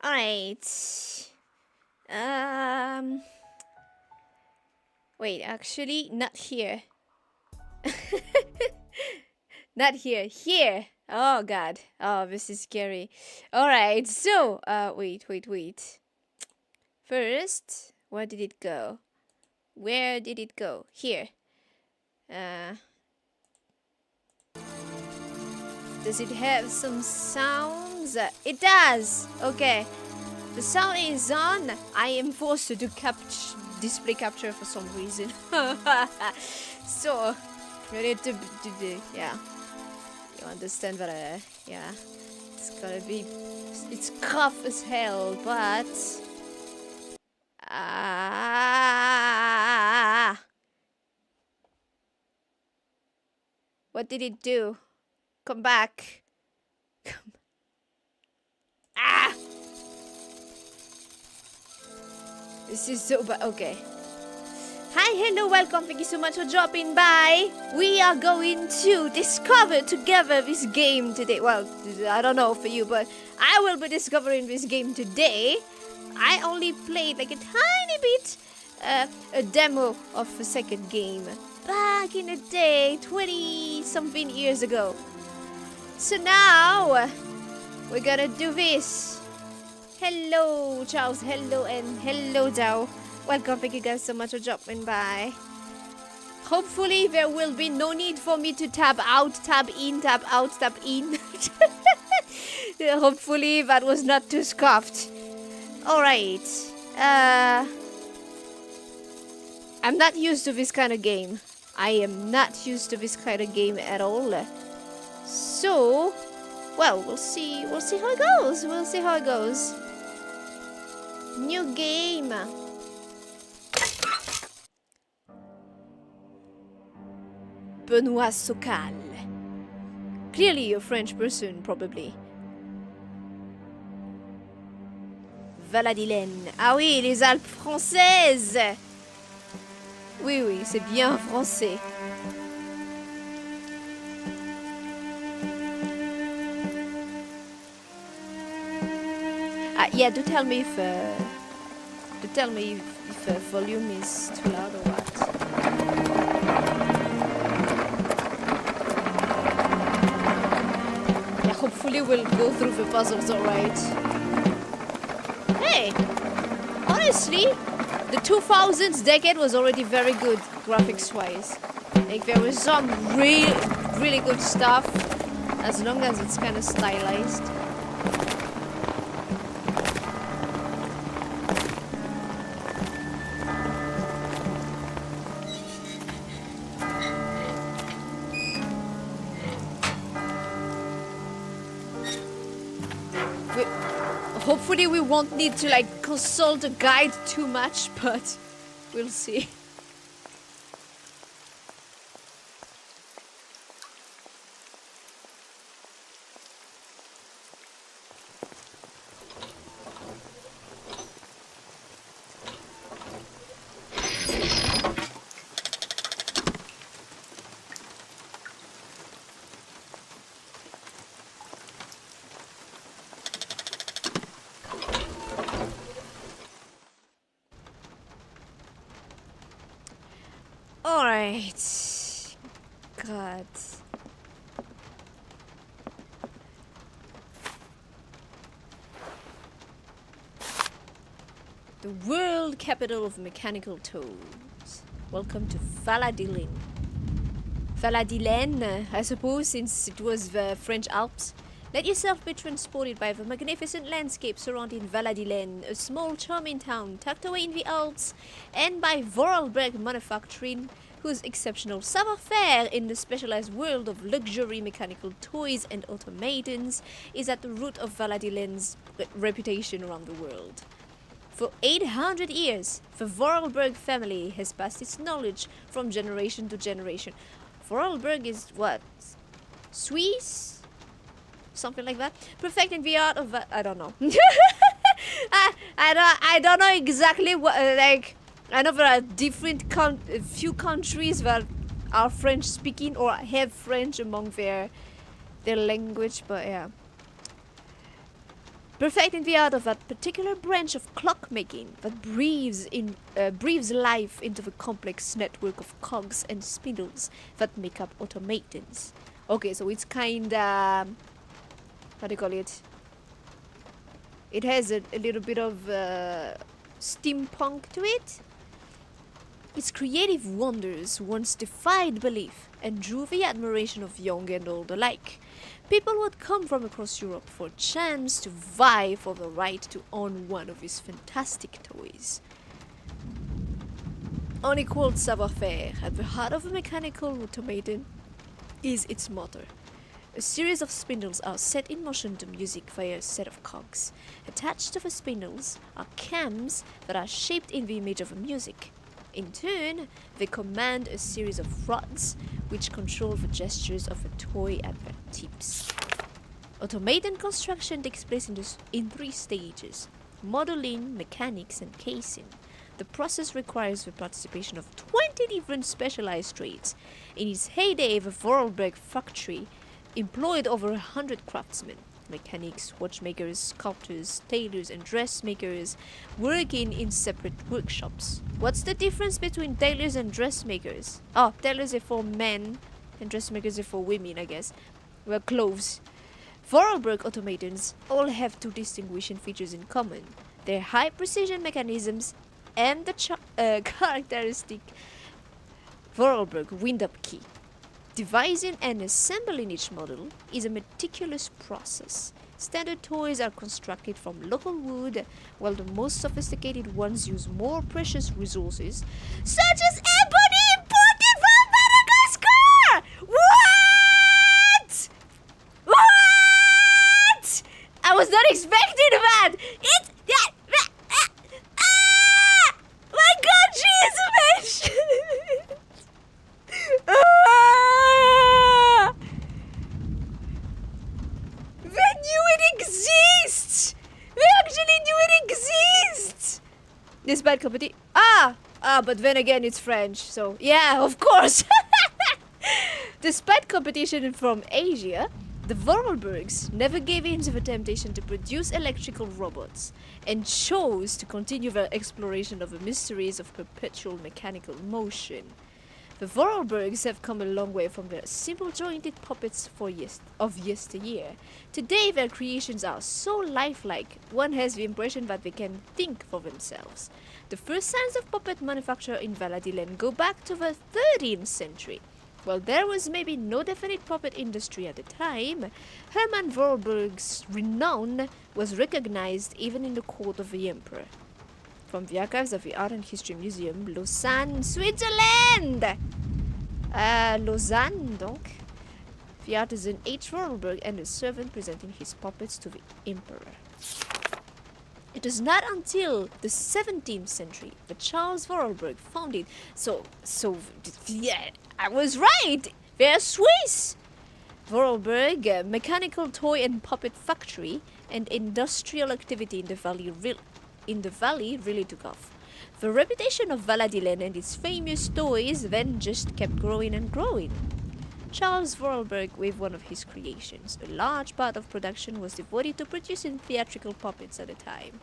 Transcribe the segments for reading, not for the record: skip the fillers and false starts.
Alright. Wait, actually, not here. Not here. Here. Oh, God. Oh, this is scary. Alright, so, wait. First, where did it go? Where did it go? Here. Does it have some sounds? It does! Okay. The sound is on. I am forced to do display capture for some reason. So, you need to do, yeah. You understand that, yeah. It's gonna be, it's rough as hell, but... What did it do? Come back. This is so bad. Okay. Hi, hello, welcome. Thank you so much for dropping by. We are going to discover together this game today. Well, I don't know for you, but I will be discovering this game today. I only played like a tiny bit, a demo of the second game back in the day, 20-something years ago. So now, we're gonna do this. Hello, Charles. Hello, and hello, Zhao. Welcome. Thank you guys so much for dropping by. Hopefully, there will be no need for me to tab out, tab in, tab out, tab in. Hopefully, that was not too scuffed. Alright. I'm not used to this kind of game. I am not used to this kind of game at all. So, well, we'll see how it goes. We'll see how it goes. New game. Benoît Socal. Clearly a French person, probably. Valadilène. Ah oui, les Alpes françaises. Oui, c'est bien français. Yeah, do tell me if volume is too loud or what. Yeah, hopefully we'll go through the puzzles alright. Hey, honestly, the 2000s decade was already very good graphics-wise. Like there was some really good stuff, as long as it's kind of stylized. Hopefully we won't need to like consult a guide too much, but we'll see. Alright. God. The world capital of mechanical toads. Welcome to Valadilène. Valadilène, I suppose, since it was the French Alps. Let yourself be transported by the magnificent landscape surrounding Valadilène, a small charming town tucked away in the Alps, and by Vorarlberg Manufacturing, whose exceptional savoir-faire in the specialized world of luxury mechanical toys and automatons is at the root of Valadilène's reputation around the world. For 800 years, the Vorarlberg family has passed its knowledge from generation to generation. Vorarlberg is what? Swiss? Something like that. Perfecting the art of I don't know. I don't know exactly what like. I know there are different few countries that are French speaking or have French among their language, but yeah. perfecting the art of that particular branch of clockmaking that breathes life into the complex network of cogs and spindles that make up automatons. Okay, so it's kinda... what do you call it? It has a little bit of steampunk to it. Its creative wonders once defied belief and drew the admiration of young and old alike. People would come from across Europe for a chance to vie for the right to own one of his fantastic toys. Unequaled savoir-faire at the heart of a mechanical automaton is its motor. A series of spindles are set in motion to music via a set of cogs. Attached to the spindles are cams that are shaped in the image of the music. In turn, they command a series of rods which control the gestures of the toy at their tips. Automaton construction takes place in 3 stages: modeling, mechanics, and casing. The process requires the participation of 20 different specialized trades. In its heyday, the Vorarlberg factory employed over 100 craftsmen, mechanics, watchmakers, sculptors, tailors, and dressmakers, working in separate workshops. What's the difference between tailors and dressmakers? Oh, tailors are for men, and dressmakers are for women, I guess. Well, clothes. Vorarlberg automatons all have 2 distinguishing features in common: their high precision mechanisms and the characteristic Vorarlberg wind-up key. Devising and assembling each model is a meticulous process. Standard toys are constructed from local wood, while the most sophisticated ones use more precious resources, such as ebony imported from Madagascar! What? What? I was not expecting that! It's... my country is mentioned! They knew it exists! They actually knew it exists! Despite competition... but then again it's French, so yeah, of course! Despite competition from Asia, the Vorarlbergs never gave in to the temptation to produce electrical robots and chose to continue their exploration of the mysteries of perpetual mechanical motion. The Vorarlbergs have come a long way from their simple jointed puppets of yesteryear. Today their creations are so lifelike, one has the impression that they can think for themselves. The first signs of puppet manufacture in Valadilen go back to the 13th century. While there was maybe no definite puppet industry at the time, Hermann Vorarlberg's renown was recognized even in the court of the emperor. From the archives of the Art and History Museum, Lausanne, Switzerland! Lausanne, donc. The artisan H. Vorarlberg and a servant presenting his puppets to the emperor. It was not until the 17th century that Charles Vorarlberg founded... yeah, I was right! They're Swiss! Vorarlberg, mechanical toy and puppet factory, and industrial activity in the valley really took off. The reputation of Valadilen and its famous toys then just kept growing and growing. Charles Vorarlberg waved one of his creations. A large part of production was devoted to producing theatrical puppets at the time.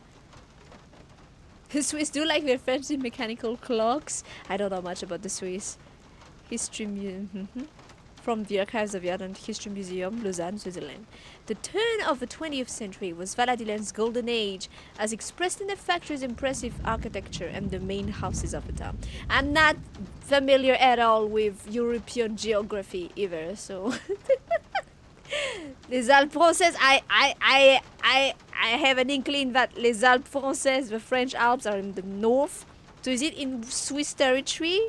The Swiss do like their fancy mechanical clocks. I don't know much about the Swiss. History Museum. From the archives of the Art and History Museum, Lausanne, Switzerland. The turn of the 20th century was Valadilen's golden age, as expressed in the factory's impressive architecture and the main houses of the town. I'm not familiar at all with European geography either, so... Les Alpes Françaises, I have an inkling that Les Alpes Françaises, the French Alps, are in the north. So is it in Swiss territory,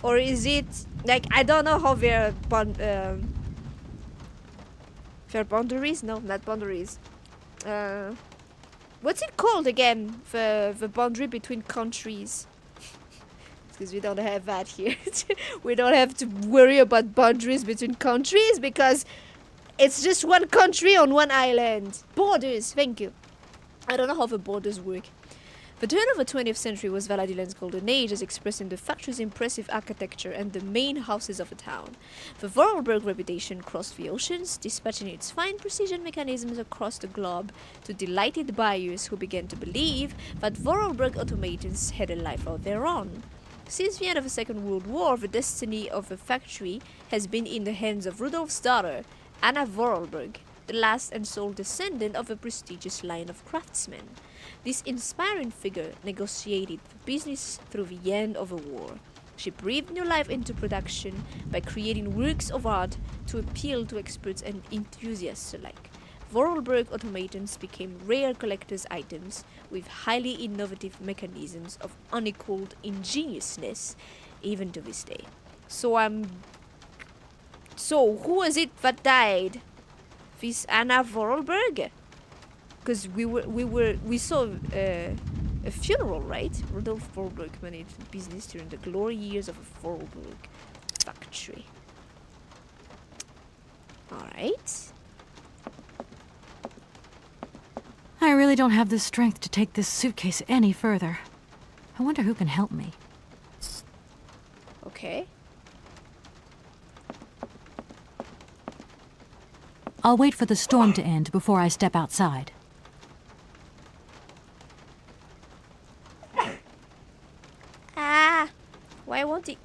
or is it, like, I don't know how their boundaries? No, not boundaries. What's it called again? The boundary between countries. Because we don't have that here. We don't have to worry about boundaries between countries because it's just one country on one island. Borders, thank you. I don't know how the borders work. The turn of the 20th century was Valadiland's golden age, as expressed in the factory's impressive architecture and the main houses of the town. The Vorarlberg reputation crossed the oceans, dispatching its fine precision mechanisms across the globe to delighted buyers who began to believe that Vorarlberg automatons had a life of their own. Since the end of the Second World War, the destiny of the factory has been in the hands of Rudolf's daughter, Anna Vorarlberg, the last and sole descendant of a prestigious line of craftsmen. This inspiring figure negotiated the business through the end of the war. She breathed new life into production by creating works of art to appeal to experts and enthusiasts alike. Vorarlberg automatons became rare collector's items with highly innovative mechanisms of unequaled ingeniousness, even to this day. So who was it that died? This Anna Vorarlberg? Because we saw a funeral, right? Rudolf Vorarlberg managed business during the glory years of a Vorarlberg factory. Alright. I really don't have the strength to take this suitcase any further. I wonder who can help me. Okay. I'll wait for the storm to end before I step outside. Ah! Why won't it?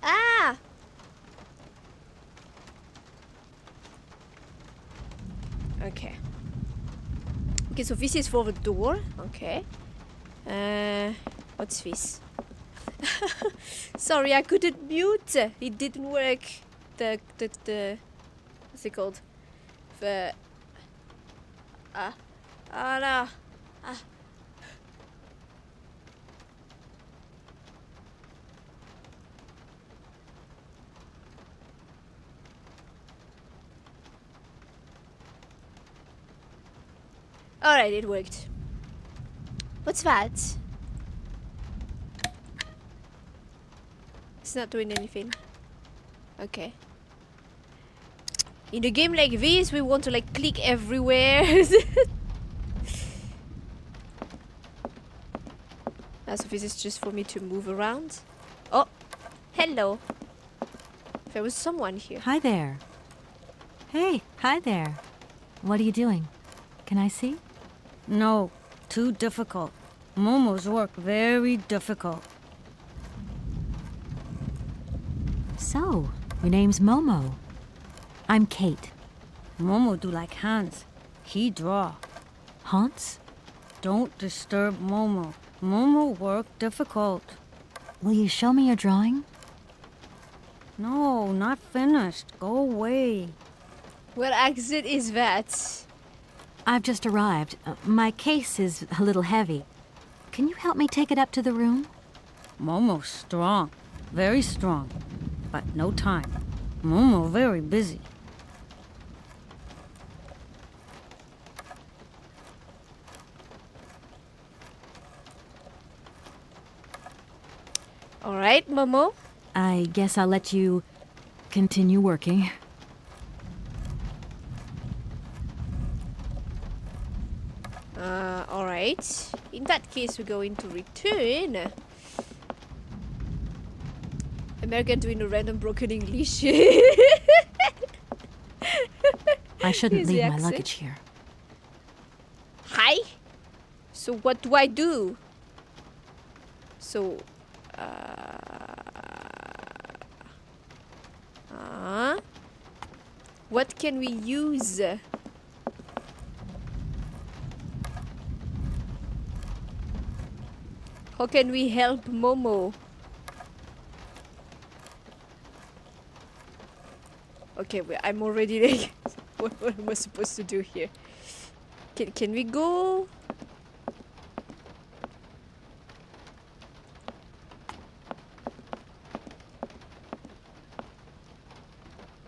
Ah! Okay. Okay, so this is for the door. Okay. What's this? Sorry, I couldn't mute. It didn't work. The what's it called? The no. Alright, it worked. What's that? It's not doing anything. Okay. In a game like this, we want to like click everywhere. So this is just for me to move around. Oh, hello. There was someone here. Hi there. Hey, hi there. What are you doing? Can I see? No, too difficult. Momo's work very difficult. So, your name's Momo. I'm Kate. Momo do like Hans. He draw. Hans? Don't disturb Momo. Momo work difficult. Will you show me your drawing? No, not finished. Go away. What accent is that? I've just arrived. My case is a little heavy. Can you help me take it up to the room? Momo strong. Very strong. But no time. Momo very busy. Alright, Momo. I guess I'll let you continue working. Alright. In that case, we're going to return. American doing a random broken English. I shouldn't Here's the leave my exit. luggage here. Hi? So what do I do? So, what can we use? How can we help Momo? Okay, wait, I'm already like, what am I supposed to do here? Can we go?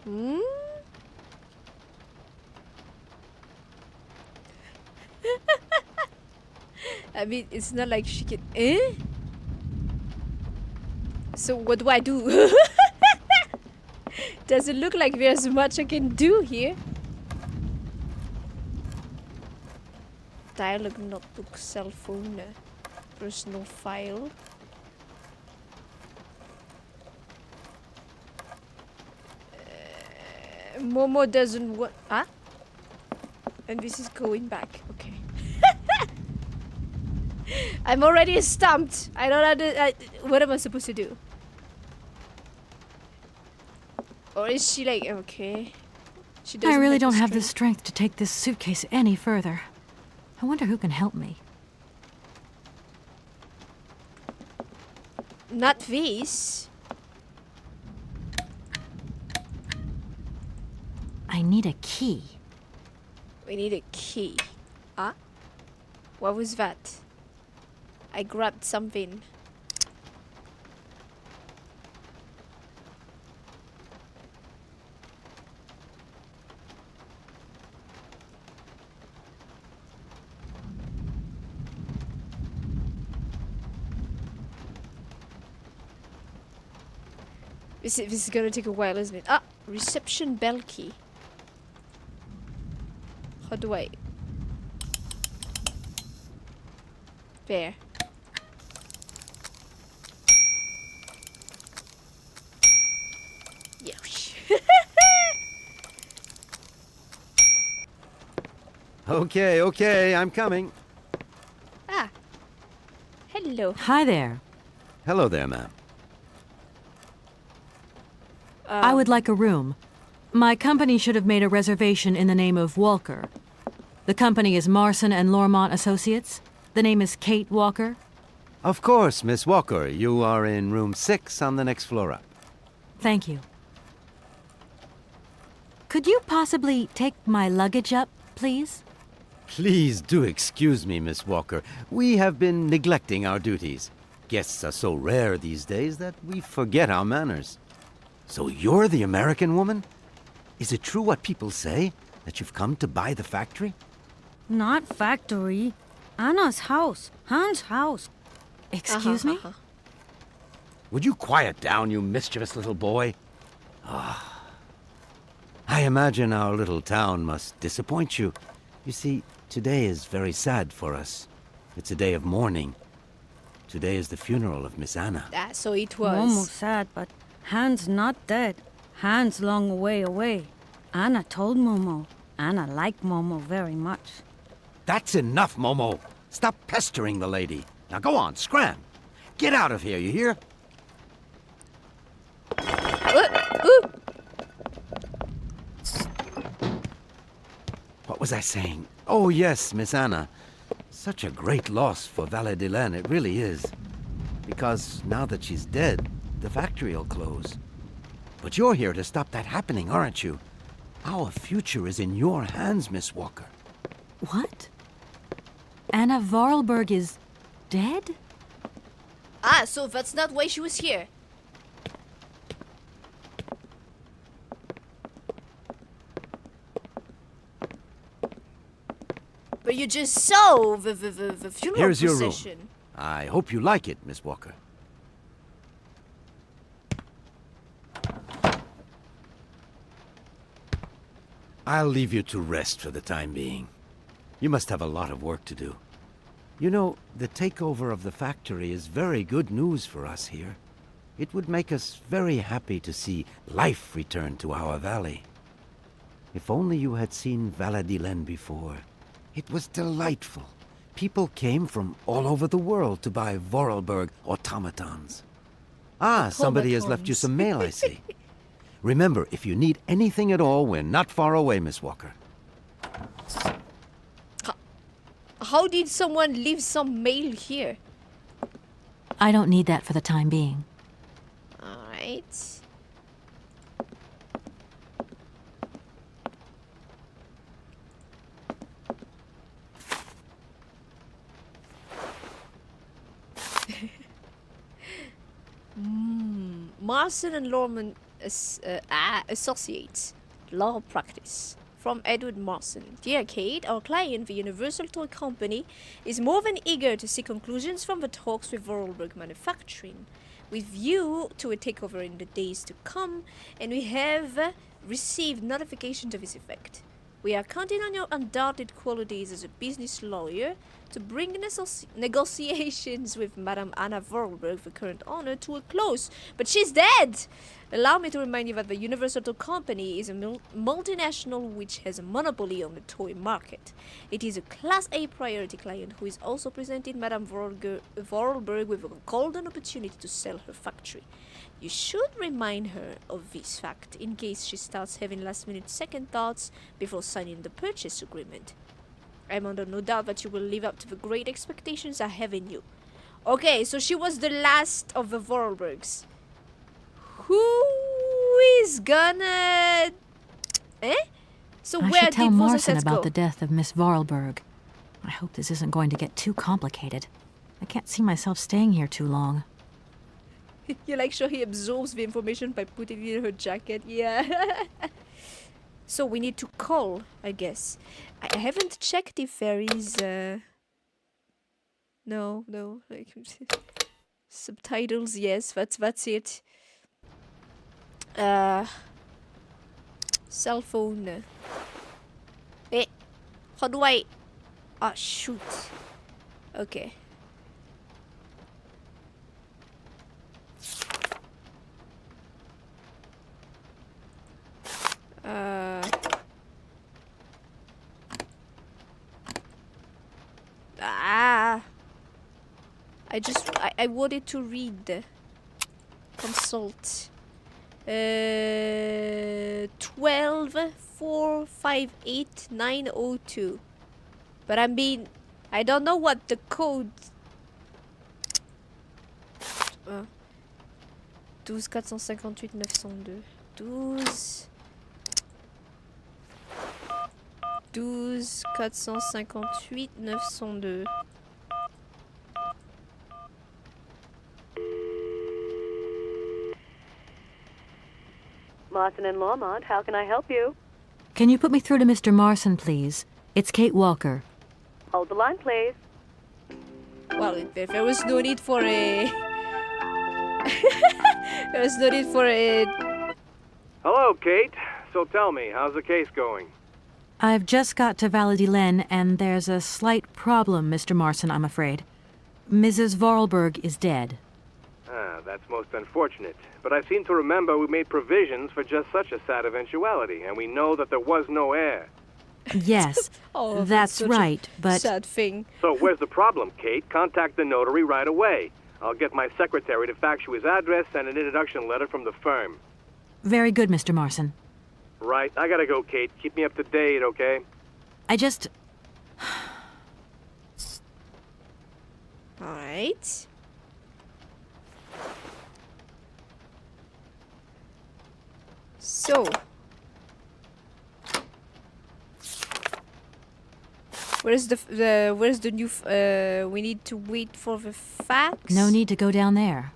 Hmm? I mean, it's not like she can. Eh? So what do I do? Doesn't look like there's much I can do here. Dialogue notebook, cell phone, personal file. Momo doesn't want. Ah? And this is going back. Okay. I'm already stumped. I don't know. What am I supposed to do? Or is she like, okay? She doesn't I really have don't the have the strength. strength to take this suitcase any further. I wonder who can help me. Not this. I need a key. We need a key. Ah? What was that? I grabbed something. This is gonna take a while, isn't it? Ah! Reception bell key. How do I... There. Yeah. Okay, okay, I'm coming. Ah. Hello. Hi there. Hello there, ma'am. I would like a room. My company should have made a reservation in the name of Walker. The company is Marson and Lormont Associates. The name is Kate Walker. Of course, Miss Walker. You are in room 6 on the next floor up. Thank you. Could you possibly take my luggage up, please? Please do excuse me, Miss Walker. We have been neglecting our duties. Guests are so rare these days that we forget our manners. So you're the American woman? Is it true what people say, that you've come to buy the factory? Not factory. Anna's house. Hans' house. Excuse me? Would you quiet down, you mischievous little boy? I imagine our little town must disappoint you. You see, today is very sad for us. It's a day of mourning. Today is the funeral of Miss Anna. Ah, so it was. Momo's sad, but Hans not dead. Hans long way away. Anna told Momo. Anna liked Momo very much. That's enough, Momo. Stop pestering the lady. Now go on, scram. Get out of here, you hear? Ooh. What was I saying? Oh, yes, Miss Anna. Such a great loss for Valle-de-Laine, it really is. Because now that she's dead, the factory'll close. But you're here to stop that happening, aren't you? Our future is in your hands, Miss Walker. What? Anna Vorarlberg is dead? Ah, so that's not why she was here. But you just saw the funeral Here's your room. procession. I hope you like it, Miss Walker. I'll leave you to rest for the time being. You must have a lot of work to do. You know, the takeover of the factory is very good news for us here. It would make us very happy to see life return to our valley. If only you had seen Valle-de-Laine before. It was delightful. People came from all over the world to buy Vorarlberg automatons. Ah, somebody has left you some mail, I see. Remember, if you need anything at all, we're not far away, Miss Walker. How did someone leave some mail here? I don't need that for the time being. Alright. Marson and Lorman Associates. Law practice. From Edward Marson. Dear Kate, our client, the Universal Toy Company, is more than eager to see conclusions from the talks with Vorarlberg Manufacturing, with view to a takeover in the days to come, and we have received notification to this effect. We are counting on your undoubted qualities as a business lawyer to bring negotiations with Madame Anna Vorarlberg, the current owner, to a close. But she's dead! Allow me to remind you that the Universal Toy Company is a multinational which has a monopoly on the toy market. It is a Class A priority client who is also presenting Madame Vorarlberg with a golden opportunity to sell her factory. You should remind her of this fact in case she starts having last-minute second thoughts before signing the purchase agreement. I'm under no doubt that you will live up to the great expectations I have in you. Okay, so she was the last of the Vorarlbergs. Who is gonna... Eh? So I where should tell did Marson Vosasets about go? the death of Miss Vorarlberg. I hope this isn't going to get too complicated. I can't see myself staying here too long. You like sure he absorbs the information by putting it in her jacket? Yeah. So we need to call, I guess. I haven't checked if there is no, like subtitles, yes, that's it. Cell phone. Eh, how do I... Ah, shoot. Okay. I wanted to read. Consult. 12458902. But I mean, I don't know what the code. 12 458 902. 12 458 902. Marson and Lormont, how can I help you? Can you put me through to Mr. Marson, please? It's Kate Walker. Hold the line, please. Well, if there was no need for a... there was no need for a... Hello, Kate. So tell me, how's the case going? I've just got to Valladolid, and there's a slight problem, Mr. Marson, I'm afraid. Mrs. Vorarlberg is dead. Ah, that's most unfortunate. But I seem to remember we made provisions for just such a sad eventuality, and we know that there was no heir. Yes, Oh, that's such a right, but... sad thing. So where's the problem, Kate? Contact the notary right away. I'll get my secretary to fax you his address and an introduction letter from the firm. Very good, Mr. Marson. Right, I gotta go, Kate. Keep me up to date, okay? I just... Alright. So... where's the new... we need to wait for the fax? No need to go down there.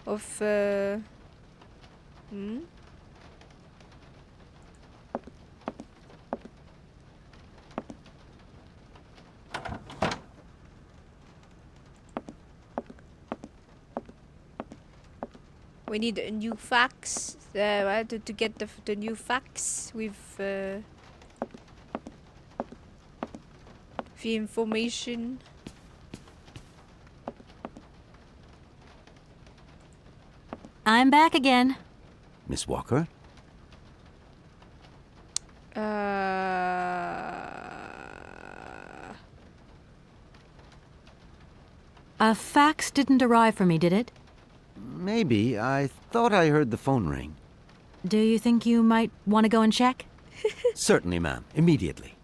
Of... We need a new fax to get the new fax with the information. I'm back again. Miss Walker? A fax didn't arrive for me, did it? Maybe. I thought I heard the phone ring. Do you think you might want to go and check? Certainly, ma'am. Immediately.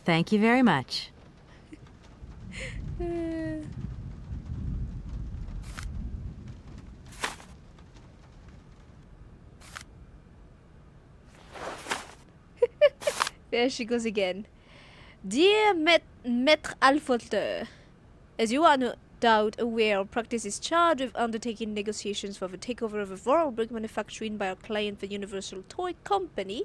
Thank you very much. There she goes again. Dear Maître Alfauteur, as you are no doubt aware, Practice is charged with undertaking negotiations for the takeover of a Vorarlberg manufacturing by our client, the Universal Toy Company.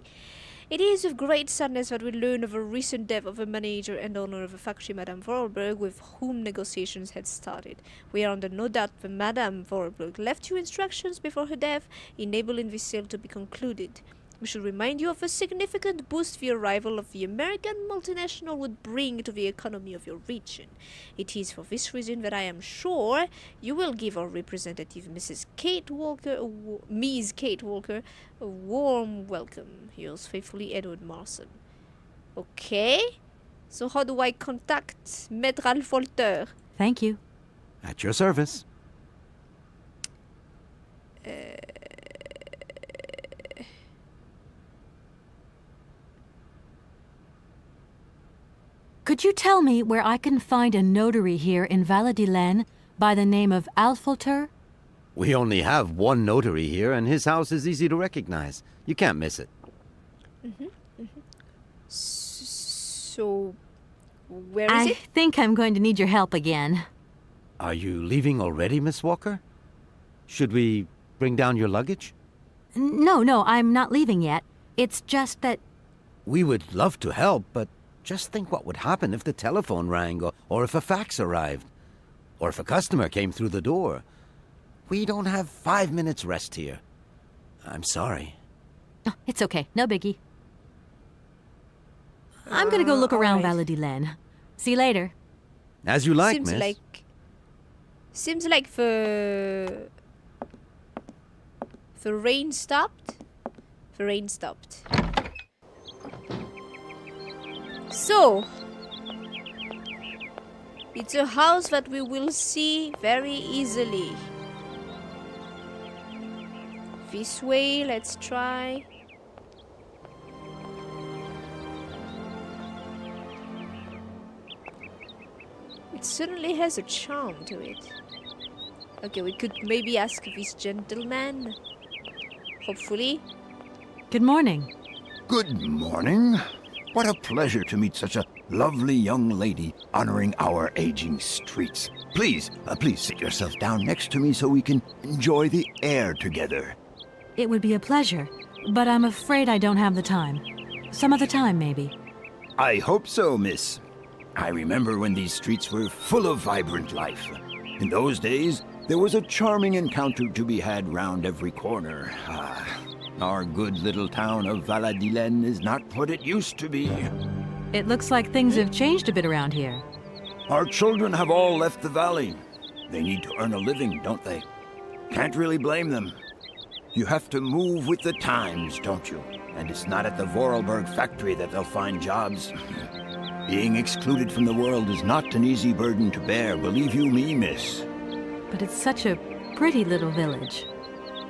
It is with great sadness that we learn of a recent death of a manager and owner of a factory, Madame Vorarlberg, with whom negotiations had started. We are under no doubt that Madame Vorarlberg left you instructions before her death, enabling this sale to be concluded. We should remind you of a significant boost the arrival of the American multinational would bring to the economy of your region. It is for this reason that I am sure you will give our representative, Ms. Kate Walker, a warm welcome. Yours faithfully, Edward Marson. Okay? So how do I contact Maître Alfolter? Thank you. At your service. Could you tell me where I can find a notary here in Val-de-Laine by the name of Alfolter? We only have one notary here, and his house is easy to recognize. You can't miss it. So, where is I it? think I'm going to need your help again. Are you leaving already, Miss Walker? Should we bring down your luggage? No, I'm not leaving yet. It's just that... We would love to help, but just think what would happen if the telephone rang, or if a fax arrived, or if a customer came through the door. We don't have 5 minutes rest here. I'm sorry. Oh, it's okay, no biggie. I'm gonna go look around alright. Val-de-Laine. See you later. As you like, Seems miss. Seems like the rain stopped. The rain stopped. So, it's a house that we will see very easily. This way, let's try. It certainly has a charm to it. Okay, we could maybe ask this gentleman. Hopefully. Good morning. Good morning. What a pleasure to meet such a lovely young lady honoring our aging streets. Please sit yourself down next to me so we can enjoy the air together. It would be a pleasure, but I'm afraid I don't have the time. Some other time, maybe. I hope so, miss. I remember when these streets were full of vibrant life. In those days, there was a charming encounter to be had round every corner. Our good little town of Val-de-Laine is not what it used to be. It looks like things have changed a bit around here. Our children have all left the valley. They need to earn a living, don't they? Can't really blame them. You have to move with the times, don't you? And it's not at the Vorarlberg factory that they'll find jobs. Being excluded from the world is not an easy burden to bear, believe you me, miss. But it's such a pretty little village.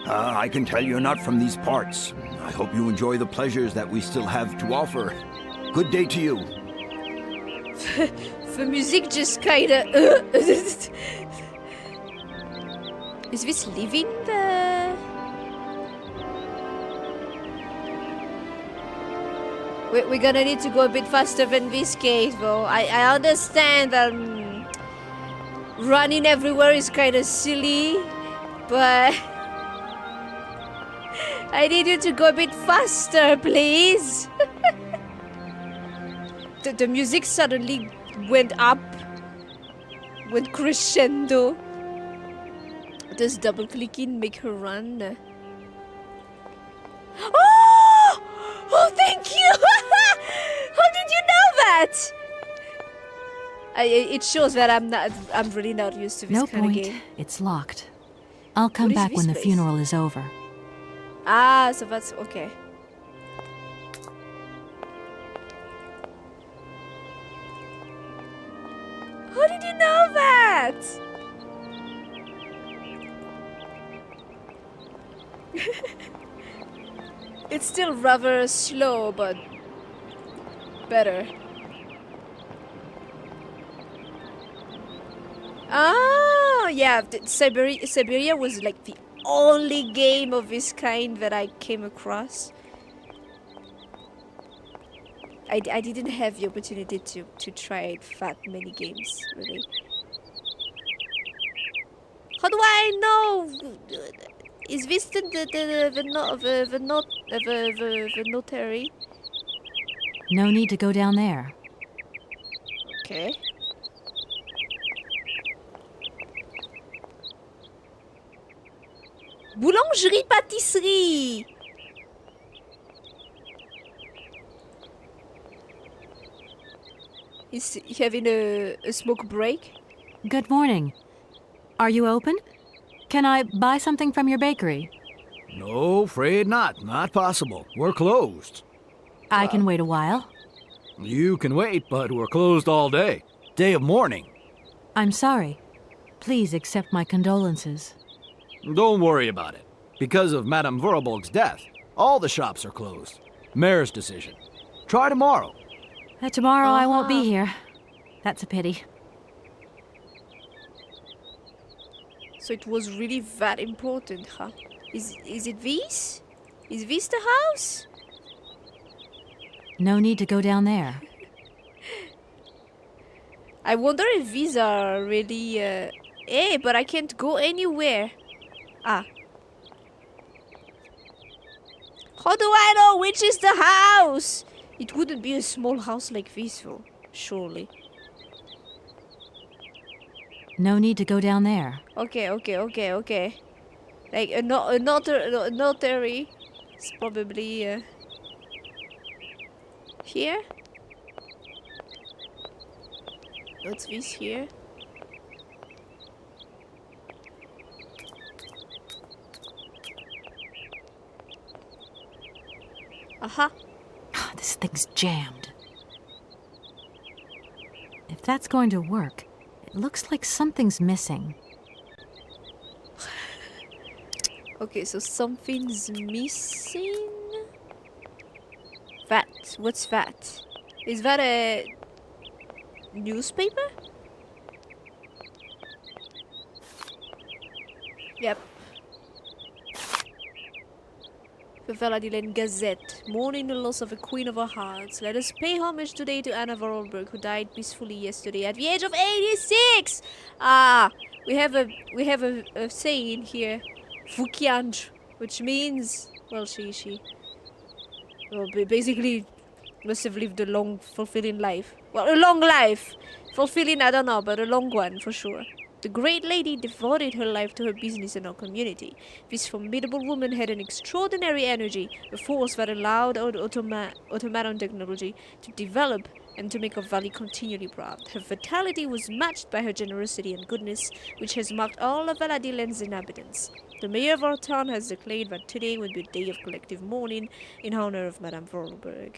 I can tell you're not from these parts. I hope you enjoy the pleasures that we still have to offer. Good day to you. The music just kinda. Is this living the? We're gonna need to go a bit faster than this case, though. I understand that running everywhere is kinda silly, but I need you to go a bit faster, please. The music suddenly went up, went crescendo. Does double clicking make her run? Oh! Oh, thank you! How did you know that? It shows that I'm really not used to this No kind of point. game. It's locked. I'll come What is back this when the place? funeral is over. Ah, so that's okay. How did you know that? It's still rather slow, but better. Ah, yeah, Syberia was like the only game of this kind that I came across. I didn't have the opportunity to try that many games, really. How do I know? Is this the notary? No need to go down there. Okay. Boulangerie pâtisserie. Is he having a smoke break? Good morning. Are you open? Can I buy something from your bakery? No, afraid not. Not possible. We're closed. I can wait a while. You can wait, but we're closed all day. Day of mourning. I'm sorry. Please accept my condolences. Don't worry about it. Because of Madame Vorarlberg's death, all the shops are closed. Mayor's decision. Try tomorrow. Tomorrow I won't be here. That's a pity. So it was really that important, huh? Is it this? Is this the house? No need to go down there. I wonder if these are really... but I can't go anywhere. Ah. How do I know which is the house? It wouldn't be a small house like this, though. Surely. No need to go down there. Okay. Like a notary is probably here. What's this here? Aha. This thing's jammed. If that's going to work, it looks like something's missing. Okay, so something's missing. That. What's that? Is that a newspaper? Yep. The Valadilen Gazette, mourning the loss of a queen of our hearts. Let us pay homage today to Anna Vorarlberg, who died peacefully yesterday at the age of 86. Ah, we have a saying here, Vukianj, which means, well, basically must have lived a long, fulfilling life. Well, a long life, fulfilling, I don't know, but a long one for sure. The great lady devoted her life to her business and her community. This formidable woman had an extraordinary energy, a force that allowed automaton technology to develop and to make our valley continually proud. Her vitality was matched by her generosity and goodness, which has marked all of Valadilen's inhabitants. The mayor of our town has declared that today would be a day of collective mourning in honor of Madame Vorarlberg.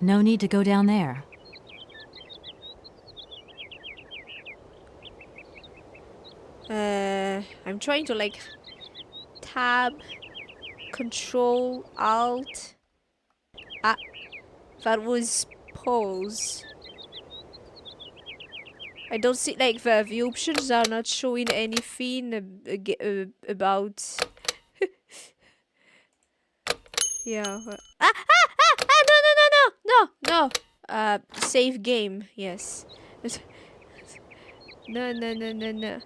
No need to go down there. I'm trying to like tab, control, alt. Ah, that was pause. I don't see like the options are not showing anything about. Yeah. No. Save game. Yes. No.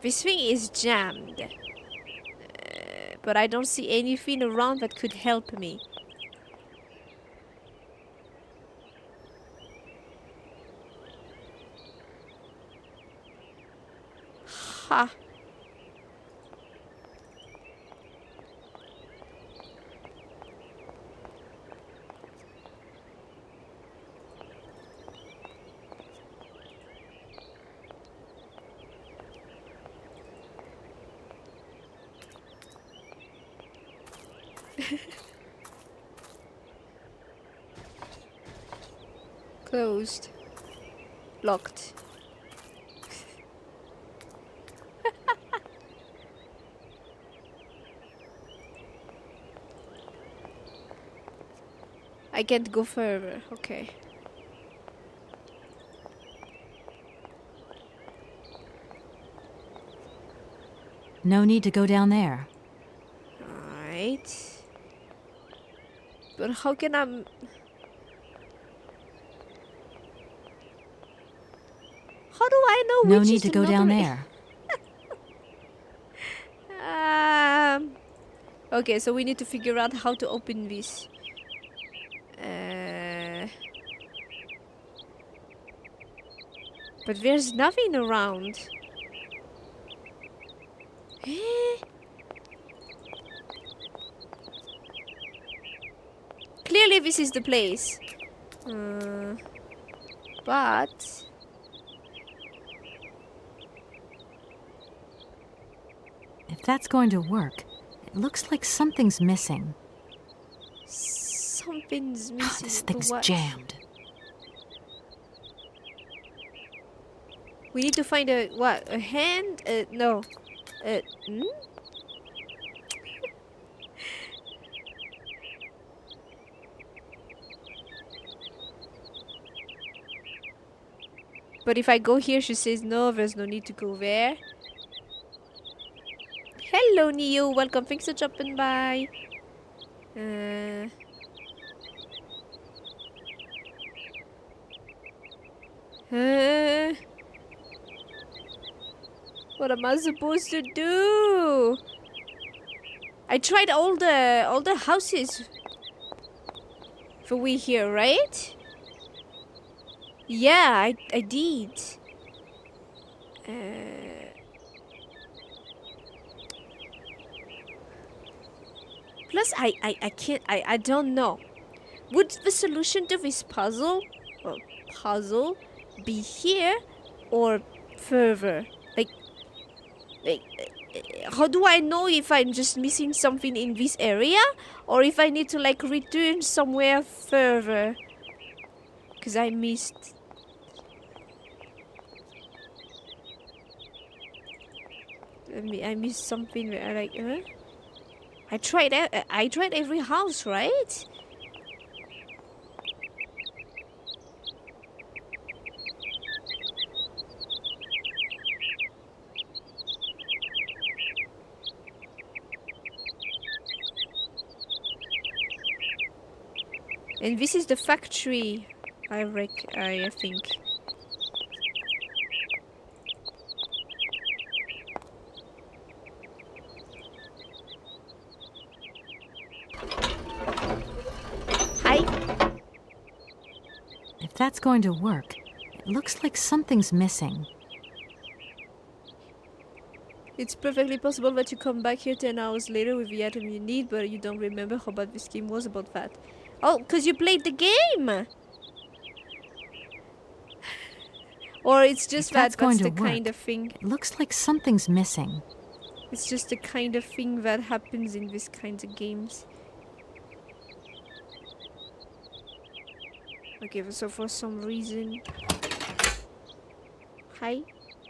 This thing is jammed. But I don't see anything around that could help me. Ha. Closed. Locked. I can't go further. Okay. No need to go down there. Alright. But how can I... How do I know No which need is to the go down notary? there. Okay, so we need to figure out how to open this. But there's nothing around. Clearly this is the place. But... If that's going to work, it looks like something's missing. something's missing. This but thing's what? jammed. We need to find a what? A hand? No. But if I go here, she says no, there's no need to go there. Hello, Neo. Welcome. Thanks for dropping by. What am I supposed to do? I tried all the houses for we here, right? Yeah, I did. Plus, I can't. I don't know. Would the solution to this puzzle be here or further? Like, how do I know if I'm just missing something in this area or if I need to like return somewhere further? Because I missed. I missed something where I like. I tried every house, right? And this is the factory, I think. Hi. If that's going to work, it looks like something's missing. It's perfectly possible that you come back here 10 hours later with the item you need, but you don't remember how bad this game was about that. Oh, because you played the game! Or it's just that's the kind of thing. It looks like something's missing. It's just the kind of thing that happens in these kinds of games. Okay, so for some reason... Hi?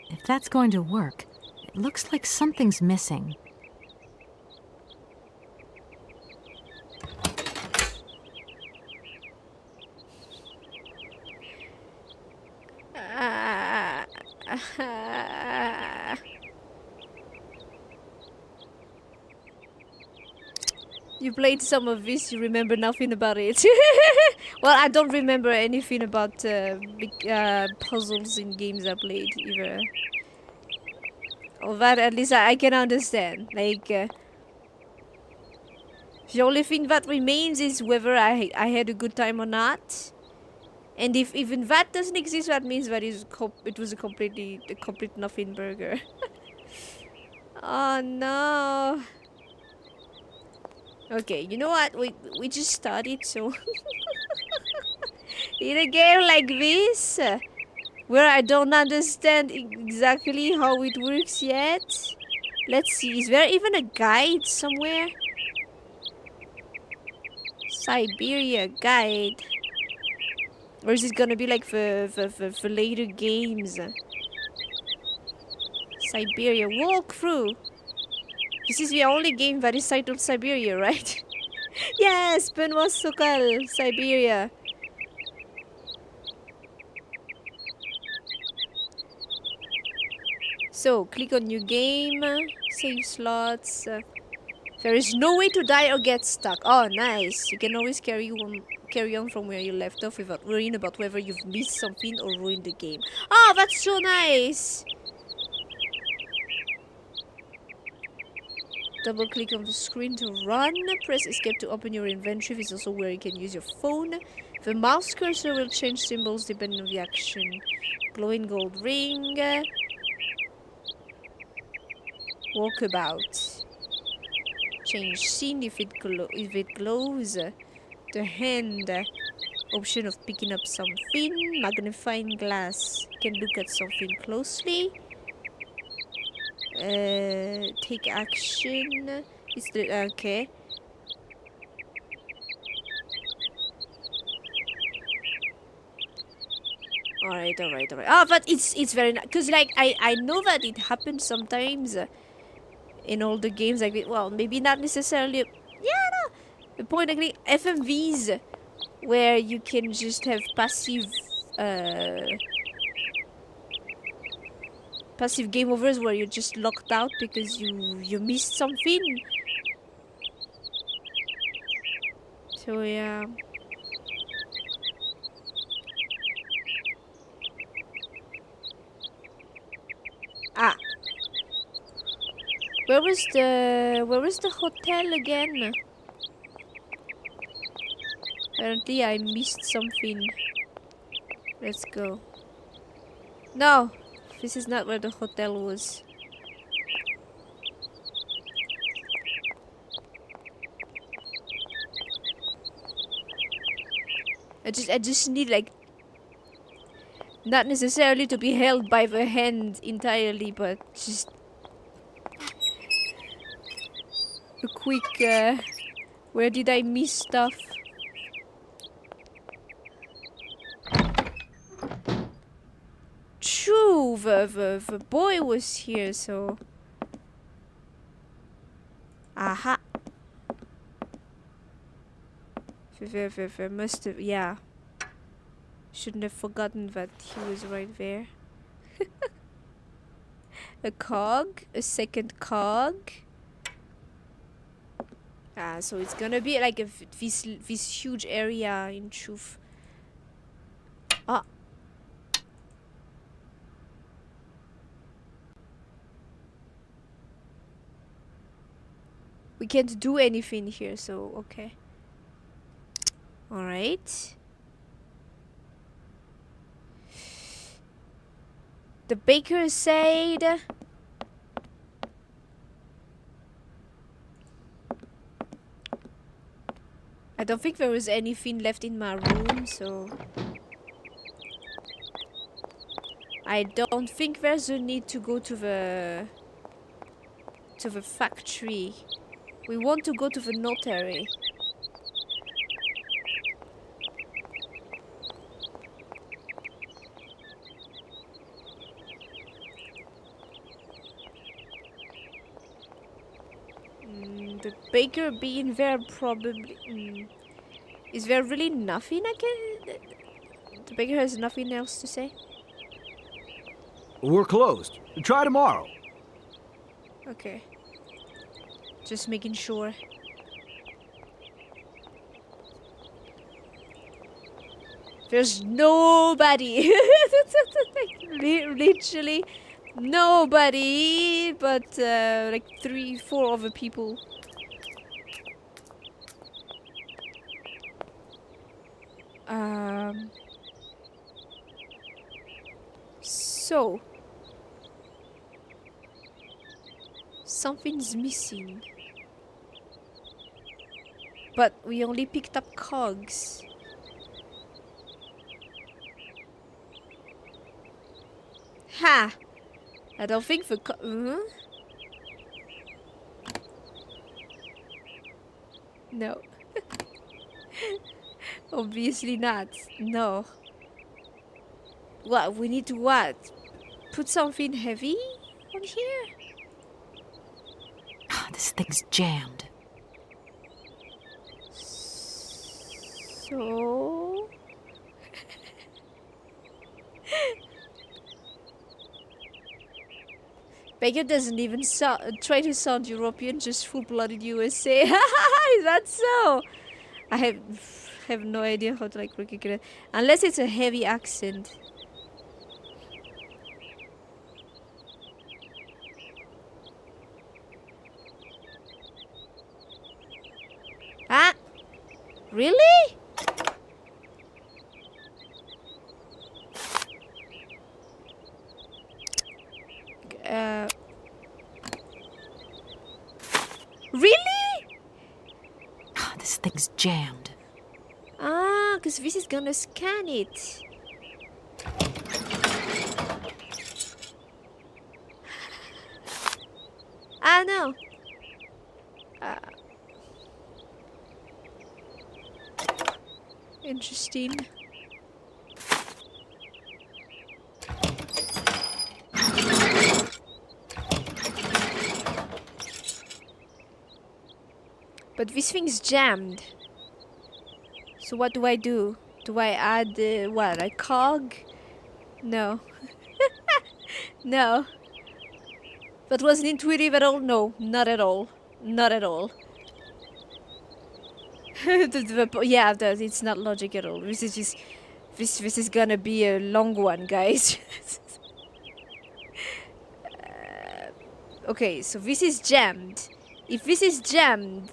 If that's going to work, it looks like something's missing. You played some of this, you remember nothing about it. Well, I don't remember anything about big puzzles in games I played either. Or that at least I can understand. Like, the only thing that remains is whether I had a good time or not. And if even that doesn't exist, that means that it was a complete nothing burger. Oh no. Okay, you know what? We just started, so in a game like this, where I don't understand exactly how it works yet. Let's see, is there even a guide somewhere? Syberia guide. Or is it gonna be like for later games? Syberia walkthrough. This is the only game that is titled Syberia, right? Yes, Benoit Sokal, Syberia. So, click on new game, save slots. There is no way to die or get stuck. Oh, nice. You can always carry on from where you left off without worrying about whether you've missed something or ruined the game. Oh, that's so nice. Double click on the screen to run. Press escape to open your inventory. This is also where you can use your phone. The mouse cursor will change symbols depending on the action. Glowing gold ring. Walkabout. Change scene if it glows. The hand. Option of picking up something. Magnifying glass. Can look at something closely. Take action. It's the okay. Alright. Ah, but it's very nice, cause like I know that it happens sometimes in all the games. Like, well, maybe not necessarily. Yeah, no. The point, like FMVs, where you can just have passive game overs where you're just locked out because you missed something. So yeah. Ah. Where was the hotel again? Apparently I missed something. Let's go. No, this is not where the hotel was. I just need, like, not necessarily to be held by the hand entirely, but just a quick where did I miss stuff? True, the boy was here, so aha. The must have, yeah. Shouldn't have forgotten that he was right there. A cog, a second cog. Ah, so it's gonna be like this huge area in truth. Ah. We can't do anything here, so okay. Alright. The baker said... I don't think there was anything left in my room, so... I don't think there's a need to go to the factory. We want to go to the notary. The baker being there probably... Is there really nothing I can... The baker has nothing else to say? We're closed. Try tomorrow. Okay. Just making sure. There's nobody. Literally nobody, but like 3-4 other people. So something's missing. But we only picked up cogs. Ha! I don't think the No. Obviously not. No. What? We need to what? Put something heavy on here? This thing's jammed. So... Baker doesn't even try to sound European, just full-blooded USA. Is that so? I have no idea how to like recognize it. Unless it's a heavy accent. Really? Really? Ah, this thing's jammed. Ah, because this is gonna scan it. Ah, no. Interesting. But this thing's jammed. So what do I do? Do I add what? A cog? No. No. That wasn't intuitive at all? No, not at all. Not at all. Yeah, it's not logic at all. This is just... This is gonna be a long one, guys. Okay, so this is jammed. If this is jammed...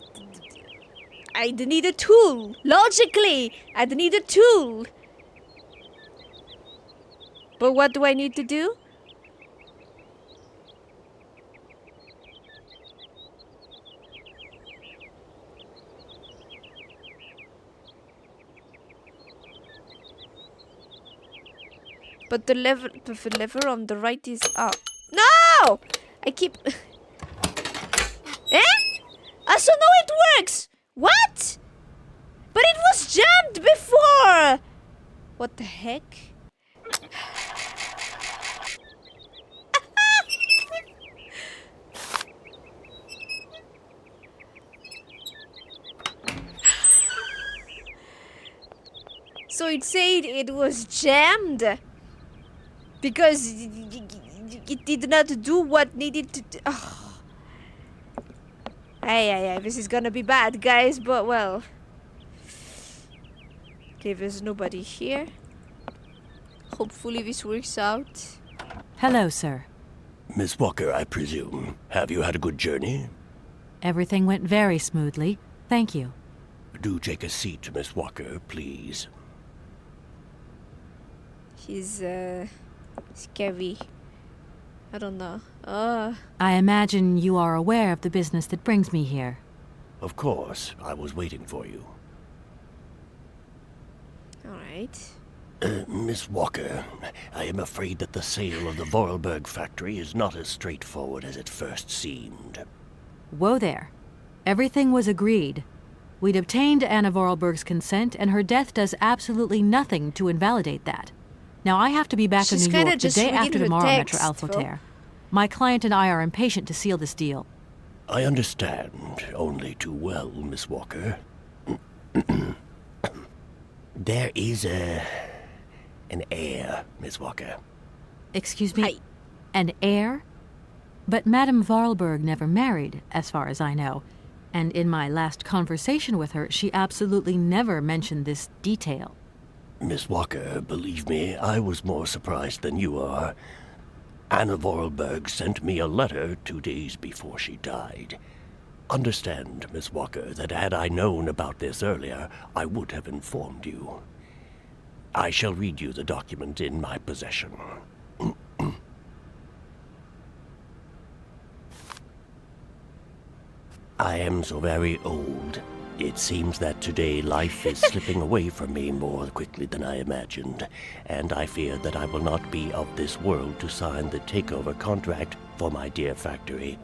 I'd need a tool. Logically, I'd need a tool. But what do I need to do? But the lever on the right is up. No! I keep... Eh? Ah, so now it works! What? But it was jammed before! What the heck? So it said it was jammed because it did not do what needed to do. Oh. Ay, this is gonna be bad, guys, but well. Okay, there's nobody here. Hopefully this works out. Hello, sir. Miss Walker, I presume. Have you had a good journey? Everything went very smoothly. Thank you. Do take a seat, Miss Walker, please. He's, scary. I don't know. I imagine you are aware of the business that brings me here. Of course. I was waiting for you. Alright. Miss Walker, I am afraid that the sale of the Vorarlberg factory is not as straightforward as it first seemed. Whoa there. Everything was agreed. We'd obtained Anna Vorarlberg's consent, and her death does absolutely nothing to invalidate that. Now, I have to be back in She's New York the just day reading after her tomorrow, text, Metro Alphoter. My client and I are impatient to seal this deal. I understand only too well, Miss Walker. There is an heir, Miss Walker. Excuse me? An heir? But Madame Vorarlberg never married, as far as I know. And in my last conversation with her, she absolutely never mentioned this detail. Miss Walker, believe me, I was more surprised than you are. Anna Vorarlberg sent me a letter 2 days before she died. Understand, Miss Walker, that had I known about this earlier, I would have informed you. I shall read you the document in my possession. I am so very old. It seems that today life is slipping away from me more quickly than I imagined, and I fear that I will not be of this world to sign the takeover contract for my dear factory.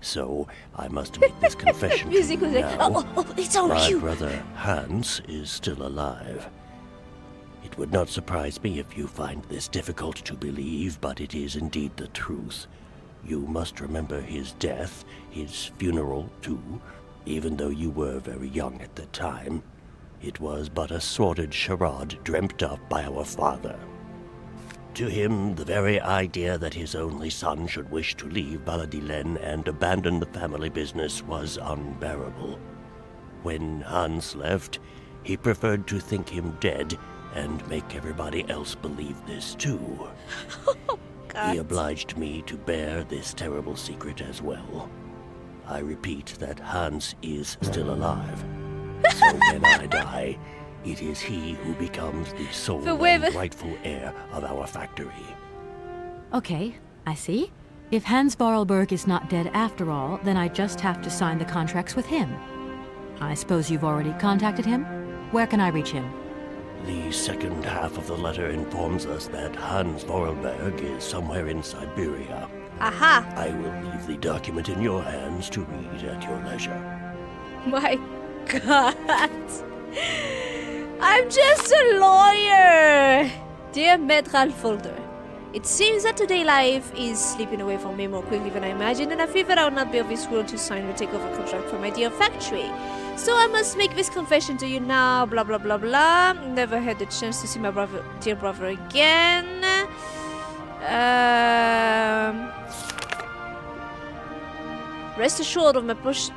So, I must make this confession to you now. It's all My you. brother Hans is still alive. It would not surprise me if you find this difficult to believe, but it is indeed the truth. You must remember his death, his funeral too. Even though you were very young at the time, it was but a sordid charade dreamt up by our father. To him, the very idea that his only son should wish to leave Baladilen and abandon the family business was unbearable. When Hans left, he preferred to think him dead and make everybody else believe this too. He obliged me to bear this terrible secret as well. I repeat that Hans is still alive. So when I die, it is he who becomes the sole and rightful heir of our factory. Okay, I see. If Hans Vorarlberg is not dead after all, then I just have to sign the contracts with him. I suppose you've already contacted him? Where can I reach him? The second half of the letter informs us that Hans Vorarlberg is somewhere in Syberia. Aha! I will leave the document in your hands to read at your leisure. My God! I'm just a lawyer! Dear Medral Folder, it seems that today life is slipping away from me more quickly than I imagined, and I fear that I will not be of this world to sign the takeover contract for my dear factory. So I must make this confession to you now, blah blah blah blah. Never had the chance to see my dear brother again. Rest assured of my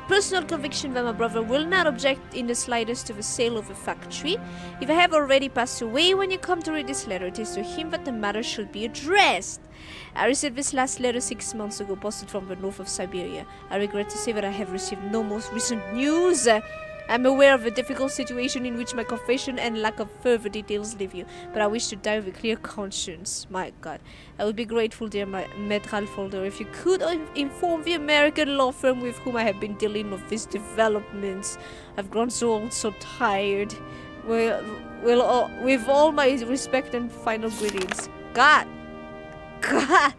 personal conviction that my brother will not object in the slightest to the sale of the factory. If I have already passed away when you come to read this letter, it is to him that the matter should be addressed. I received this last letter 6 months ago, posted from the north of Syberia. I regret to say that I have received no most recent news. I'm aware of the difficult situation in which my confession and lack of further details leave you, but I wish to die with a clear conscience. My God. I would be grateful, dear Medral Folder, if you could inform the American law firm with whom I have been dealing of these developments. I've grown so old, so tired. With all my respect and final greetings. God. God.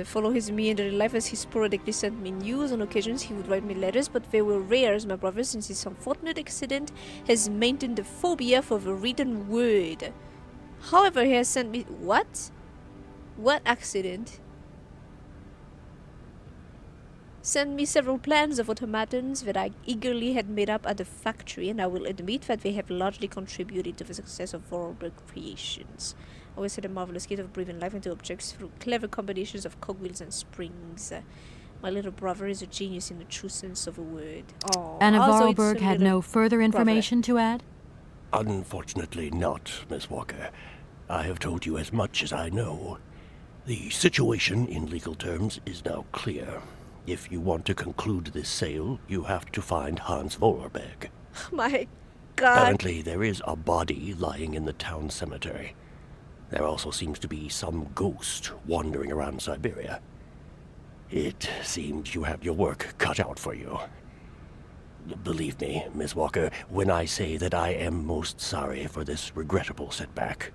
Follow his meandering life as he sporadically sent me news. On occasions he would write me letters, but they were rare as my brother, since his unfortunate accident, has maintained a phobia for the written word. However, he has sent me... What? What accident? Sent me several plans of automatons that I eagerly had made up at the factory, and I will admit that they have largely contributed to the success of Vorarlberg creations. I always had a marvelous gift of breathing life into objects through clever combinations of cogwheels and springs. My little brother is a genius in the true sense of a word. Oh, Anna Vorarlberg had no further information to add? Unfortunately not, Miss Walker. I have told you as much as I know. The situation, in legal terms, is now clear. If you want to conclude this sale, you have to find Hans Vorarlberg. My God. Apparently, there is a body lying in the town cemetery. There also seems to be some ghost wandering around Syberia. It seems you have your work cut out for you. Believe me, Miss Walker, when I say that I am most sorry for this regrettable setback.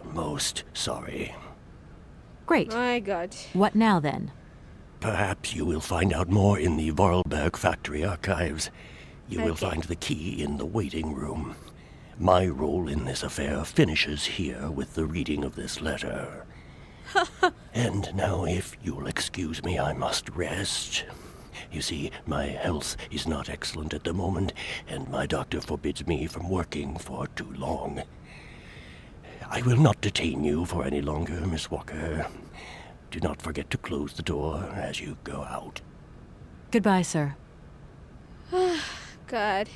Most sorry. Great. My God. What now, then? Perhaps you will find out more in the Vorarlberg factory archives. You will find the key in the waiting room. My role in this affair finishes here with the reading of this letter. And now, if you'll excuse me, I must rest. You see, my health is not excellent at the moment, and my doctor forbids me from working for too long. I will not detain you for any longer, Miss Walker. Do not forget to close the door as you go out. Goodbye, sir. God.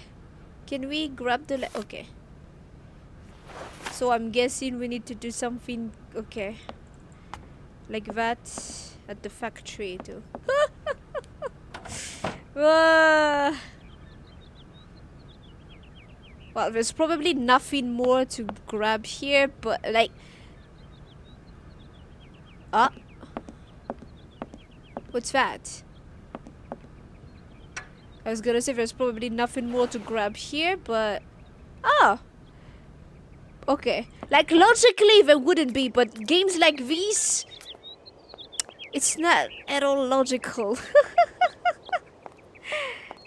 Can we grab the... Okay. So I'm guessing we need to do something... Okay. Like that at the factory too. Well, there's probably nothing more to grab here, but like... What's that? I was gonna say there's probably nothing more to grab here, but... Oh! Okay. Like, logically there wouldn't be, but games like these... It's not at all logical.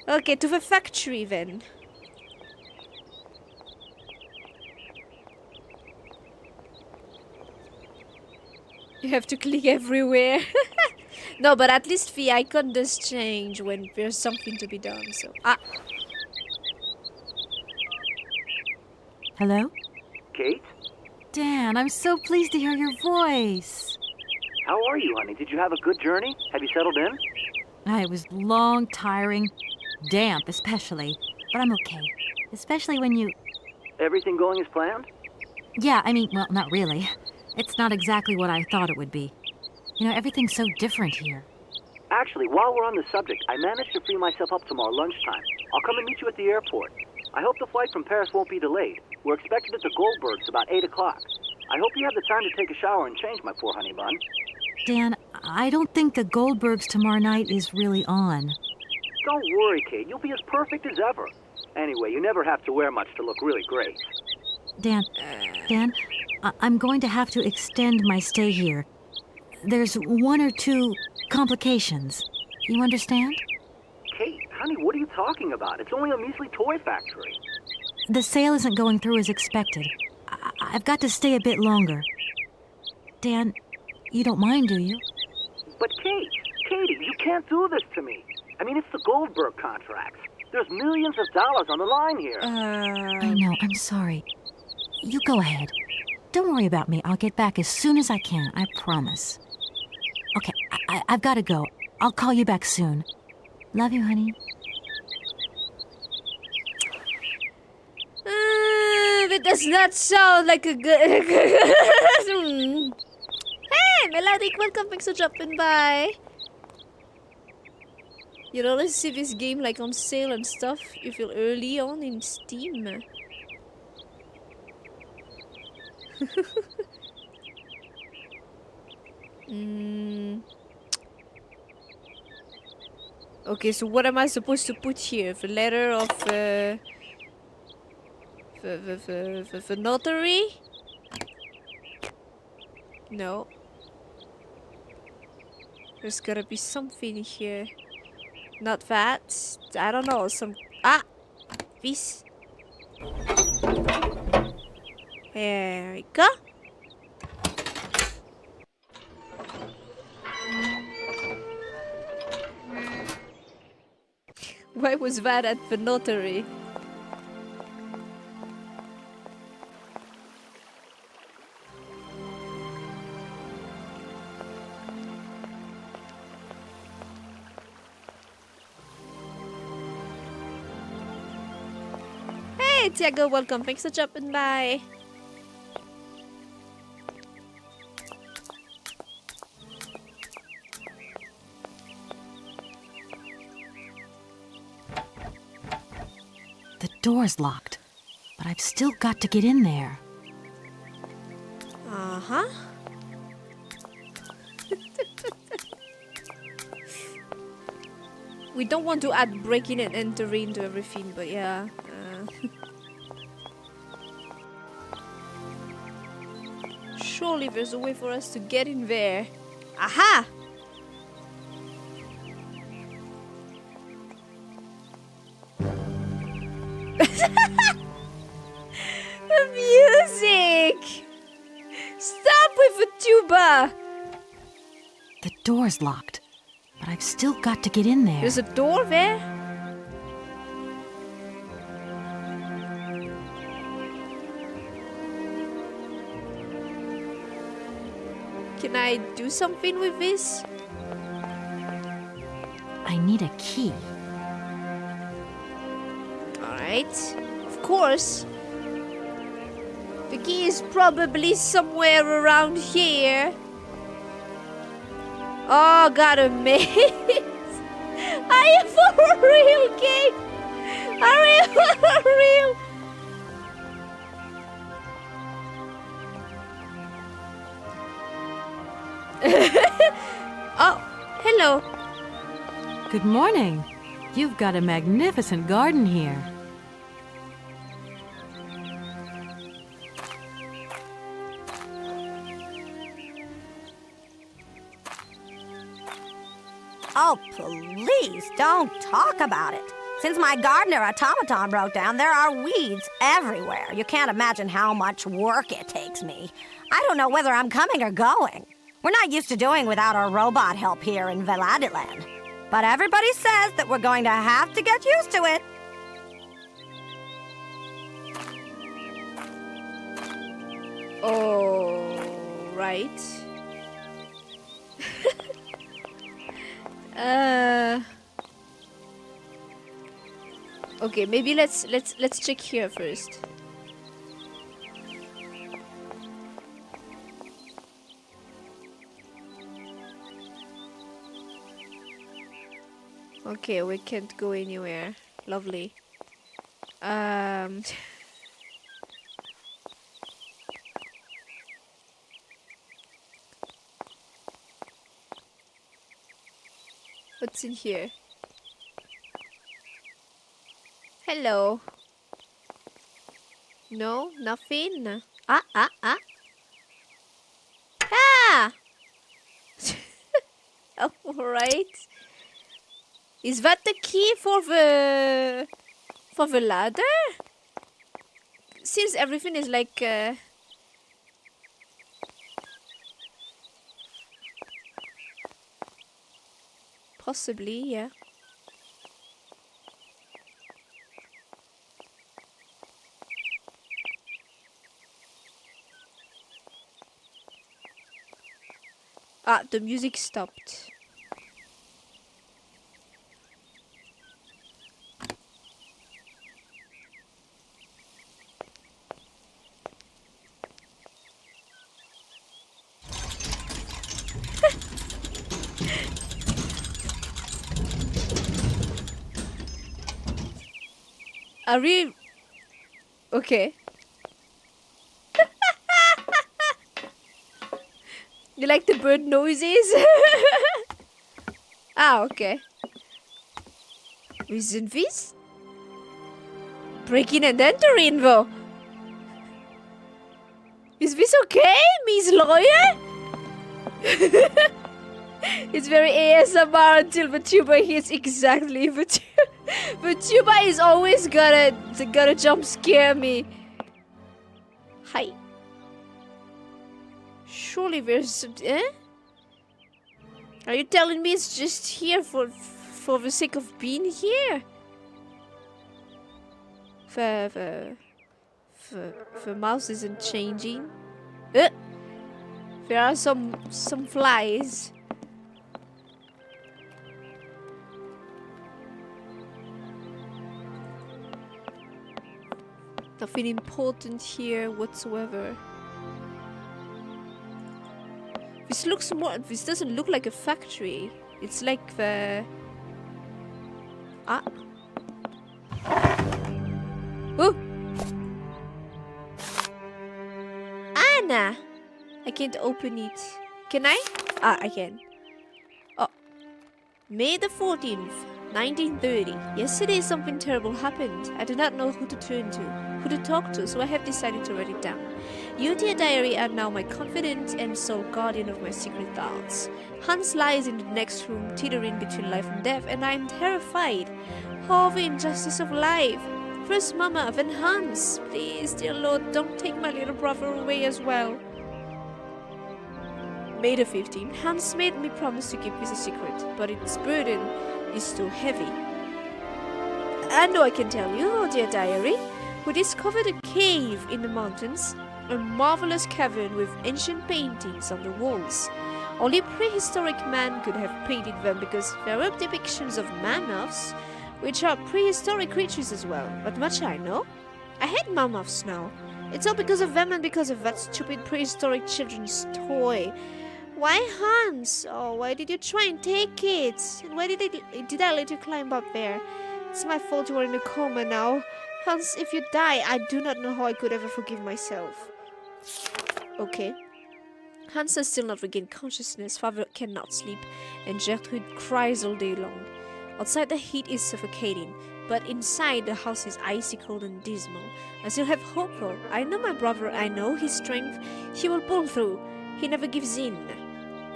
Okay, to the factory then. You have to click everywhere. No, but at least the icon does change when there's something to be done, so... Hello? Kate? Dan, I'm so pleased to hear your voice. How are you, honey? Did you have a good journey? Have you settled in? It was long, tiring, damp especially, but I'm okay. Especially when you... Everything going as planned? Yeah, I mean, well, not really. It's not exactly what I thought it would be. You know, everything's so different here. Actually, while we're on the subject, I managed to free myself up tomorrow lunchtime. I'll come and meet you at the airport. I hope the flight from Paris won't be delayed. We're expected at the Goldbergs about 8 o'clock. I hope you have the time to take a shower and change, my poor honey bun. Dan, I don't think the Goldbergs tomorrow night is really on. Don't worry, Kate. You'll be as perfect as ever. Anyway, you never have to wear much to look really great. Dan, I'm going to have to extend my stay here. There's 1 or 2 complications. You understand? Kate, honey, what are you talking about? It's only a measly toy factory. The sale isn't going through as expected. I've got to stay a bit longer. Dan, you don't mind, do you? But Katie, you can't do this to me. I mean, it's the Goldberg contracts. There's millions of dollars on the line here. I know, I'm sorry. You go ahead. Don't worry about me. I'll get back as soon as I can, I promise. Okay, I've got to go. I'll call you back soon. Love you, honey. That does not sound like a good... Hey, Melodic, welcome. Thanks for dropping by. You always see this game like on sale and stuff. You feel early on in Steam. Okay, so what am I supposed to put here? The letter of the notary? No. There's gotta be something here. Not that. I don't know. This. There we go. Why was that at the notary? Hey Tiago, welcome. Thanks for dropping by. The door's locked, but I've still got to get in there. Uh-huh. We don't want to add breaking and entering to everything, but yeah. Surely there's a way for us to get in there. Aha! The music! Stop with Vtuber! The door's locked, but I've still got to get in there. There's a door there? Can I do something with this? I need a key. Alright. Of course. The key is probably somewhere around here. Oh, got a maze. Are you for real, Kate? Are you for real? Oh, hello. Good morning. You've got a magnificent garden here. Oh, please don't talk about it. Since my gardener automaton broke down, there are weeds everywhere. You can't imagine how much work it takes me. I don't know whether I'm coming or going. We're not used to doing without our robot help here in Veladiland. But everybody says that we're going to have to get used to it. Oh, right. Okay, maybe let's check here first. Okay, we can't go anywhere. Lovely. What's in here? Hello. No, nothing. Ah. Alright. Is that the key for the ladder? Seems everything is like possibly, yeah. Ah, the music stopped. Are we okay? You like the bird noises? Ah, okay. Isn't this? Breaking and entering, though. Is this okay, Miss Lawyer? It's very ASMR until Vtuber hits exactly. Vtuber is always gonna jump scare me. Hi. Surely there's Are you telling me it's just here for the sake of being here? The mouse isn't changing. There are some flies. Nothing important here whatsoever. This doesn't look like a factory. It's like the... Ah. Oh! Anna! I can't open it. Can I? Ah, I can. Oh. May the 14th, 1930. Yesterday something terrible happened. I do not know who to turn to, who to talk to, so I have decided to write it down. You, dear diary, are now my confidant and sole guardian of my secret thoughts. Hans lies in the next room, teetering between life and death, and I am terrified. Oh, the injustice of life. First Mama, then Hans. Please, dear Lord, don't take my little brother away as well. May the 15th. Hans made me promise to keep this a secret, but its burden is too heavy. I know I can tell you, oh dear diary. We discovered a cave in the mountains. A marvelous cavern with ancient paintings on the walls. Only prehistoric man could have painted them because there were depictions of mammoths, which are prehistoric creatures as well. But much I know. I hate mammoths now. It's all because of them and because of that stupid prehistoric children's toy. Why, Hans? Oh, why did you try and take it? And why did I let you climb up there? It's my fault you are in a coma now. Hans, if you die, I do not know how I could ever forgive myself. Okay. Hans has still not regained consciousness, Father cannot sleep, and Gertrude cries all day long. Outside the heat is suffocating, but inside the house is icy cold and dismal. I still have hope though. I know my brother, I know his strength. He will pull through. He never gives in.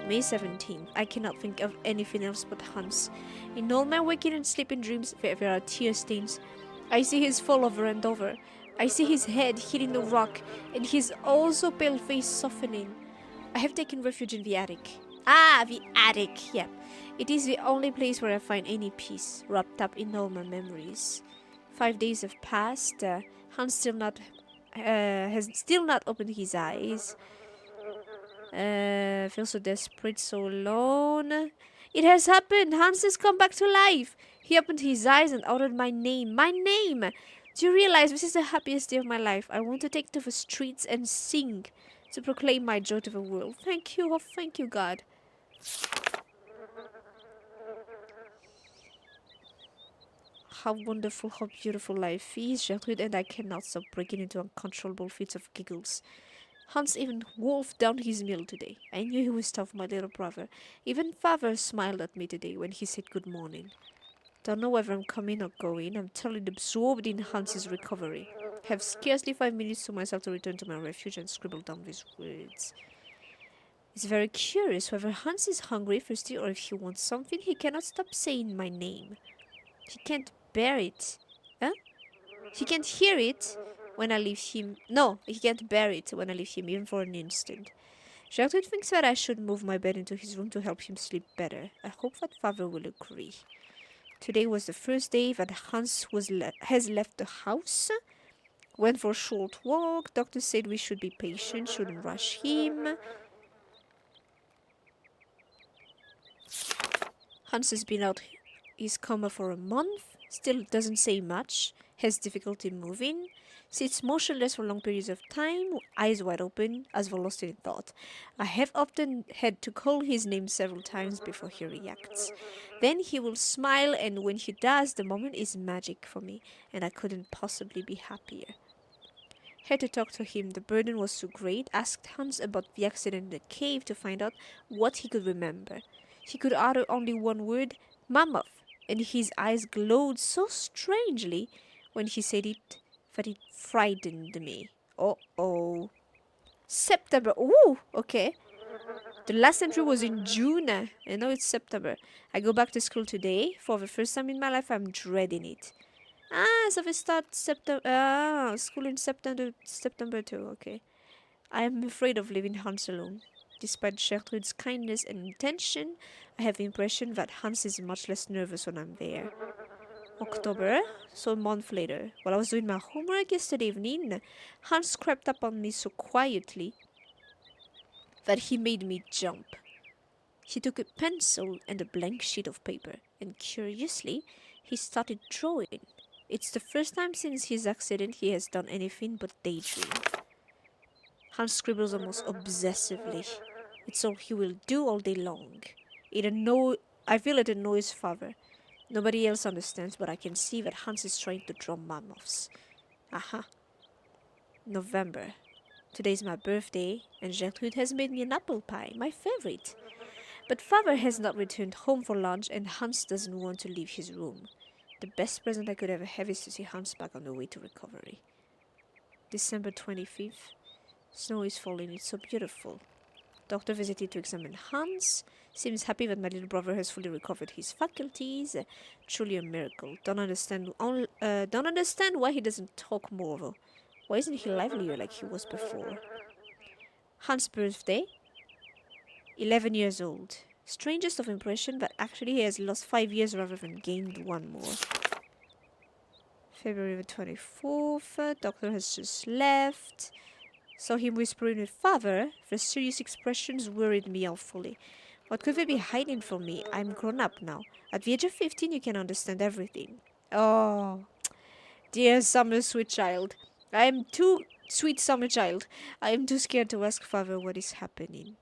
May 17th. I cannot think of anything else but Hans. In all my waking and sleeping dreams, there are tear stains. I see his fall over and over. I see his head hitting the rock, and his also pale face softening. I have taken refuge in the attic. Ah, the attic, yeah. It is the only place where I find any peace, wrapped up in all my memories. 5 days have passed. Hans has still not opened his eyes. Feel so desperate, so alone. It has happened! Hans has come back to life! He opened his eyes and uttered my name. My name! Do you realize this is the happiest day of my life? I want to take to the streets and sing to proclaim my joy to the world. Thank you, oh thank you, God. how wonderful, how beautiful life is, Gertrude, and I cannot stop breaking into uncontrollable fits of giggles. Hans even wolfed down his meal today. I knew he was tough, my little brother. Even father smiled at me today when he said good morning. Don't know whether I'm coming or going. I'm totally absorbed in Hans's recovery. Have scarcely 5 minutes to myself to return to my refuge and scribble down these words. It's very curious whether Hans is hungry, thirsty, or if he wants something. He cannot stop saying my name. He can't bear it. Huh? He can't hear it when I leave him. No, he can't bear it when I leave him, even for an instant. Gertrude thinks that I should move my bed into his room to help him sleep better. I hope that father will agree. Today was the first day that Hans has left the house. Went for a short walk. Doctor said we should be patient, shouldn't rush him. Hans has been out his coma for a month. Still doesn't say much. Has difficulty moving. Sits motionless for long periods of time, eyes wide open, as though lost in thought. I have often had to call his name several times before he reacts. Then he will smile, and when he does, the moment is magic for me, and I couldn't possibly be happier. Had to talk to him. The burden was too great. Asked Hans about the accident in the cave to find out what he could remember. He could utter only one word, mammoth, and his eyes glowed so strangely when he said it that it frightened me. Oh. September. Ooh, okay. The last entry was in June, and now it's September. I go back to school today. For the first time in my life, I'm dreading it. So we start September. School in September too, okay. I am afraid of leaving Hans alone. Despite Gertrude's kindness and intention, I have the impression that Hans is much less nervous when I'm there. October, so a month later. While I was doing my homework yesterday evening, Hans crept up on me so quietly that he made me jump. He took a pencil and a blank sheet of paper, and curiously, he started drawing. It's the first time since his accident he has done anything but daydream. Hans scribbles almost obsessively. It's all he will do all day long. I feel it annoys father. Nobody else understands, but I can see that Hans is trying to draw mammoths. Aha. November. Today's my birthday, and Gertrude has made me an apple pie, my favorite. But father has not returned home for lunch, and Hans doesn't want to leave his room. The best present I could ever have is to see Hans back on the way to recovery. December 25th. Snow is falling, it's so beautiful. Doctor visited to examine Hans. Seems happy that my little brother has fully recovered his faculties. Truly a miracle. Don't understand why he doesn't talk more though. Why isn't he livelier like he was before? Hans' birthday? 11 years old. Strangest of impression, but actually he has lost 5 years rather than gained 1 more. February the 24th. Doctor has just left. Saw him whispering with father. The serious expressions worried me awfully. What could they be hiding from me? I'm grown up now. At the age of 15 you can understand everything. Oh, dear summer sweet child. I am too sweet summer child. I am too scared to ask father what is happening.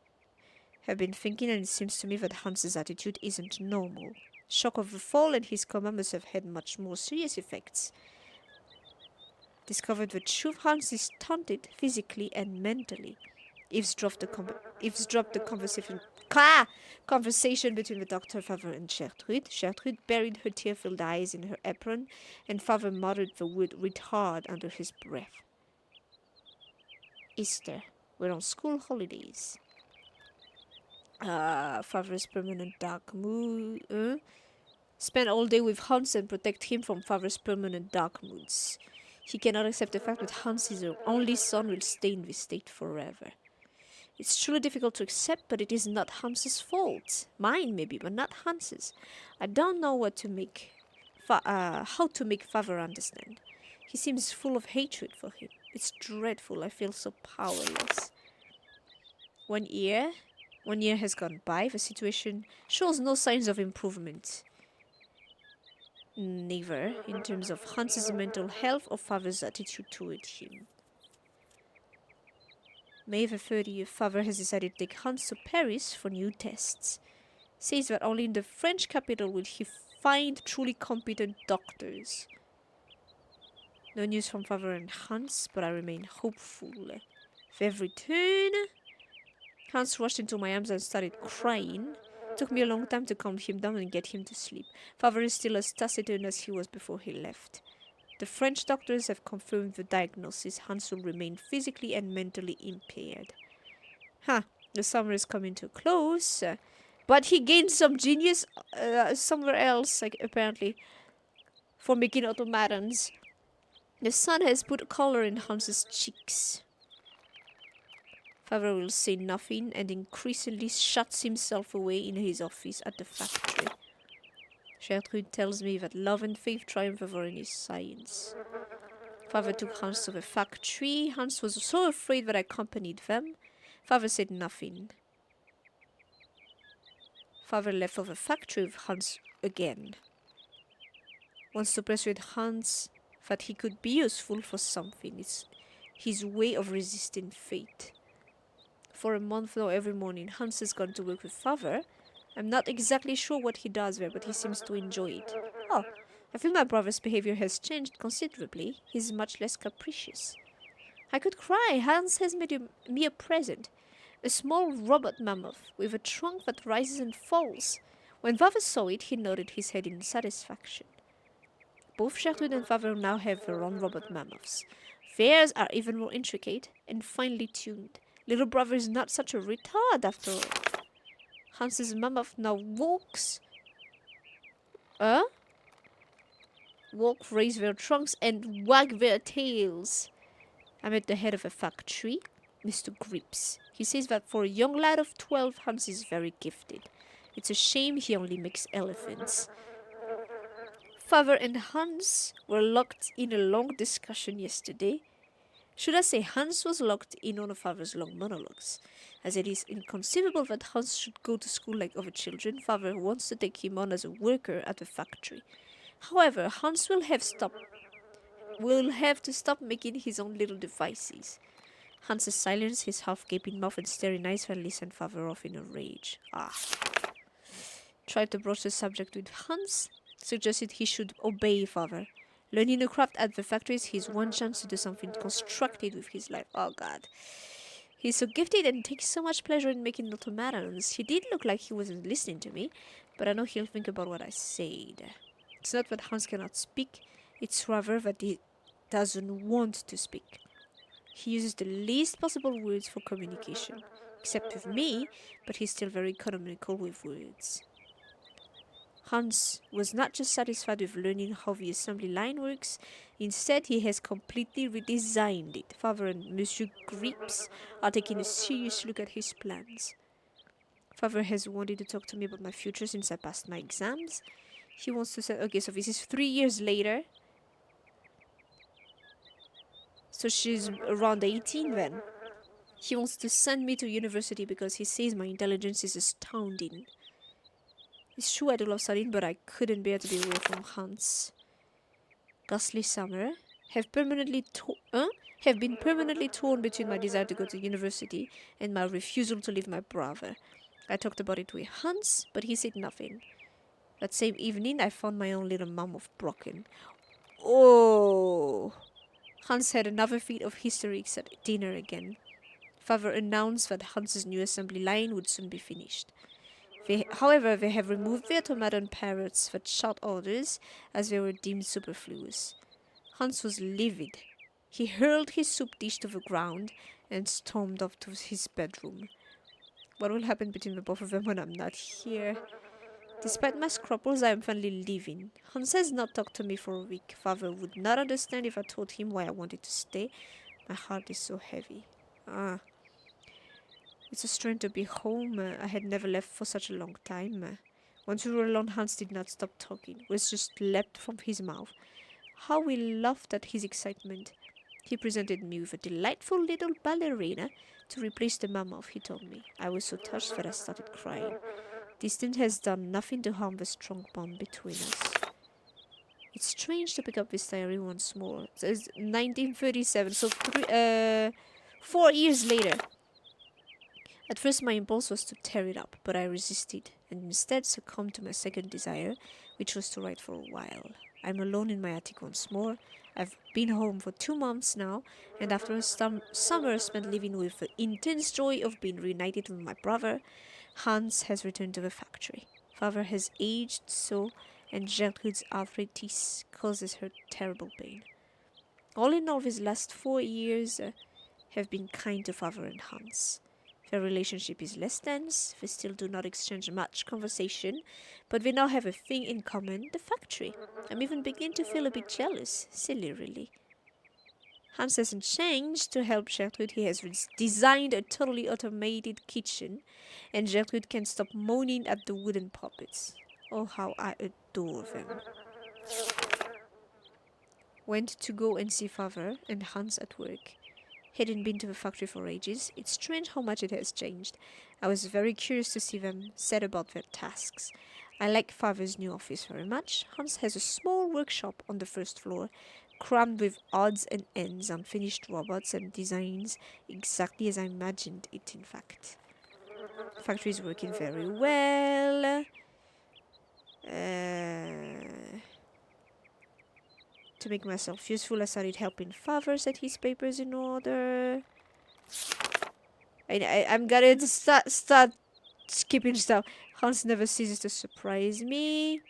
Have been thinking, and it seems to me that Hans's attitude isn't normal. Shock of the fall and his coma must have had much more serious effects. Discovered the truth. Hans is stunted physically and mentally. Eavesdropped the conversation between the doctor, father, and Gertrude. Gertrude buried her tear-filled eyes in her apron, and father muttered the word retard under his breath. Easter. We're on school holidays. Father's permanent dark mood. Spend all day with Hans and protect him from father's permanent dark moods. He cannot accept the fact that Hans, his only son, will stay in this state forever. It's truly difficult to accept, but it is not Hans's fault. Mine, maybe, but not Hans's. I don't know how to make father understand. He seems full of hatred for him. It's dreadful. I feel so powerless. 1 year. 1 year has gone by. The situation shows no signs of improvement. Neither in terms of Hans's mental health or father's attitude toward him. May the 30th, father has decided to take Hans to Paris for new tests. says that only in the French capital will he find truly competent doctors. No news from Father and Hans, but I remain hopeful. With every turn, Hans rushed into my arms and started crying. It took me a long time to calm him down and get him to sleep. Father is still as taciturn as he was before he left. The French doctors have confirmed the diagnosis. Hans will remain physically and mentally impaired. The summer is coming to a close. But he gained some genius somewhere else, like, apparently, for making automatons. The sun has put color in Hans's cheeks. Favre will say nothing and increasingly shuts himself away in his office at the factory. Gertrude tells me that love and faith triumph over any science. Favre took Hans to the factory. Hans was so afraid that I accompanied them. Favre said nothing. Favre left for the factory with Hans again. Wants to persuade Hans that he could be useful for something. It's his way of resisting fate. For a month now, every morning, Hans has gone to work with Favre. I'm not exactly sure what he does there, but he seems to enjoy it. Oh, I feel my brother's behavior has changed considerably. He's much less capricious. I could cry. Hans has made me a present. A small robot mammoth with a trunk that rises and falls. When Favre saw it, he nodded his head in satisfaction. Both Gertrude and Favre now have their own robot mammoths. Theirs are even more intricate and finely tuned. Little brother is not such a retard after all. Hans's mammoth now walks. Walk, raise their trunks, and wag their tails. I'm at the head of a factory, Mr. Grips. He says that for a young lad of 12, Hans is very gifted. It's a shame he only makes elephants. Favre and Hans were locked in a long discussion yesterday. Should I say Hans was locked in on Favre's long monologues, as it is inconceivable that Hans should go to school like other children. Favre wants to take him on as a worker at the factory. However, Hans will have to stop making his own little devices. Hans silenced his half-gaping mouth and staring eyes finally sent Favre off in a rage. Tried to broach the subject with Hans, suggested he should obey Favre. Learning a craft at the factory is his one chance to do something constructive with his life. Oh god. He's so gifted and takes so much pleasure in making automatons. He did look like he wasn't listening to me, but I know he'll think about what I said. It's not that Hans cannot speak, it's rather that he doesn't want to speak. He uses the least possible words for communication, except with me, but he's still very economical with words. Hans was not just satisfied with learning how the assembly line works, instead he has completely redesigned it. Favre and Monsieur Grips are taking a serious look at his plans. Favre has wanted to talk to me about my future since I passed my exams. He wants to say, okay, so this is 3 years later. So she's around 18 then. He wants to send me to university because he says my intelligence is astounding. It's true I do love studying, but I couldn't bear to be away from Hans. Ghastly summer have been permanently torn between my desire to go to university and my refusal to leave my brother. I talked about it with Hans, but he said nothing. That same evening, I found my own little mammoth broken. Oh! Hans had another fit of hysterics at dinner again. Favre announced that Hans's new assembly line would soon be finished. However, they have removed the automaton parrots that shout orders as they were deemed superfluous. Hans was livid. He hurled his soup dish to the ground and stormed off to his bedroom. What will happen between the both of them when I'm not here? Despite my scruples, I am finally leaving. Hans has not talked to me for a week. Father would not understand if I told him why I wanted to stay. My heart is so heavy. It's a strain to be home. I had never left for such a long time. Once we were alone, Hans did not stop talking. Words just leapt from his mouth. How we laughed at his excitement. He presented me with a delightful little ballerina to replace the mammoth, he told me. I was so touched that I started crying. Distance has done nothing to harm the strong bond between us. It's strange to pick up this diary once more. So it's 1937, so 4 years later. At first my impulse was to tear it up, but I resisted and instead succumbed to my second desire, which was to write for a while. I'm alone in my attic once more. I've been home for 2 months now, and after a summer spent living with the intense joy of being reunited with my brother, Hans has returned to the factory. Father has aged so, and Gertrude's arthritis causes her terrible pain. All in all, these last 4 years have been kind to Father and Hans. Their relationship is less tense, they still do not exchange much conversation, but they now have a thing in common, the factory. I'm even beginning to feel a bit jealous. Silly, really. Hans hasn't changed to help Gertrude. He has designed a totally automated kitchen, and Gertrude can't stop moaning at the wooden puppets. Oh, how I adore them. Went to go and see Father and Hans at work. Hadn't been to the factory for ages. It's strange how much it has changed. I was very curious to see them set about their tasks. I like Father's new office very much. Hans has a small workshop on the first floor, crammed with odds and ends, unfinished robots and designs, exactly as I imagined it, in fact. The factory is working very well. To make myself useful, I started helping Father set his papers in order. I'm gonna start skipping stuff. Hans never ceases to surprise me.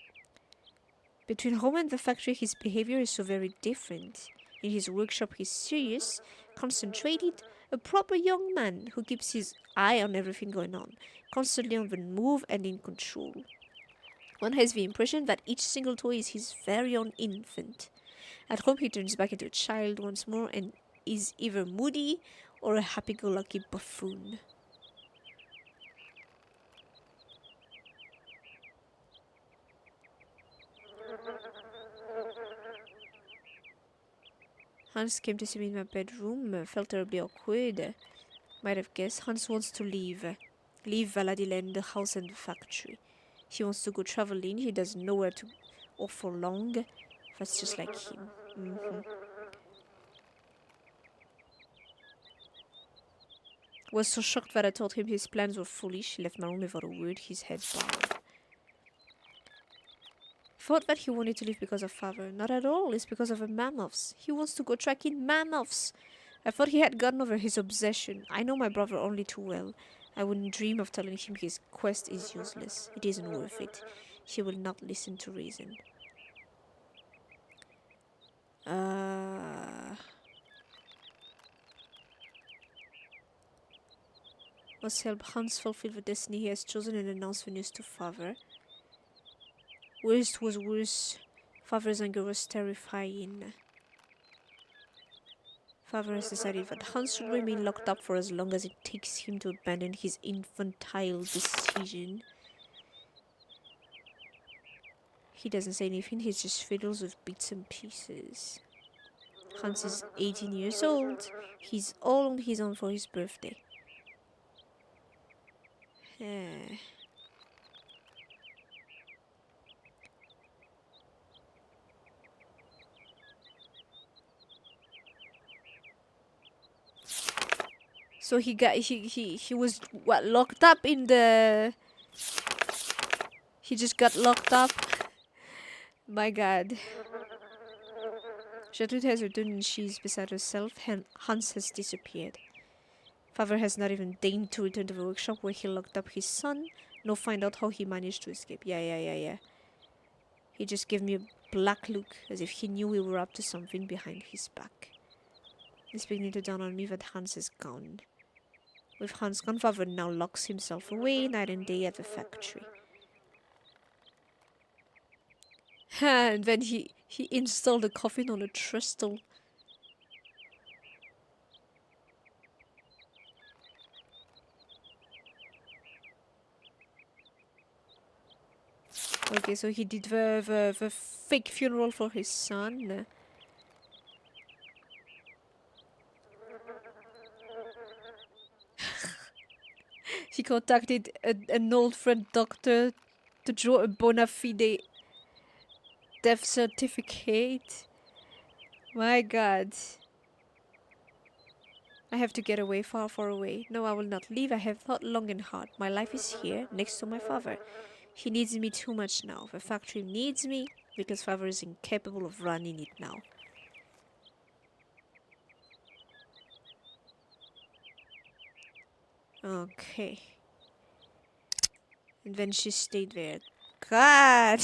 Between home and the factory, his behavior is so very different. In his workshop, he's serious, concentrated, a proper young man who keeps his eye on everything going on, constantly on the move and in control. One has the impression that each single toy is his very own infant. At home, he turns back into a child once more and is either moody or a happy-go-lucky buffoon. Hans came to see me in my bedroom, felt terribly awkward. Might have guessed Hans wants to leave. Leave Valadiland, the house and the factory. He wants to go traveling, he doesn't know where to or for long. That's just like him. Was so shocked that I told him his plans were foolish. He left my room without a word, his head bowed. Thought that he wanted to leave because of Father. Not at all, it's because of the mammoths. He wants to go tracking mammoths. I thought he had gotten over his obsession. I know my brother only too well. I wouldn't dream of telling him his quest is useless. It isn't worth it. He will not listen to reason. Must help Hans fulfill the destiny he has chosen and announce the news to Father. Worst was worse. Father's anger was terrifying. Father has decided that Hans should remain locked up for as long as it takes him to abandon his infantile decision. He doesn't say anything, he just fiddles with bits and pieces. Hans is 18 years old. He's all on his own for his birthday. So he was what, locked up in the... He just got locked up. My god. Gertrude has returned and she's beside herself. Hans has disappeared. Father has not even deigned to return to the workshop where he locked up his son, nor find out how he managed to escape. Yeah. He just gave me a black look, as if he knew we were up to something behind his back. It's beginning to dawn on me that Hans is gone. With Hans gone, Father now locks himself away night and day at the factory. And then he installed a coffin on a trestle. Okay, so he did the fake funeral for his son. He contacted an old friend doctor to draw a bona fide death certificate. My god. I have to get away, far, far away. No, I will not leave. I have thought long and hard. My life is here, next to my father. He needs me too much now. The factory needs me because father is incapable of running it now. Okay. And then she stayed there. God!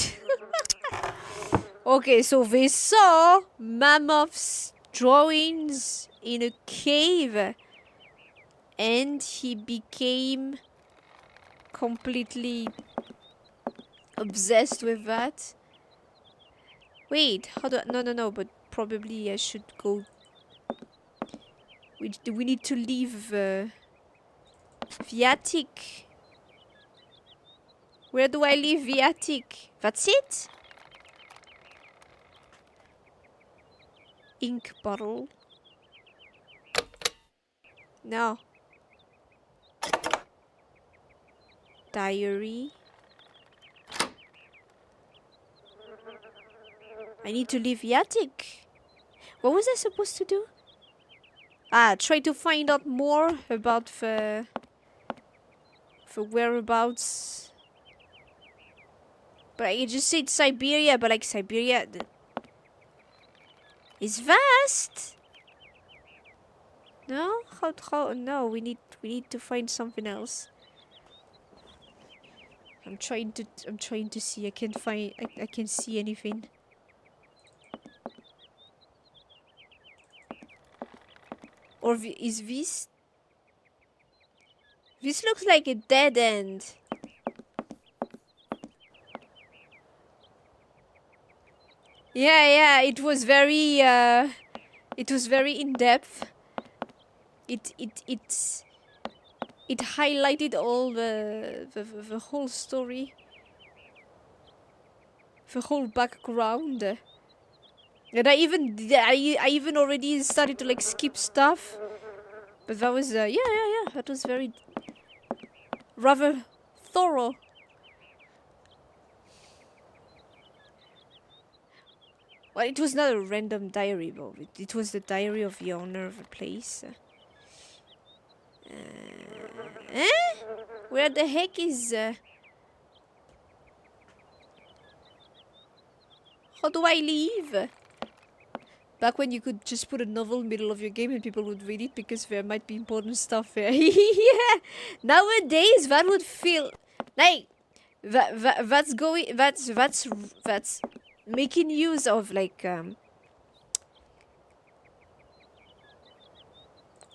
Okay, so they saw Mammoth's drawings in a cave. And he became completely obsessed with that. Wait, how do I... No, but probably I should go... We need to leave the attic. Where do I leave the attic? That's it? Ink bottle. No. Diary. I need to leave the attic. What was I supposed to do? Try to find out more about the whereabouts. But I just said Syberia, but like Syberia is vast. No? How no, we need to find something else. I'm trying to see. I can't find I can't see anything. Or is this? This looks like a dead end. Yeah, it was very in depth. It highlighted all the whole story, the whole background. And I even already started to like skip stuff, but that was yeah, that was very rather thorough. Well, it was not a random diary, though. It was the diary of the owner of the place. Where the heck is... How do I leave? Back when you could just put a novel in the middle of your game and people would read it because there might be important stuff there. Yeah! Nowadays, that would feel... Like... That's going... That's making use of, like,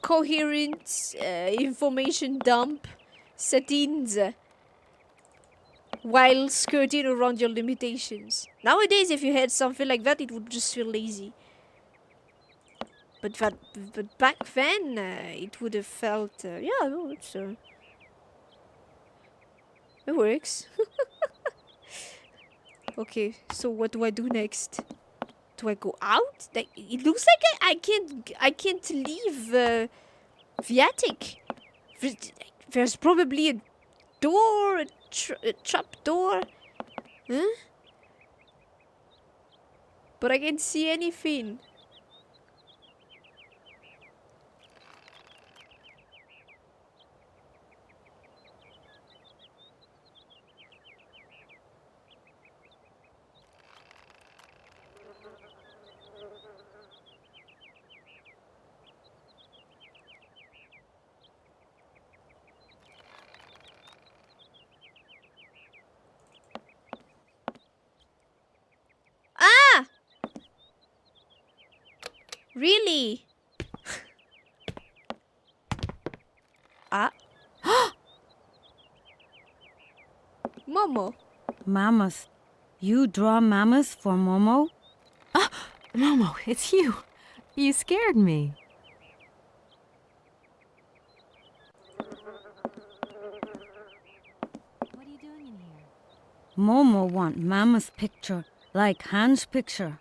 coherent information dump settings while skirting around your limitations. Nowadays, if you had something like that, it would just feel lazy. But back then, it would have felt, yeah, no, it's, it works. Okay, so what do I do next? Do I go out? Like, it looks like I can't leave the attic. There's probably a door, a trap door. Huh? But I can't see anything. Really? Momo. Mammoth. You draw mammoths for Momo? Momo, it's you. You scared me. What are you doing in here? Momo want mammoth picture, like Hans' picture.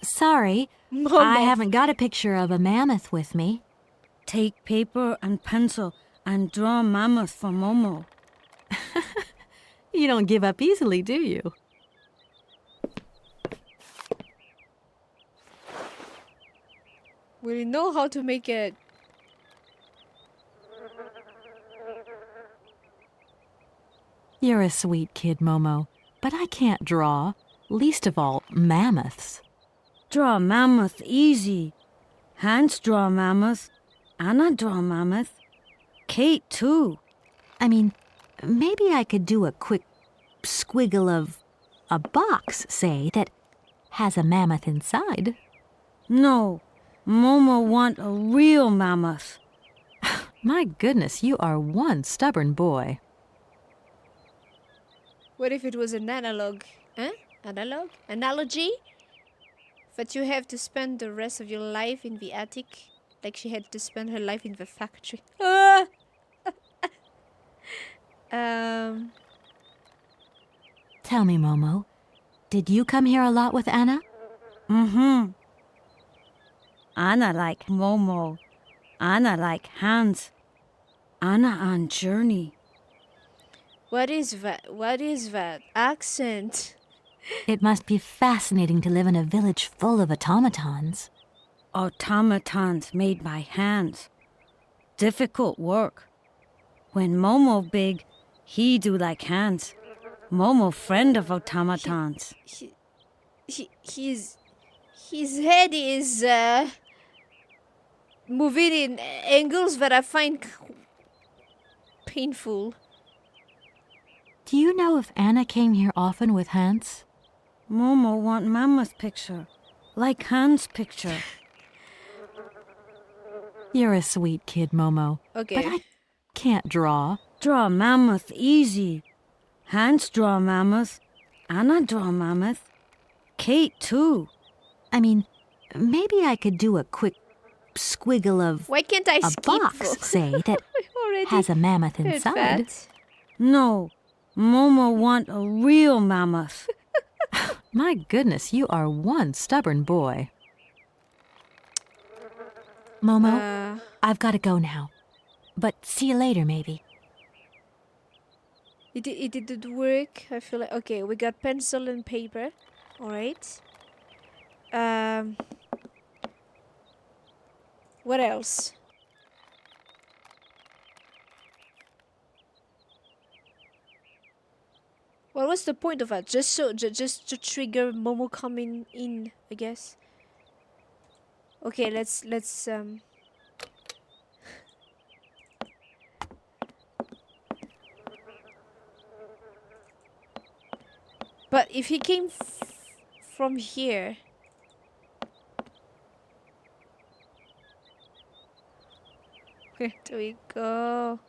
Sorry, I haven't got a picture of a mammoth with me. Take paper and pencil and draw mammoth for Momo. You don't give up easily, do you? We know how to make a You're a sweet kid, Momo, but I can't draw, least of all mammoths. Draw mammoth easy. Hans draw mammoth. Anna draw mammoth. Kate, too. I mean, maybe I could do a quick squiggle of a box, say, that has a mammoth inside. No, Momo want a real mammoth. My goodness, you are one stubborn boy. What if it was an analog? Huh? Analog? Analogy? That you have to spend the rest of your life in the attic, like she had to spend her life in the factory. Ah! Tell me, Momo, did you come here a lot with Anna? Mm-hmm. Anna like Momo. Anna like Hans. Anna on journey. What is that? What is that accent? It must be fascinating to live in a village full of automatons. Automatons made by hands. Difficult work. When Momo big, he do like hands. Momo friend of automatons. His head is moving in angles that I find painful. Do you know if Anna came here often with Hans? Momo want mammoth picture, like Hans picture. You're a sweet kid, Momo. Okay. But I can't draw. Draw mammoth easy. Hans draw mammoth. Anna draw mammoth. Kate, too. I mean, maybe I could do a quick squiggle of Why can't I a skip? box, say, that has a mammoth inside. No, Momo want a real mammoth. My goodness, you are one stubborn boy. Momo, I've got to go now. But see you later, maybe. It didn't work. I feel like... Okay, we got pencil and paper. Alright. What else? What was the point of that? Just to trigger Momo coming in, I guess. Okay, let's But if he came from here, where do we go?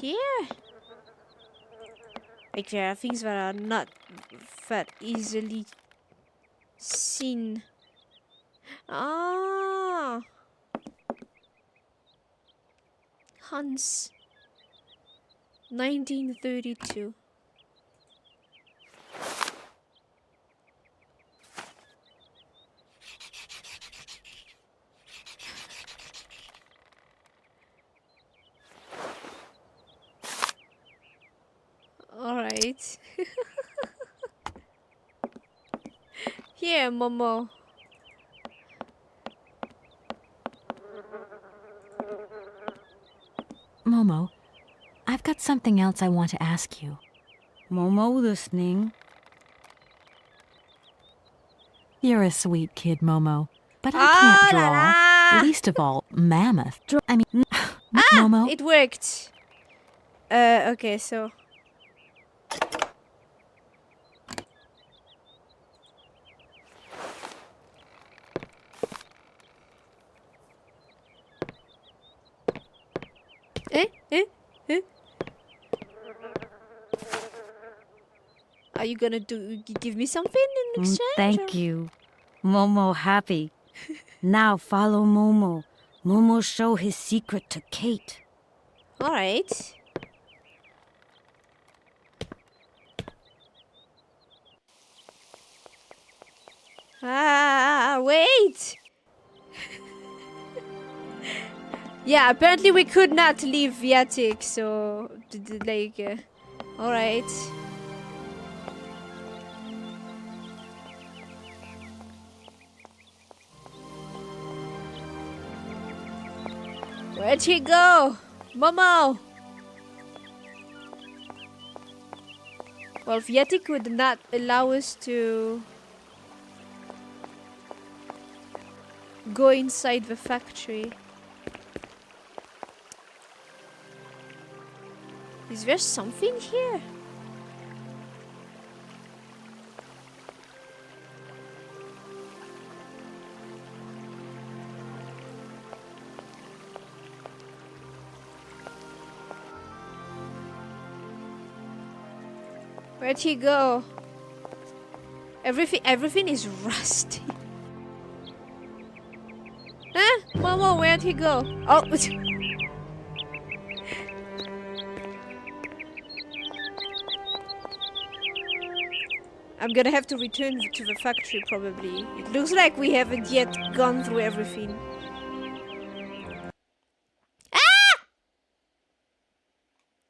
Here? Like there are things that are not that easily seen. Ah, Hans, 1932. All right. Here, Momo. Momo, I've got something else I want to ask you. Momo listening. You're a sweet kid, Momo, but I can't draw. La, la. Least of all, mammoth. I mean, Momo. It worked. Okay, so. Eh? Are you gonna give me something in exchange? Thank you. Momo happy. Now follow Momo. Momo show his secret to Kate. All right. Wait. Yeah, apparently we could not leave the attic, so like, all right. Where'd he go? Momo! Well, Vietic would not allow us to go inside the factory. Is there something here? Where'd he go? Everything is rusty. Huh? Momo, where'd he go? Oh! I'm gonna have to return to the factory probably. It looks like we haven't yet gone through everything. Ah!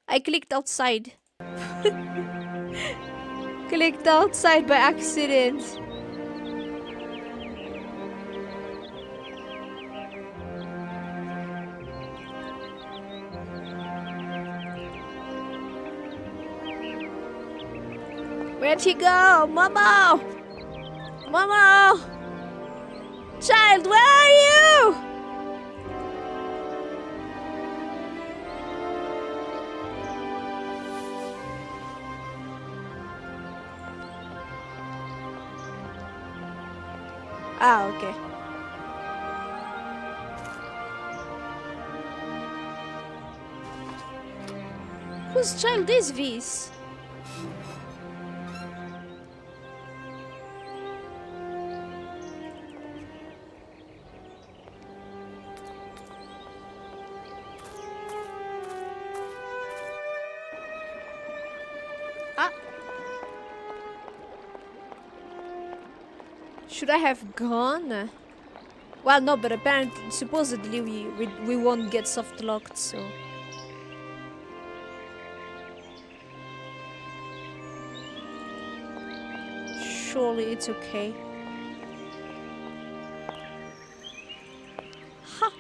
I clicked outside. Clicked outside by accident. Where'd he go? Momo! Momo! Child, where are you? Ah, okay. Whose child is this? Should I have gone? Well, no, but apparently, supposedly we won't get soft locked, so. Surely it's okay. Ha!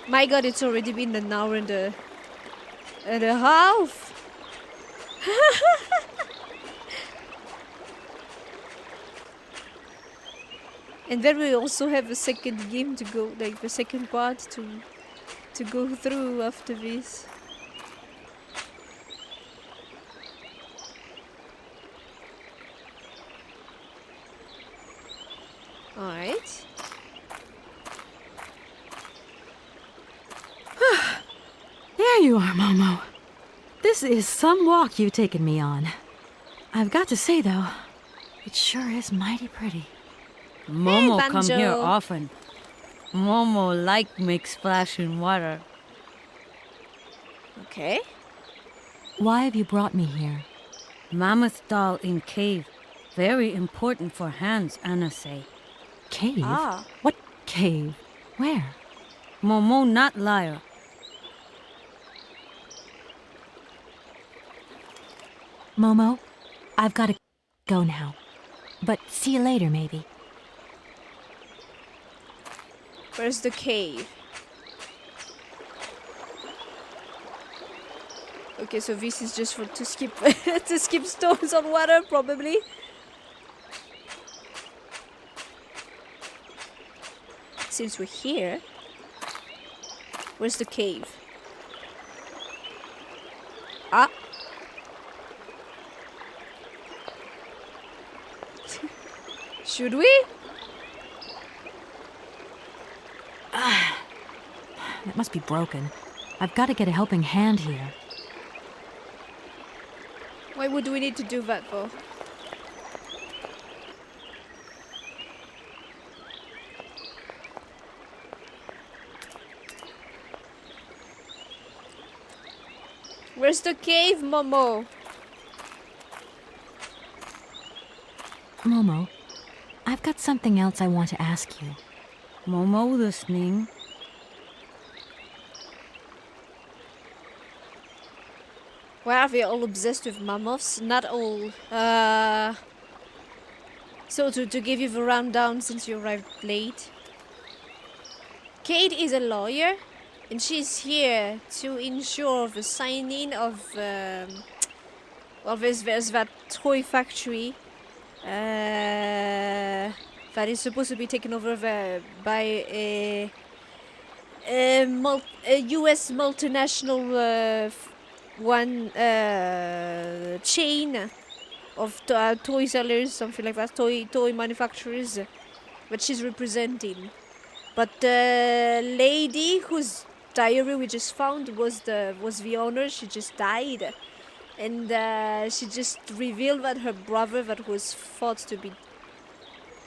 My god, it's already been an hour and a half. And then we also have a second game to go, like the second part to go through after this. Alright. There you are, Momo. This is some walk you've taken me on. I've got to say, though, it sure is mighty pretty. Momo Hey, come here Banjo. often. Momo like make splash in water. Okay. Why have you brought me here? Mammoth doll in cave. Very important for hands, Anna say. Cave? Ah. What cave? Where? Momo not liar. Momo, I've got to go now. But see you later, maybe. Where's the cave? Okay, so this is just for to skip to skip stones on water, probably. Since we're here, where's the cave? Ah. Should we? That must be broken. I've got to get a helping hand here. Why would we need to do that for? Where's the cave, Momo? Momo, I've got something else I want to ask you. Momo listening. Why are we all obsessed with mammoths? Not all. So to give you the rundown since you arrived late. Kate is a lawyer and she's here to ensure the signing of well, there's that toy factory that is supposed to be taken over by a US multinational chain of toy sellers, something like that, toy manufacturers, that she's representing. But the lady whose diary we just found was the owner. She just died, and she just revealed that her brother, that was thought to be,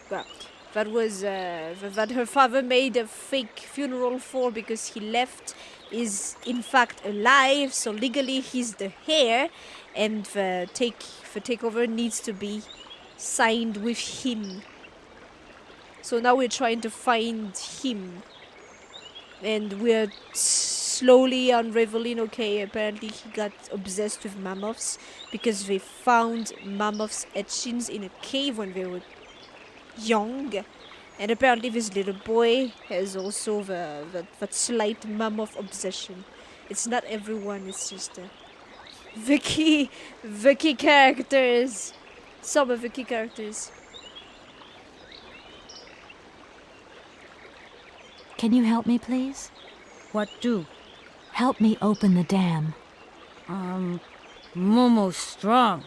well, that her father made a fake funeral for because he left, is in fact alive. So legally he's the heir, and the takeover needs to be signed with him. So now we're trying to find him, and we're slowly unraveling. Okay, apparently he got obsessed with mammoths because they found mammoths etchings in a cave when they were young, and apparently this little boy has also that slight mammoth obsession. It's not everyone, it's just the key characters, some of the key characters. Can you help me, please? What do? Help me open the dam. Momo's strong.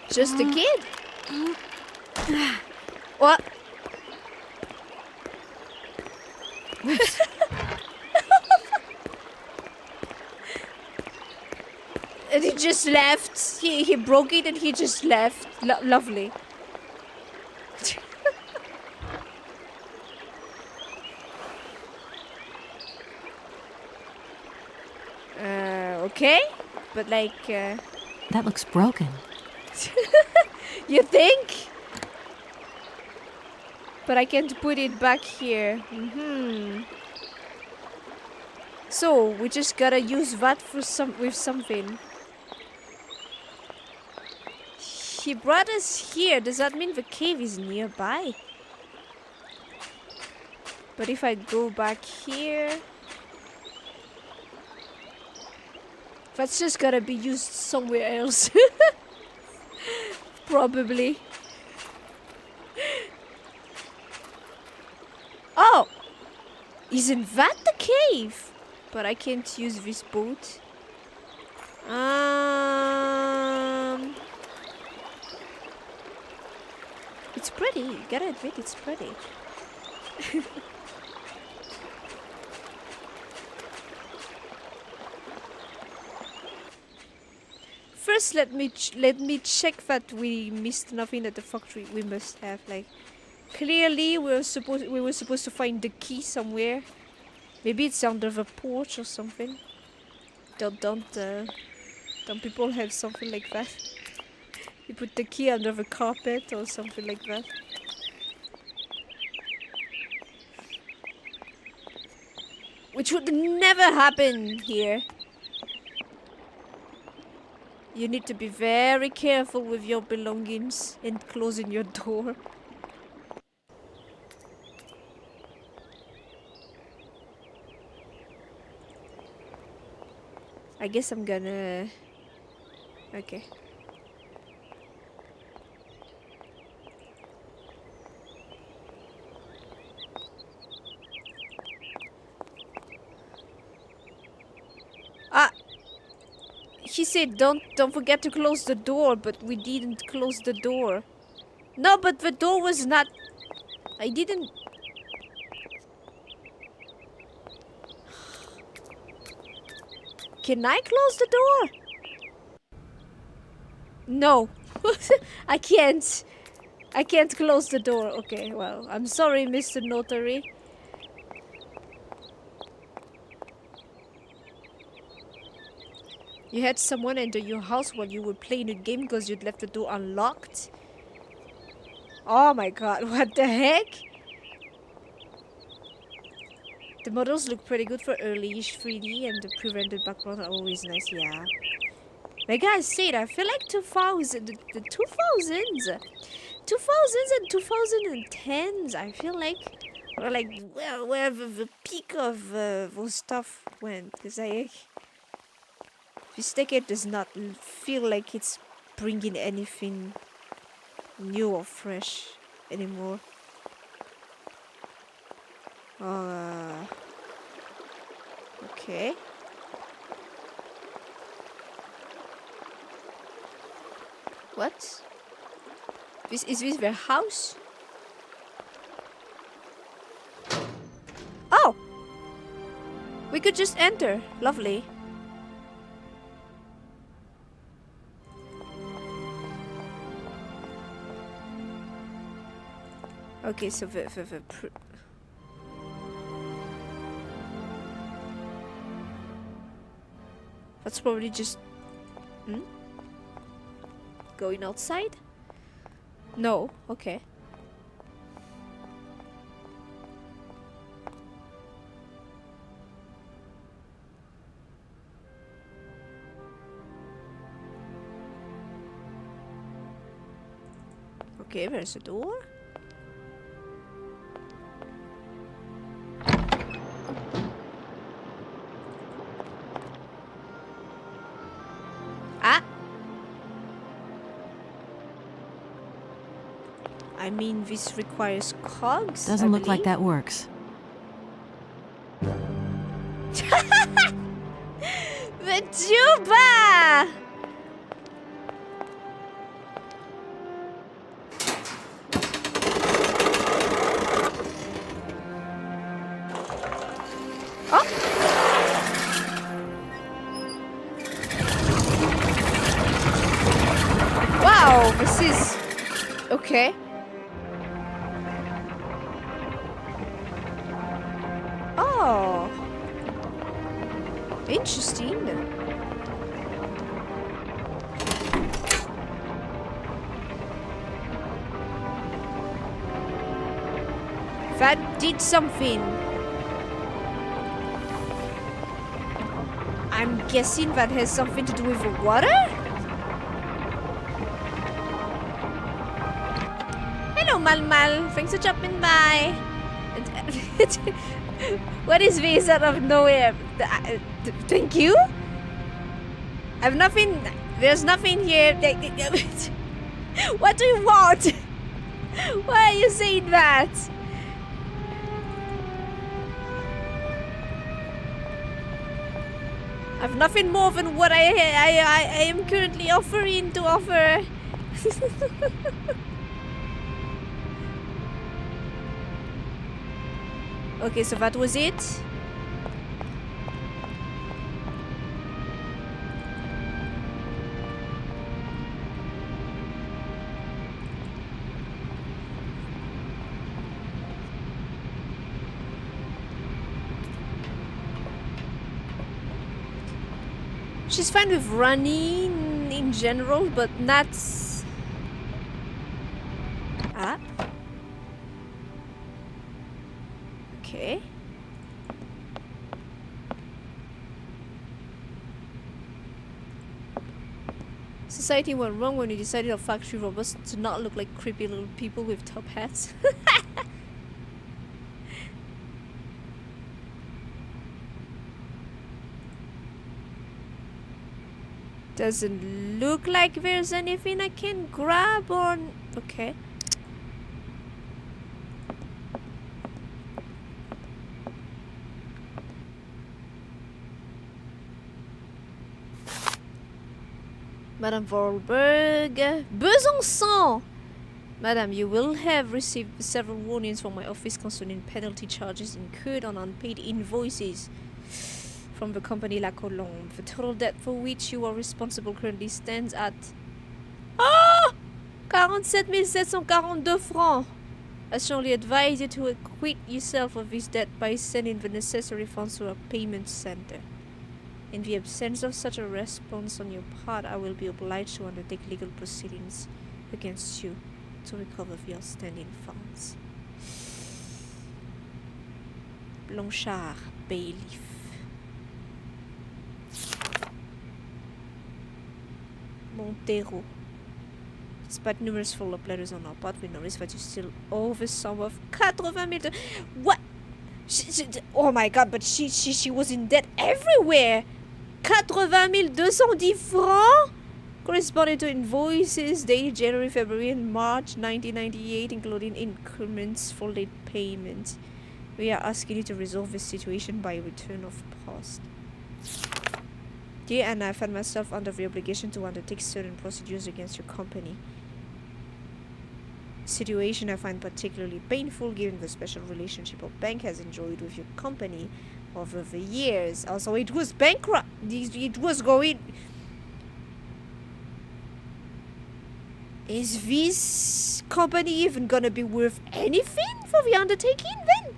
Just a kid? What? And he just left. He broke it and he just left. Lovely. Okay, but like That looks broken. you think? But I can't put it back here. So we just gotta use that for with something. He brought us here. Does that mean the cave is nearby? But if I go back here, that's just gotta be used somewhere else. Probably. Oh! Isn't that the cave? But I can't use this boat. It's pretty. You gotta admit it's pretty. First, let me check that we missed nothing at the factory. We must have, like, clearly we were supposed to find the key somewhere. Maybe it's under the porch or something. Don't people have something like that? You put the key under the carpet or something like that. Which would never happen here. You need to be very careful with your belongings and closing your door. I guess I'm gonna... Okay. He said don't forget to close the door, but we didn't close the door. No, but the door was not... I didn't... Can I close the door? No. I can't. I can't close the door. Okay, well, I'm sorry, Mr. Notary. You had someone enter your house while you were playing a game because you'd left the door unlocked? Oh my god, what the heck? The models look pretty good for early-ish 3D and the pre-rendered background are always nice, yeah. Like I said, I feel like the 2000s and 2010s, I feel like, or like where the peak of those stuff went, because this decade does not feel like it's bringing anything new or fresh anymore. Okay. What? Is this their house? Oh! We could just enter. Lovely. Okay, so that's probably just... going outside? No, okay. Okay, there's a door. I mean, this requires cogs. Doesn't look like that works. Vtuber! Oh! Wow, this is... okay. Oh, interesting. That did something. I'm guessing that has something to do with the water? Hello, Mal. Thanks for dropping by. What is this out of nowhere? Thank you? I've nothing. There's nothing here. What do you want? Why are you saying that? I've nothing more than what I am currently offering to offer. Okay, so that was it. She's fine with running in general, but not... Ah. Okay. Society went wrong when we decided our factory robots to not look like creepy little people with top hats. Doesn't look like there's anything I can grab on. Okay. Madame Vorarlberg. Besançon! Madam, you will have received several warnings from my office concerning penalty charges incurred on unpaid invoices from the company La Colombe. The total debt for which you are responsible currently stands at... Oh! 47 742 francs. I strongly advise you to acquit yourself of this debt by sending the necessary funds to a payment center. In the absence of such a response on your part, I will be obliged to undertake legal proceedings against you to recover the outstanding funds. Blanchard, bailiff. Montero. Despite numerous follow-up letters on our part, we notice that you still owe the sum of 80 000. What? Oh my god, but she was in debt everywhere! 80 210 francs? Corresponding to invoices dated January, February, and March 1998, including increments for late payment. We are asking you to resolve this situation by return of post. Dear Anna, I find myself under the obligation to undertake certain procedures against your company. Situation I find particularly painful given the special relationship our bank has enjoyed with your company over the years. Also, it was bankrupt. It was going... Is this company even gonna be worth anything for the undertaking then?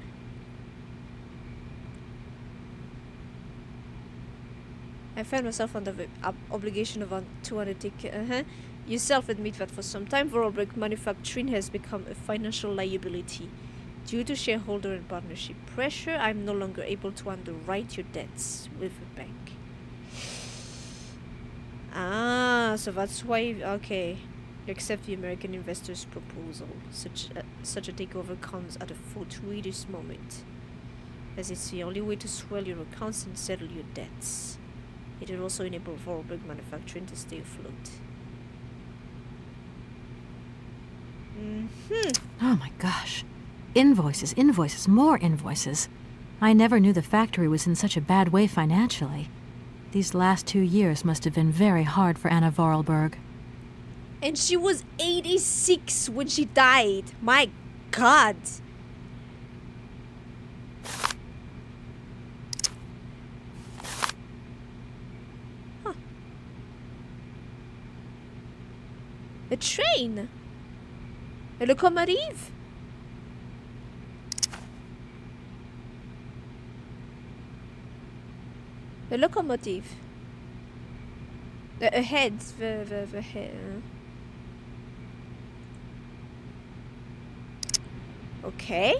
I find myself under the obligation to undertake... Yourself admit that for some time, Vorarlberg Manufacturing has become a financial liability. Due to shareholder and partnership pressure, I'm no longer able to underwrite your debts with the bank. Ah, so that's why... Okay. You accept the American investor's proposal. Such a takeover comes at a fortuitous moment, as it's the only way to swell your accounts and settle your debts. It will also enable Vorarlberg Manufacturing to stay afloat. Oh my gosh. Invoices, invoices, more invoices. I never knew the factory was in such a bad way financially. These last 2 years must have been very hard for Anna Vorarlberg. And she was 86 when she died. My god. Huh. A train. A locomotive. The locomotive. The head. The head. Okay.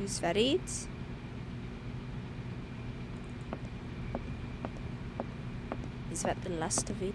Is that it? Is that the last of it?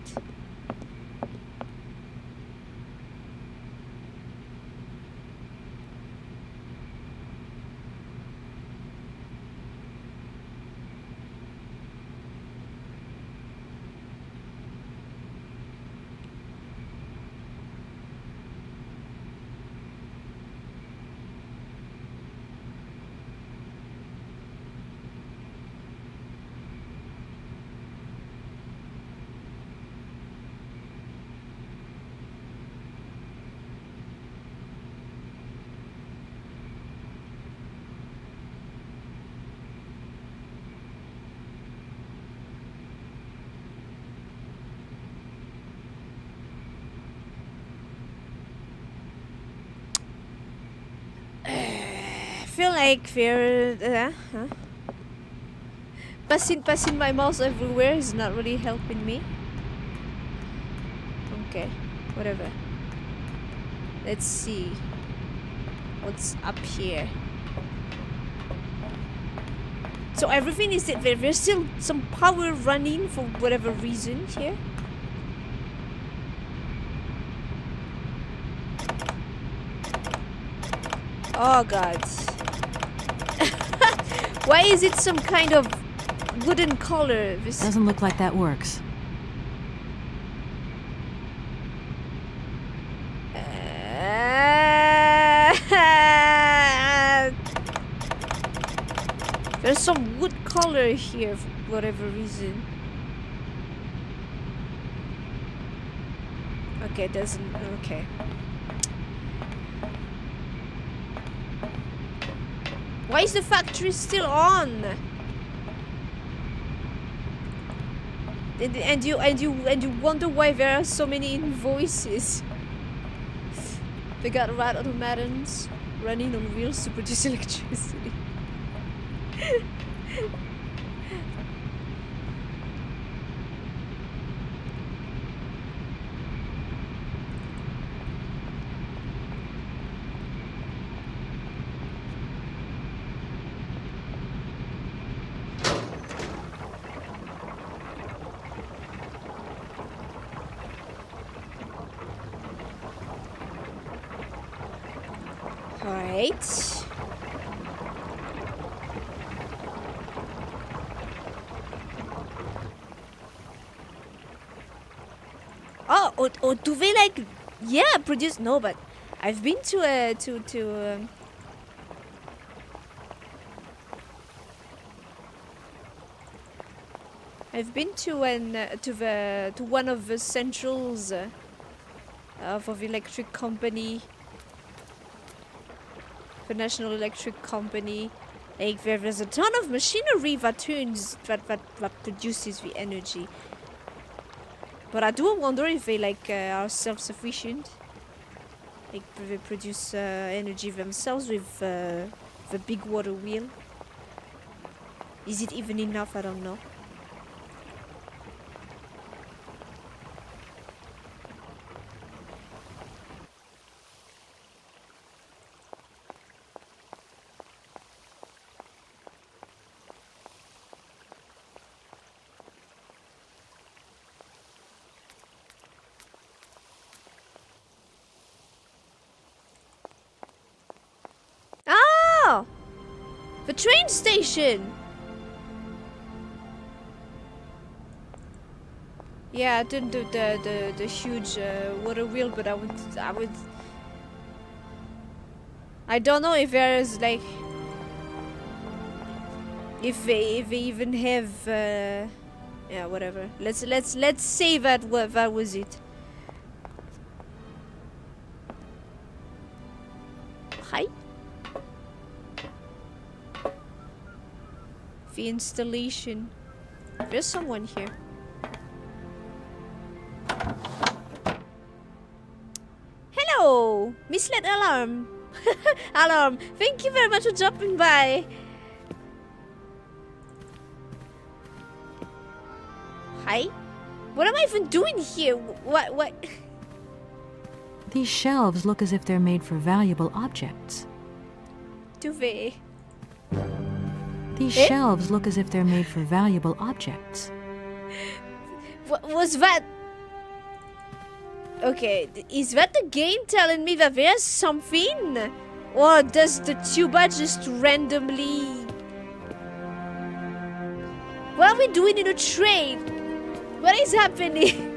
I feel like we're passing my mouse everywhere is not really helping me. Okay, whatever. Let's see what's up here. So everything is that there's still some power running for whatever reason here. Oh god. Why is it some kind of wooden color? This doesn't look like that works. There's some wood color here for whatever reason. Okay, it doesn't. Okay. Why is the factory still on? and you wonder why there are so many invoices. They got rat automatons running on wheels to produce electricity. Alright. Or do they like, yeah, produce? No, but I've been to I've been to one of the centrals of electric company, the National Electric Company. Like there's a ton of machinery that produces the energy. But I do wonder if they like are self-sufficient. Like they produce energy themselves with the big water wheel. Is it even enough? I don't know. The train station! Yeah, I didn't do the huge water wheel, but I would... I don't know if there is like... If they even have... yeah, whatever. Let's say that was it. Hi. The installation. There's someone here. Hello, misled alarm. Alarm. Thank you very much for dropping by. Hi. What am I even doing here? What? These shelves look as if they're made for valuable objects. Do they? These shelves look as if they're made for valuable objects. What was that? Okay, is that the game telling me that there's something? Or does the tuber just randomly... What are we doing in a train? What is happening?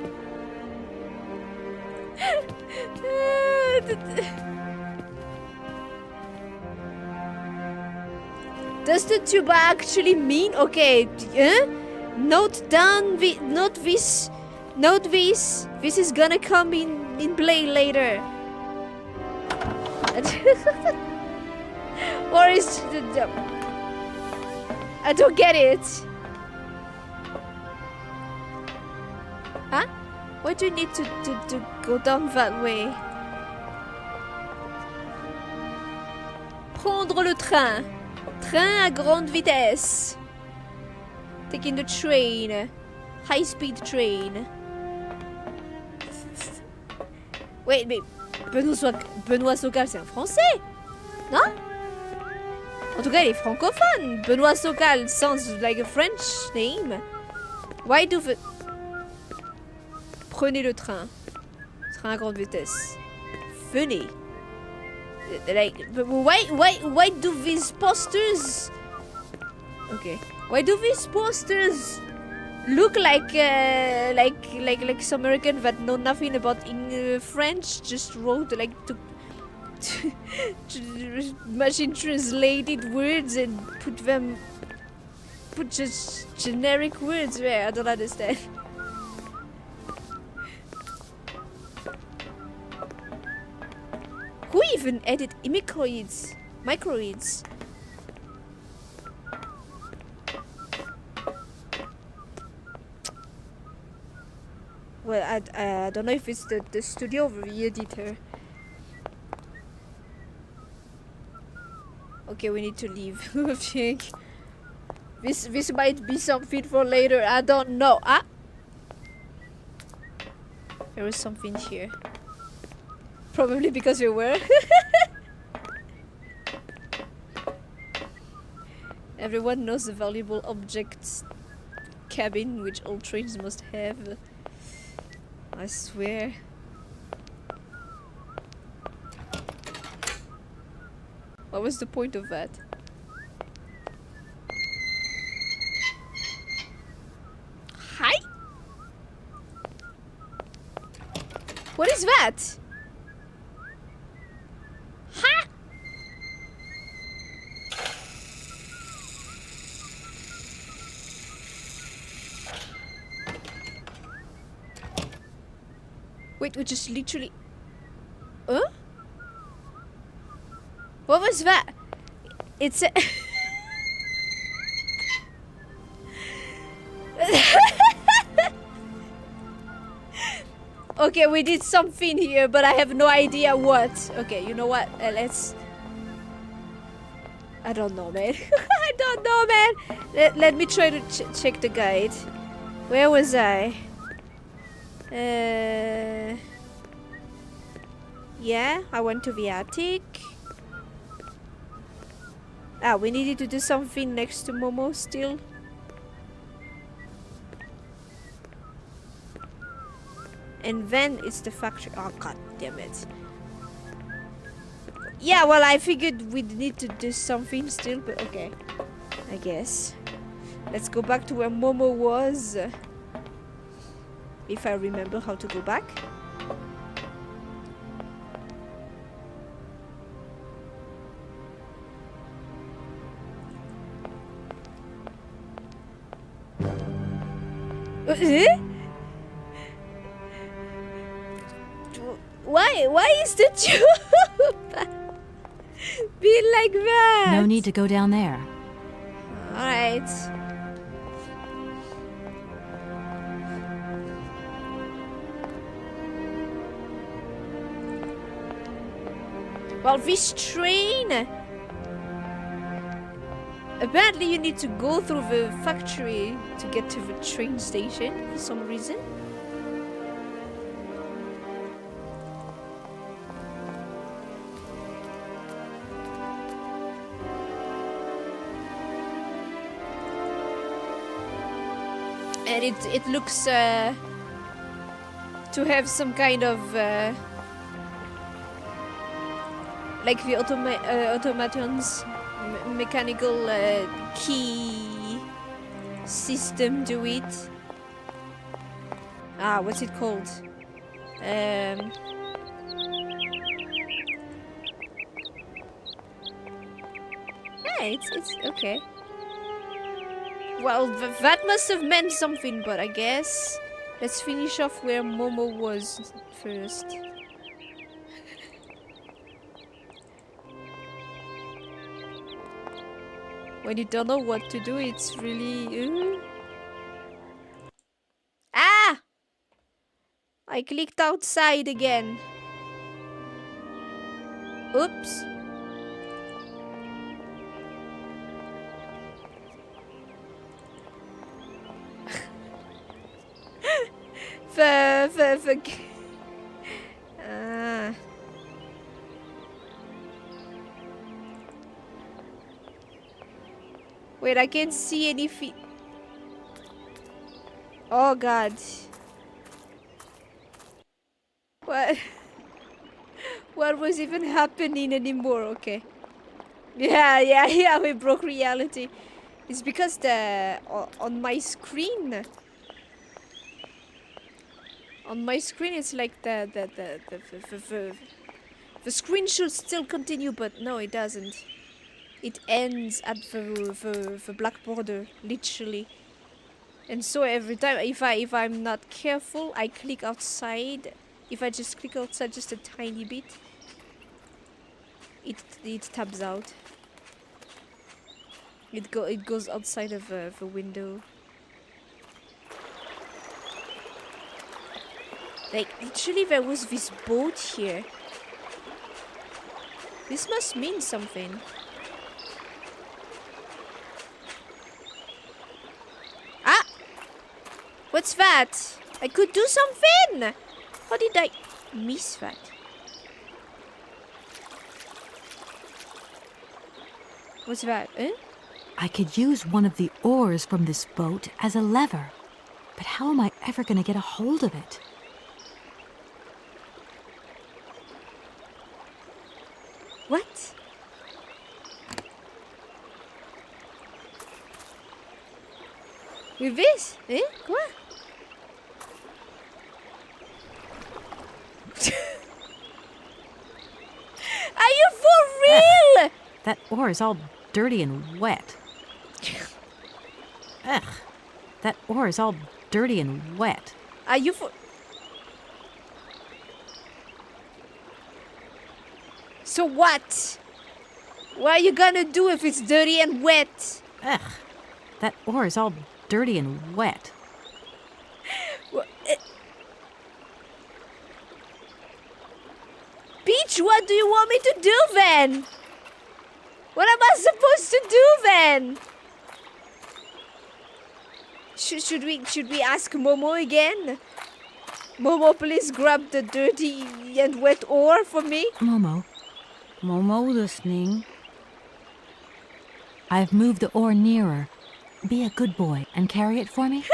Does the tuber actually mean... Okay, note down... Note this... Note this. This is gonna come in play later. Or is... I don't get it. Huh? Why do you need to go down that way? Prendre le train. Train à grande vitesse. Taking the train. High-speed train. Wait, mais Benoît Socal, c'est un français, non? En tout cas, il est francophone. Benoît Socal sounds like a French name. Why do the... Prenez le train. Train à grande vitesse. Venez. Like, why do these posters... Okay. Why do these posters look like some American that know nothing about French just wrote like to machine translated words and put just generic words there? I don't understand. Who even edit microids? Well, I don't know if it's the studio or the editor. Okay, we need to leave. I think this might be something for later. I don't know. Ah, there was something here. Probably because we were. Everyone knows the valuable objects cabin which all trains must have. I swear. What was the point of that? Hi? What is that? Ha! Wait, we just literally... Huh? What was that? It's a... Okay, we did something here, but I have no idea what. Okay, you know what? Let's... I don't know, man. I don't know, man. Let me try to check the guide. Where was I? Yeah, I went to the attic. Ah, we needed to do something next to Momo still. And then it's the factory. Oh, god damn it. Yeah, well, I figured we'd need to do something still, but okay. I guess. Let's go back to where Momo was. If I remember how to go back. Why is the tube being like that? No need to go down there. Alright. Well, this train... Apparently you need to go through the factory to get to the train station for some reason. And it looks to have some kind of like the automaton's mechanical key system to it. Ah, what's it called? Yeah, it's okay. Well, that must have meant something, but I guess let's finish off where Momo was first. When you don't know what to do, it's really... Ah! I clicked outside again. Oops. Wait, I can't see any feet. Oh god. What? What was even happening anymore? Okay. Yeah, we broke reality. It's because on my screen it's like the screen should still continue, but no, it doesn't. It ends at the black border, literally. And so every time, if I'm not careful, I click outside. If I just click outside just a tiny bit, it tabs out. It goes outside of the window. Like, literally there was this boat here. This must mean something. Ah! What's that? I could do something! How did I miss that? What's that? Eh? I could use one of the oars from this boat as a lever. But how am I ever going to get a hold of it? What? With this? Eh? What? Are you for real? That oar is all dirty and wet. Ugh. That oar is all dirty and wet. Are you for... So what? What are you gonna do if it's dirty and wet? Ugh. That oar is all dirty and wet. Peach, what do you want me to do then? What am I supposed to do then? Should we ask Momo again? Momo, please grab the dirty and wet oar for me. Momo, Momo listening. I've moved the oar nearer. Be a good boy and carry it for me.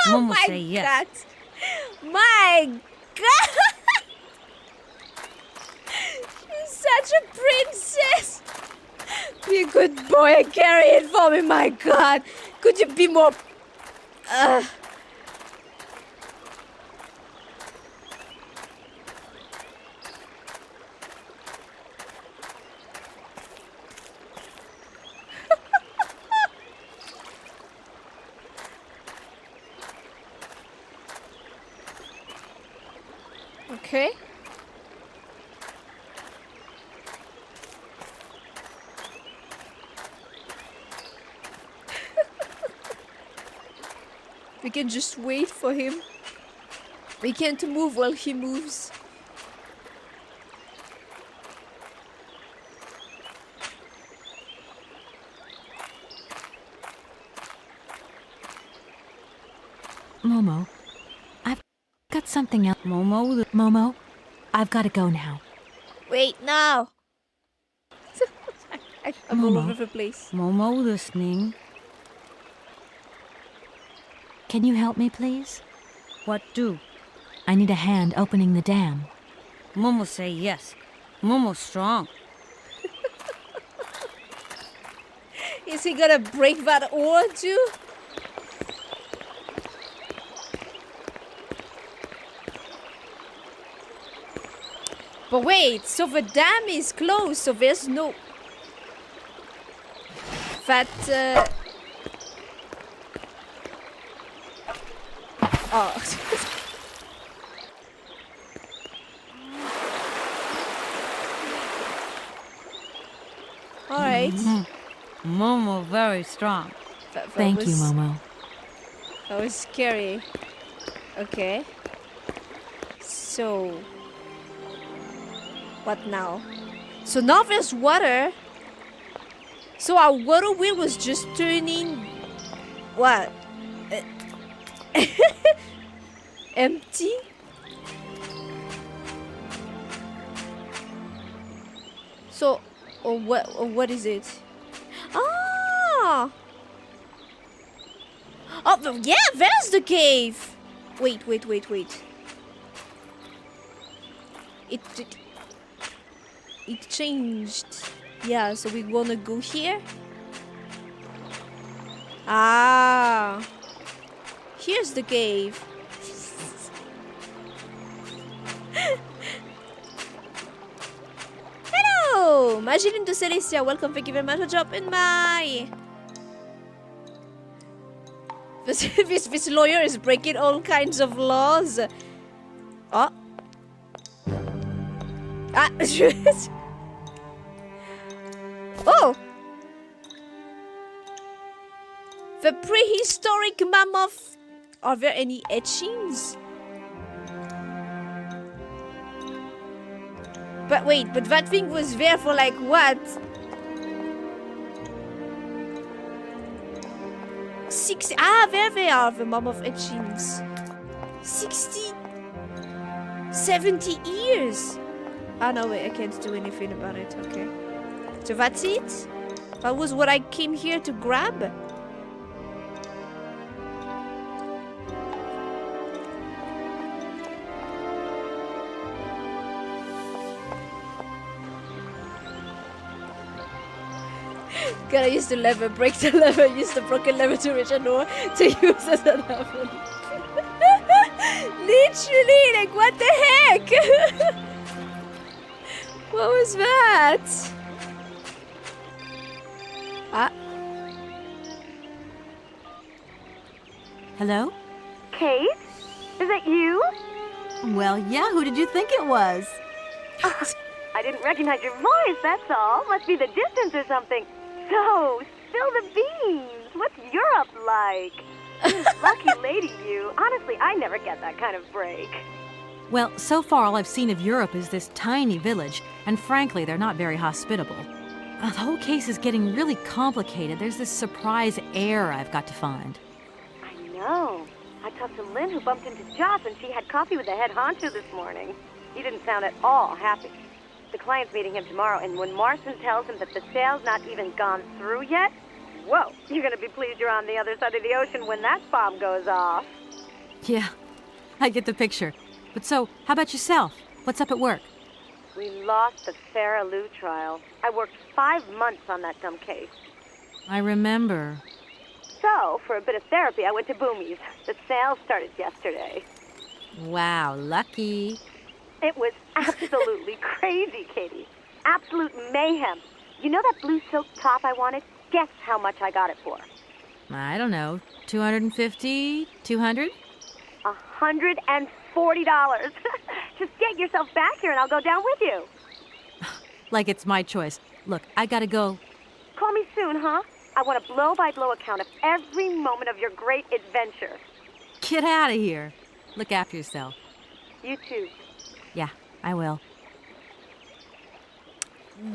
Oh Momo my say yes. God. My God. She's such a princess. Be a good boy and carry it for me, my God. Could you be more... Okay. We can just wait for him. We can't move while he moves. Momo, I've got something else. Momo, I've got to go now. Wait, no. I'm all Momo. over the place. Momo listening. Can you help me, please? What do? I need a hand opening the dam. Momo say yes. Momo strong. Is he gonna break that oar too? But wait, so the dam is closed, so there's no... That, Oh. Alright. Momo very strong. Thank you, Momo. That was scary. Okay. So... What now? So now there's water. So our water wheel was just turning... What? Empty? So, what is it? Ah! Oh, yeah, there's the cave! Wait. It changed. Yeah, so we wanna go here? Ah! Here's the cave. Hello! Magilene de Celestia, welcome, thank you very much for dropping by. This lawyer is breaking all kinds of laws. Oh. Ah, oh! The prehistoric mammoth. Are there any etchings? But wait, but that thing was there for like what? 60. There they are, the mom of etchings. 60. 70 years. No, wait, I can't do anything about it. Okay. So that's it? That was what I came here to grab? Gotta use the lever, break the lever, use the broken lever to reach a door to use as an oven. Literally, like what the heck? What was that? Hello? Kate? Is that you? Well, yeah, who did you think it was? I didn't recognize your voice, that's all. Must be the distance or something. So, spill the beans. What's Europe like? Lucky lady, you. Honestly, I never get that kind of break. Well, so far all I've seen of Europe is this tiny village, and frankly, they're not very hospitable. The whole case is getting really complicated. There's this surprise heir I've got to find. I know. I talked to Lynn, who bumped into Joss, and she had coffee with the head honcho this morning. He didn't sound at all happy. The client's meeting him tomorrow, and when Marston tells him that the sale's not even gone through yet, whoa, you're gonna be pleased you're on the other side of the ocean when that bomb goes off. Yeah, I get the picture. But so, how about yourself? What's up at work? We lost the Farah Lou trial. I worked 5 months on that dumb case. I remember. So, for a bit of therapy, I went to Boomy's. The sale started yesterday. Wow, lucky. It was absolutely crazy, Katie. Absolute mayhem. You know that blue silk top I wanted? Guess how much I got it for? I don't know, 250, 200? $140. Just get yourself back here and I'll go down with you. Like it's my choice. Look, I gotta go. Call me soon, huh? I want a blow-by-blow account of every moment of your great adventure. Get out of here. Look after yourself. You too. Yeah, I will.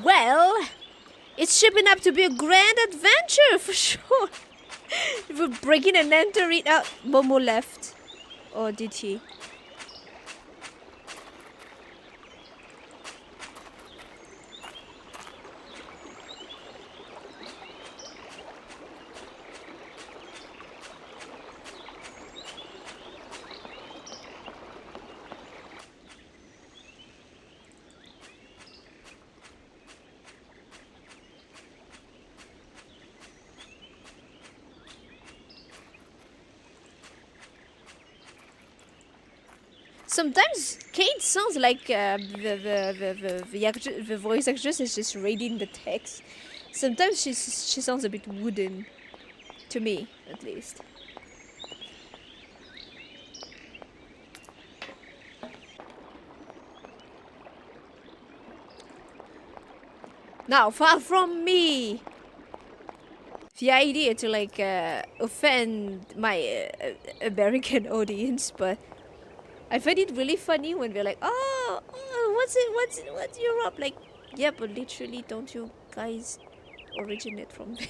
Well, it's shaping up to be a grand adventure for sure. We're breaking and entering out. Momo left. Or did he? Sometimes Kate sounds like the voice actress is just reading the text. Sometimes she sounds a bit wooden, to me at least. Now, far from me the idea to like offend my American audience, but I find it really funny when they're like, oh, what's Europe? Like, yeah, but literally, don't you guys originate from there?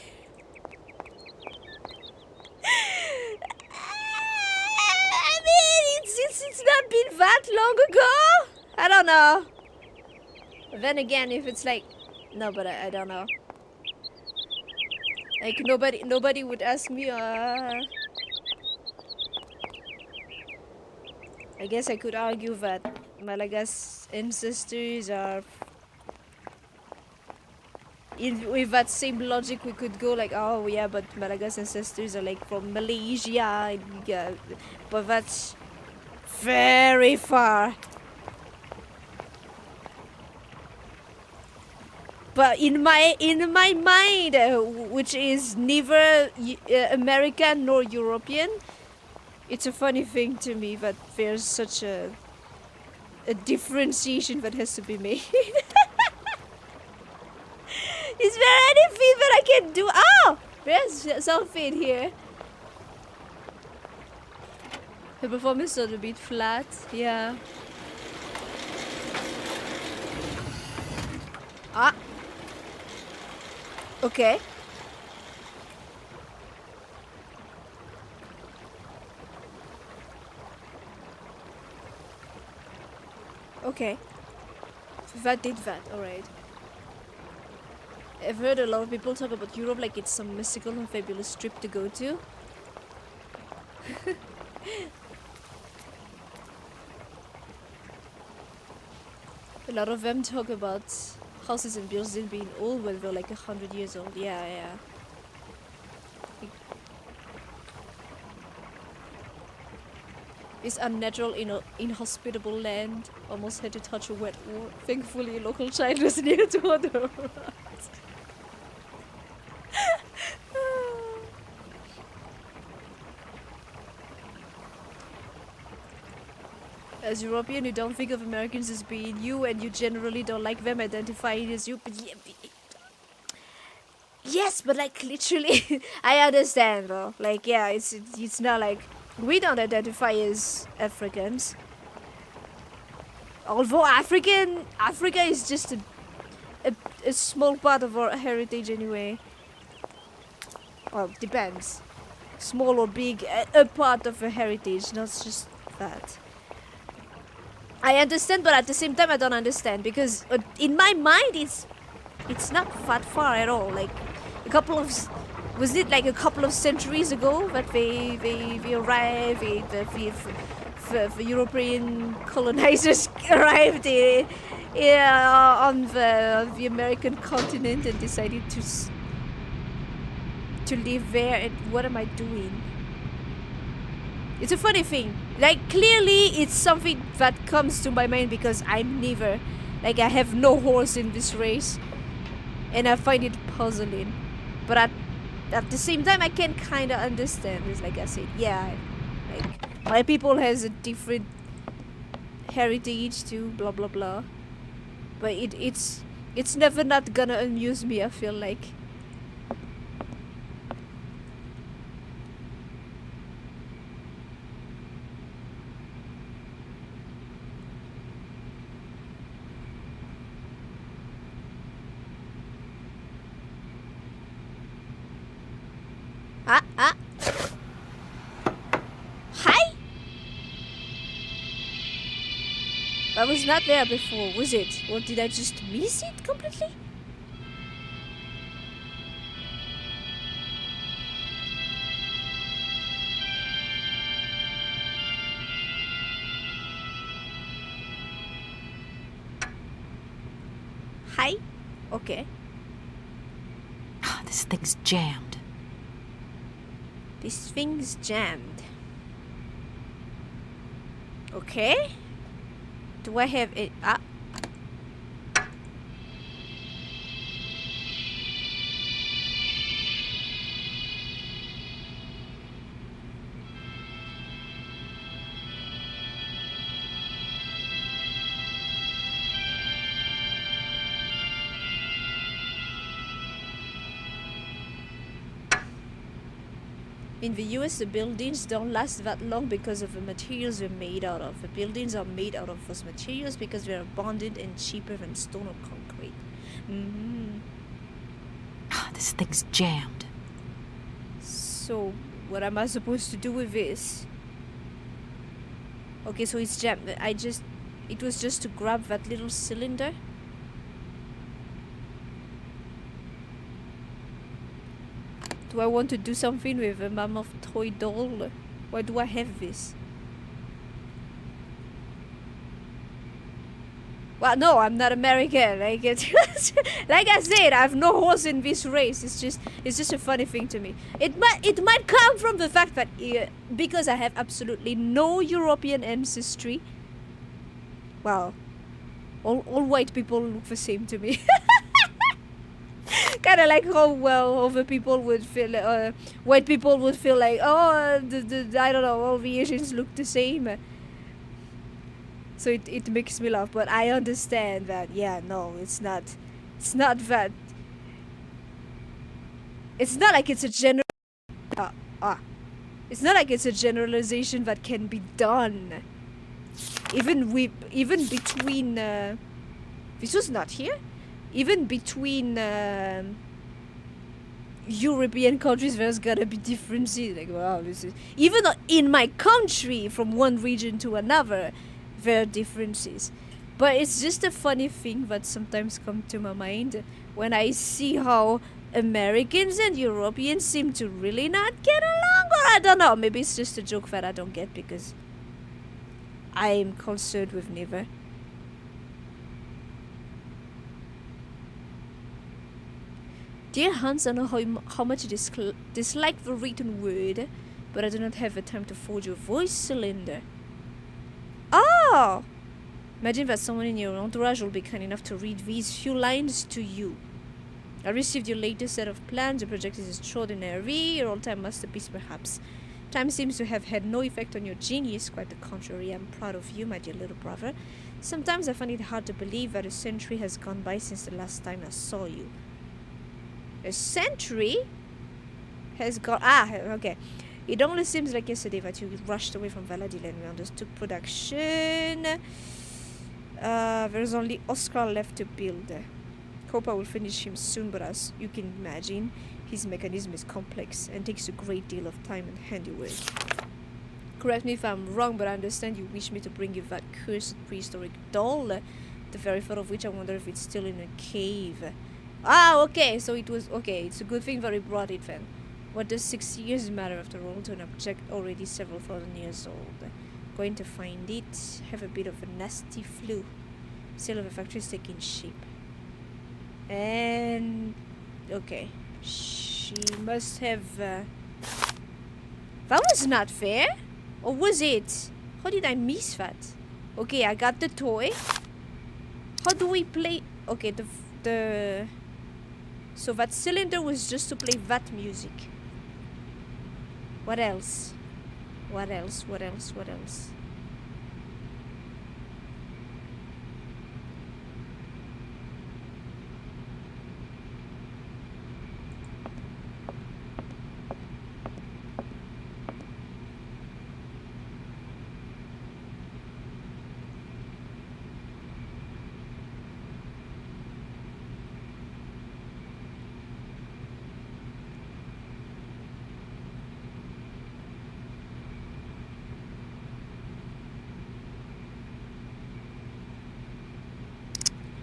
I mean, it's not been that long ago. I don't know. Then again, if it's like, no, but I don't know. Like nobody would ask me. I guess I could argue that Malagasy ancestors are. With that same logic, we could go like, oh yeah, but Malagasy ancestors are like from Malaysia, yeah, but that's very far. But in my mind, which is neither American nor European, it's a funny thing to me that there's such a differentiation that has to be made. Is there anything that I can do? Oh, there's something here. The performance is a bit flat, yeah. Ah. Okay. Okay. That did that, alright. I've heard a lot of people talk about Europe like it's some mystical and fabulous trip to go to. A lot of them talk about houses and buildings being old when they're like 100 years old. Yeah, yeah. This unnatural, inhospitable land almost had to touch a wet wall. Thankfully, a local child was near to order. As European, you don't think of Americans as being you, and you generally don't like them identifying as you. But yes, but like literally, I understand though. Like, yeah, it's not like we don't identify as Africans. Although Africa is just a small part of our heritage anyway. Well, depends. Small or big, a part of a heritage, not just that. I understand, but at the same time I don't understand, because in my mind it's not that far at all. Like a couple of centuries ago that they arrived, the European colonizers arrived on the American continent and decided to live there. And what am I doing? It's a funny thing. Like, clearly it's something that comes to my mind because I'm neither. Like, I have no horse in this race. And I find it puzzling. But at the same time, I can kind of understand. It's like I said, yeah, like, my people has a different heritage too, blah, blah, blah. But it's never not gonna amuse me, I feel like. Hi? I was not there before, was it? Or did I just miss it completely? Hi? Okay. This thing's jammed. This thing's jammed. Okay. Do I have it? In the US, the buildings don't last that long because of the materials they're made out of. The buildings are made out of those materials because they're abundant and cheaper than stone or concrete. This thing's jammed. So, what am I supposed to do with this? Okay, so it's jammed. It was just to grab that little cylinder. Do I want to do something with a mammoth toy doll? Why do I have this? Well, no, I'm not American. Like I said, I have no horse in this race. It's just a funny thing to me. It might come from the fact that because I have absolutely no European ancestry. Well, all white people look the same to me. Kind of like how other people would feel, white people would feel like, oh, I don't know, all the Asians look the same. So it makes me laugh, but I understand that, yeah, no, it's not that. It's not like it's a it's not like it's a generalization that can be done. Even between, this was not here? even between European countries, there's gotta be differences. Like, wow, this is even in my country, from one region to another, there are differences. But it's just a funny thing that sometimes comes to my mind when I see how Americans and Europeans seem to really not get along, or I don't know, maybe it's just a joke that I don't get because I'm concerned with neither. Dear Hans, I know how much you dislike the written word, but I do not have the time to forge your voice cylinder. Oh! Imagine that someone in your entourage will be kind enough to read these few lines to you. I received your latest set of plans. The project is extraordinary, your all-time masterpiece perhaps. Time seems to have had no effect on your genius, quite the contrary. I'm proud of you, my dear little brother. Sometimes I find it hard to believe that a century has gone by since the last time I saw you. A century has gone... Ah, okay. It only seems like yesterday that you rushed away from Valadiland. We undertook production. There's only Oscar left to build. Hope I will finish him soon, but as you can imagine, his mechanism is complex and takes a great deal of time and handiwork. Correct me if I'm wrong, but I understand you wish me to bring you that cursed prehistoric doll, the very thought of which I wonder if it's still in a cave. Ah, okay, so it was... Okay, it's a good thing that he brought it then. What does 6 years matter after all to an object already several thousand years old? Going to find it, have a bit of a nasty flu. Sale of the factory is taking shape. And... Okay. She must have... That was not fair? Or was it? How did I miss that? Okay, I got the toy. How do we play... Okay, the... So that cylinder was just to play that music. What else? What else? What else? What else?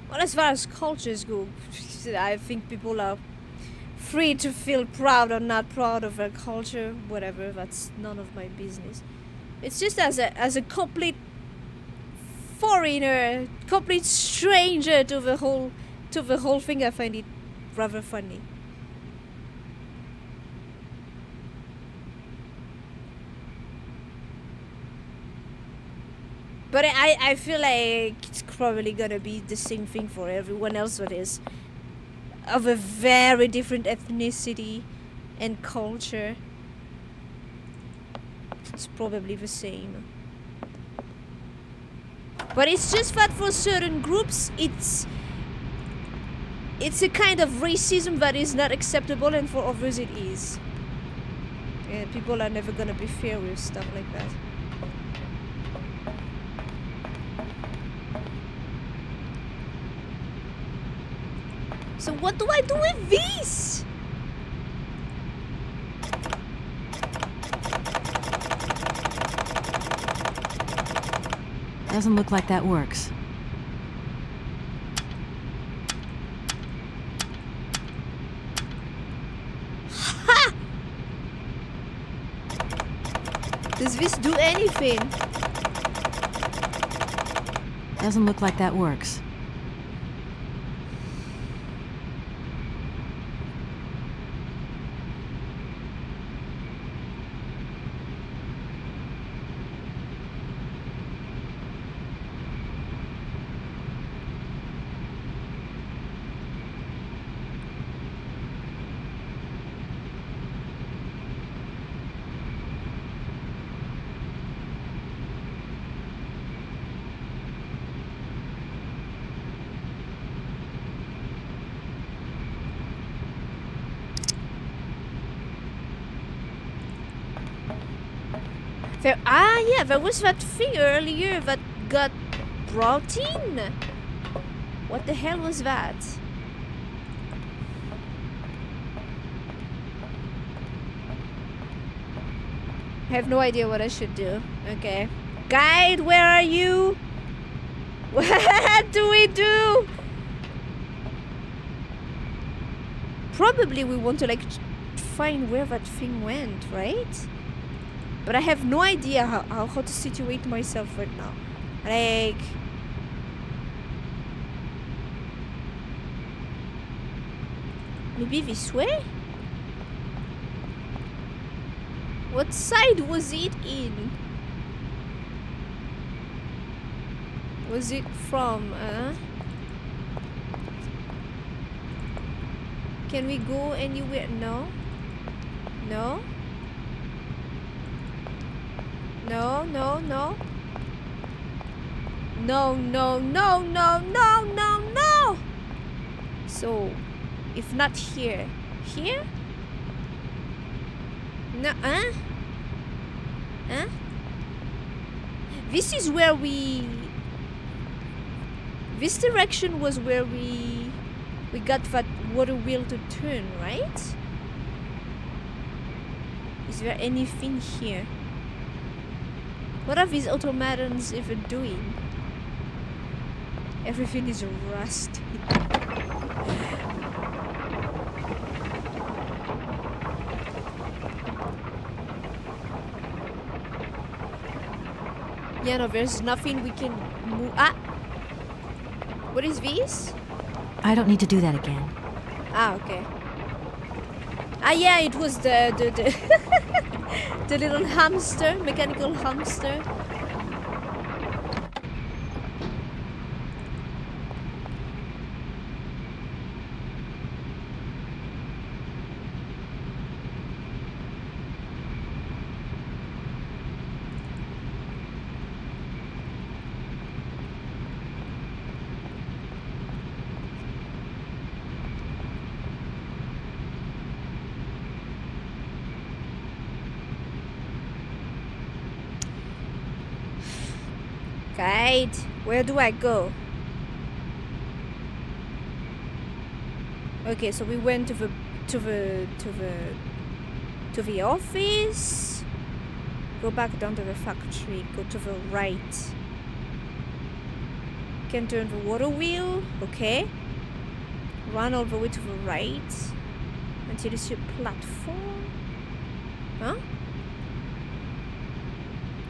Well, as far as cultures go, I think people are free to feel proud or not proud of their culture, whatever. That's none of my business. It's just as a complete foreigner, complete stranger to the whole thing, I find it rather funny. But I feel like it's probably gonna be the same thing for everyone else that is of a very different ethnicity and culture. It's probably the same. But it's just that for certain groups, it's a kind of racism that is not acceptable, and for others it is. And people are never gonna be fair with stuff like that. So what do I do with these? Doesn't look like that works. Ha! Does this do anything? Doesn't look like that works. There was that thing earlier that got brought in. What the hell was that? have no idea what I should do. Okay. Guide, where are you? What do we do? Probably we want to like find where that thing went, right? But I have no idea how to situate myself right now. Like... maybe this way? What side was it in? Was it from, Can we go anywhere? No? No? No, no, no. No, no, no, no, no, no, no! So, if not here, here? No, This is where we... This direction was where we got that water wheel to turn, right? Is there anything here? What are these automatons even doing? Everything is rusty. Yeah, no, there's nothing we can move. Ah! What is this? I don't need to do that again. Ah, okay. Ah, yeah, it was the the little hamster, mechanical hamster. Guide, where do I go? Okay, so we went to the office. Go back down to the factory. Go to the right. Can turn the water wheel. Okay. Run all the way to the right until you see a platform. Huh?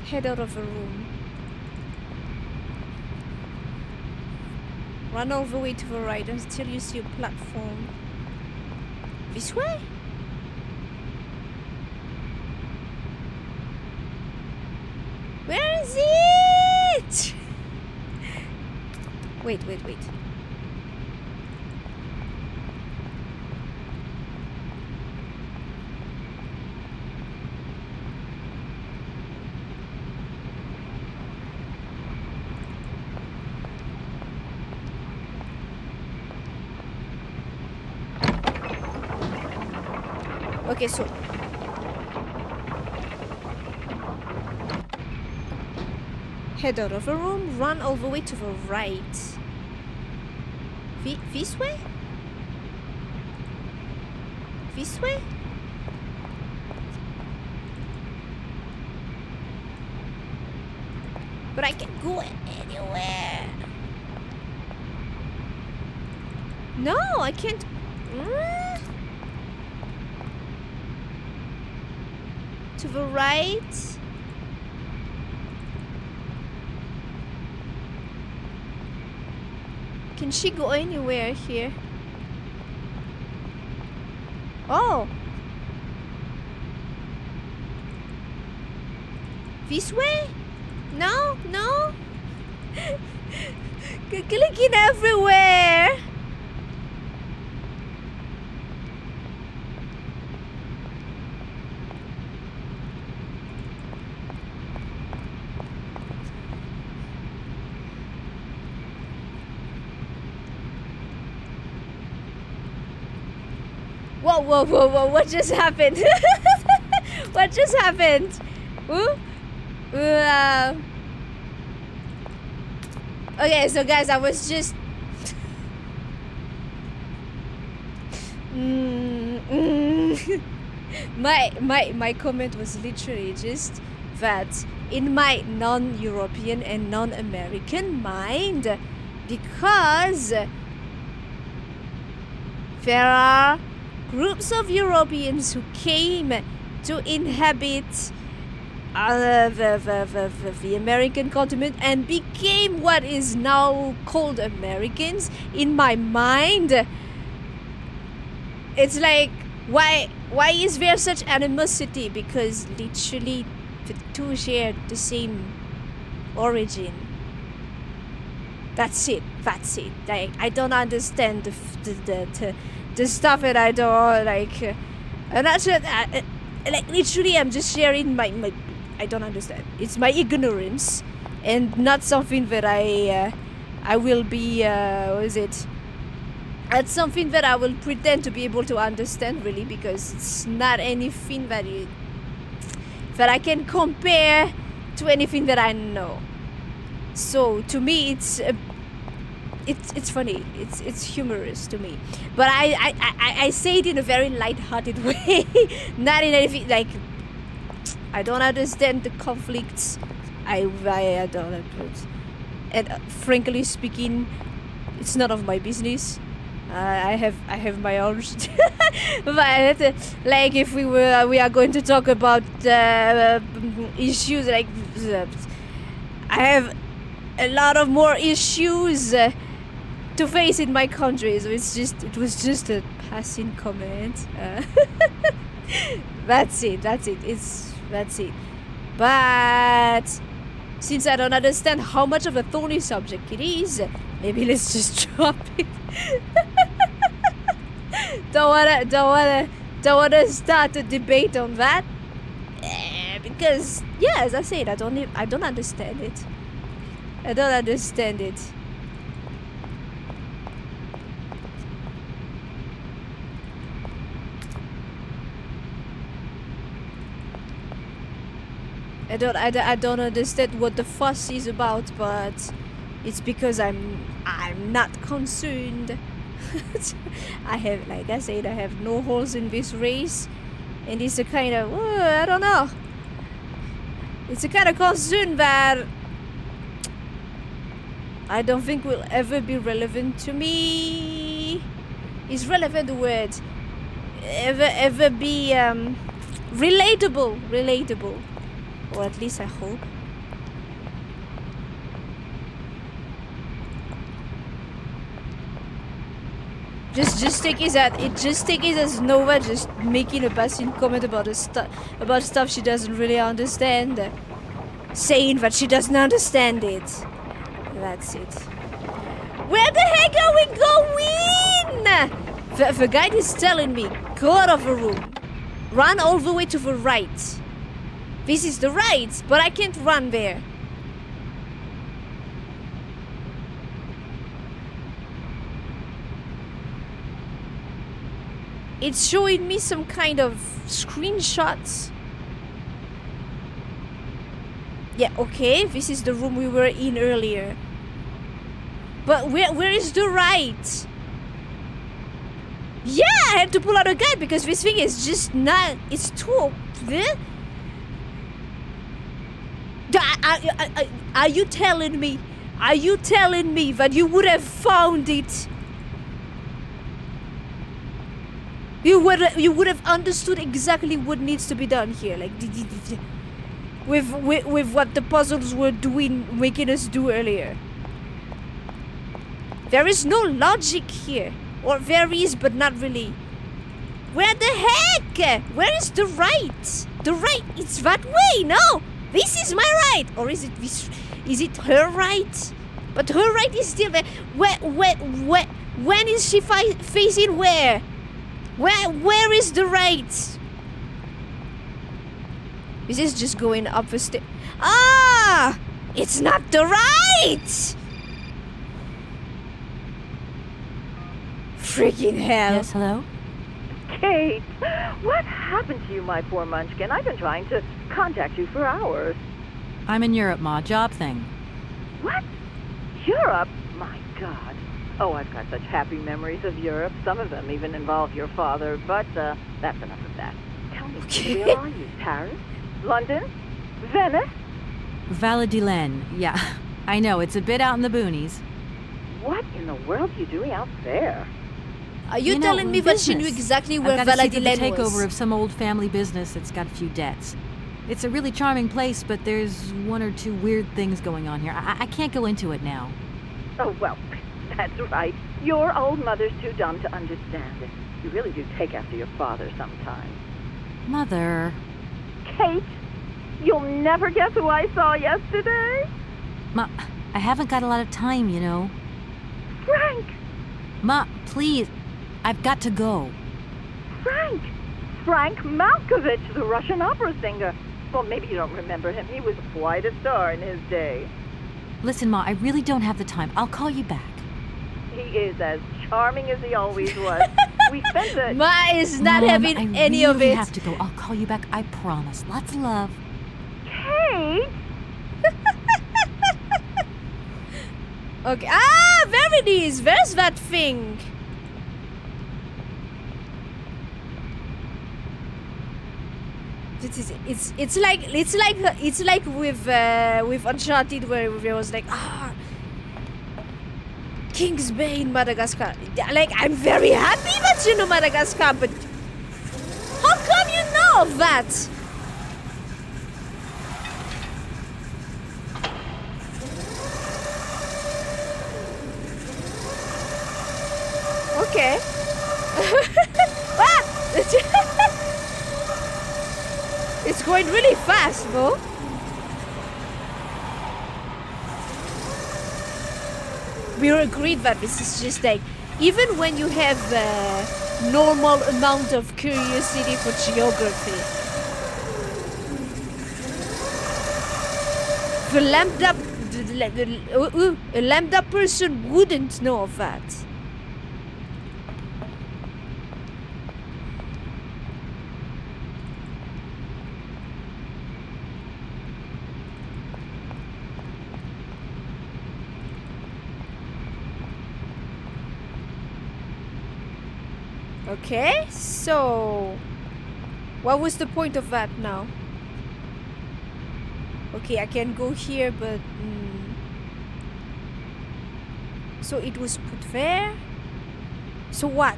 Head out of the room. Run all the way to the right until you see a platform. This way? Where is it? Wait. Okay, so head out of the room, run all the way to the right. This way? This way? But I can go anywhere. No, I can't. To the right. Can she go anywhere here? Oh. This way? No. Clicking everywhere. Whoa, what just happened? What just happened? Okay, so guys, I was just... my comment was literally just that in my non-European and non-American mind, because there are groups of Europeans who came to inhabit the American continent and became what is now called Americans. In my mind, it's like, why is there such animosity? Because literally the two share the same origin. That's it. Like, I don't understand the stuff that I don't like. And that's it. Like, literally, I'm just sharing my I don't understand. It's my ignorance, and not something that I will be. What is it? That's something that I will pretend to be able to understand, really, because it's not anything that I can compare to anything that I know. So to me, it's funny. It's humorous to me, but I say it in a very light-hearted way, not in anything like. I don't understand the conflicts. I don't understand. And frankly speaking, it's none of my business. I have my own. But like, if we are going to talk about issues like, I have a lot of more issues to face in my country. So it was just a passing comment. That's it. That's it. But since I don't understand how much of a thorny subject it is, maybe let's just drop it. Don't wanna start a debate on that, because as I said, I don't understand it. I don't understand it. I don't understand what the fuss is about, but it's because I'm not concerned. I have, like I said, I have no holes in this race, and it's a kind of I don't know. It's a kind of concern that I don't think will ever be relevant to me. Is relevant the word? Ever be relatable. Or at least I hope. Just take it as Nova just making a passing comment about stuff she doesn't really understand, saying that she doesn't understand it. That's it. Where the heck are we going? The guide is telling me, go out of the room, run all the way to the right. This is the right, but I can't run there. It's showing me some kind of screenshots. Yeah, okay, this is the room we were in earlier. But where is the right? Yeah, I had to pull out a guide because this thing is just not... It's too... Are you telling me that you would have found it? You would have understood exactly what needs to be done here, like with what the puzzles were doing, making us do earlier. There is no logic here, or there is, but not really. Where the heck? Where is the right? The right, it's that way. No, this is my right, or is it this? Is it her right? But her right is still there. When is she facing where? Where is the right? This is just going up the stairs. Ah! It's not the right! Freaking hell. Yes, hello? Kate, what happened to you, my poor munchkin? I've been trying to contact you for hours. I'm in Europe, Ma. Job thing. What? Europe? My God. Oh, I've got such happy memories of Europe. Some of them even involve your father, but that's enough of that. Tell Okay. Where are you? Paris? London? Venice? Valladolid, yeah. I know, it's a bit out in the boonies. What in the world are you doing out there? Are you, know, telling me that she knew business. exactly where I've got to see to the Valladolid takeover was? of some old family business that's got a few debts. It's a really charming place, but there's one or two weird things going on here. I can't go into it now. Oh, well, that's right. Your old mother's too dumb to understand it. You really do take after your father sometimes. Mother... Kate, you'll never guess who I saw yesterday? Ma, I haven't got a lot of time, you know. Frank! Ma, please. I've got to go. Frank! Frank Malkovich, the Russian opera singer. Well, maybe you don't remember him. He was quite a star in his day. Listen, Ma, I really don't have the time. I'll call you back. He is as charming as he always was. We spent the... Ma is not Mom, having I any really of it. have to go. I'll call you back. I promise. Lots of love. Kate! Okay. Ah, there it is. Where's that thing? It's like with Uncharted where it was like King's Bay in Madagascar. Like, I'm very happy that you know Madagascar, but how come you know of that? Okay. It's going really fast, though. We agreed that this is just like, even when you have a normal amount of curiosity for geography, a lambda person wouldn't know of that. Okay, so what was the point of that now? Okay, I can go here, but so it was put there. So what?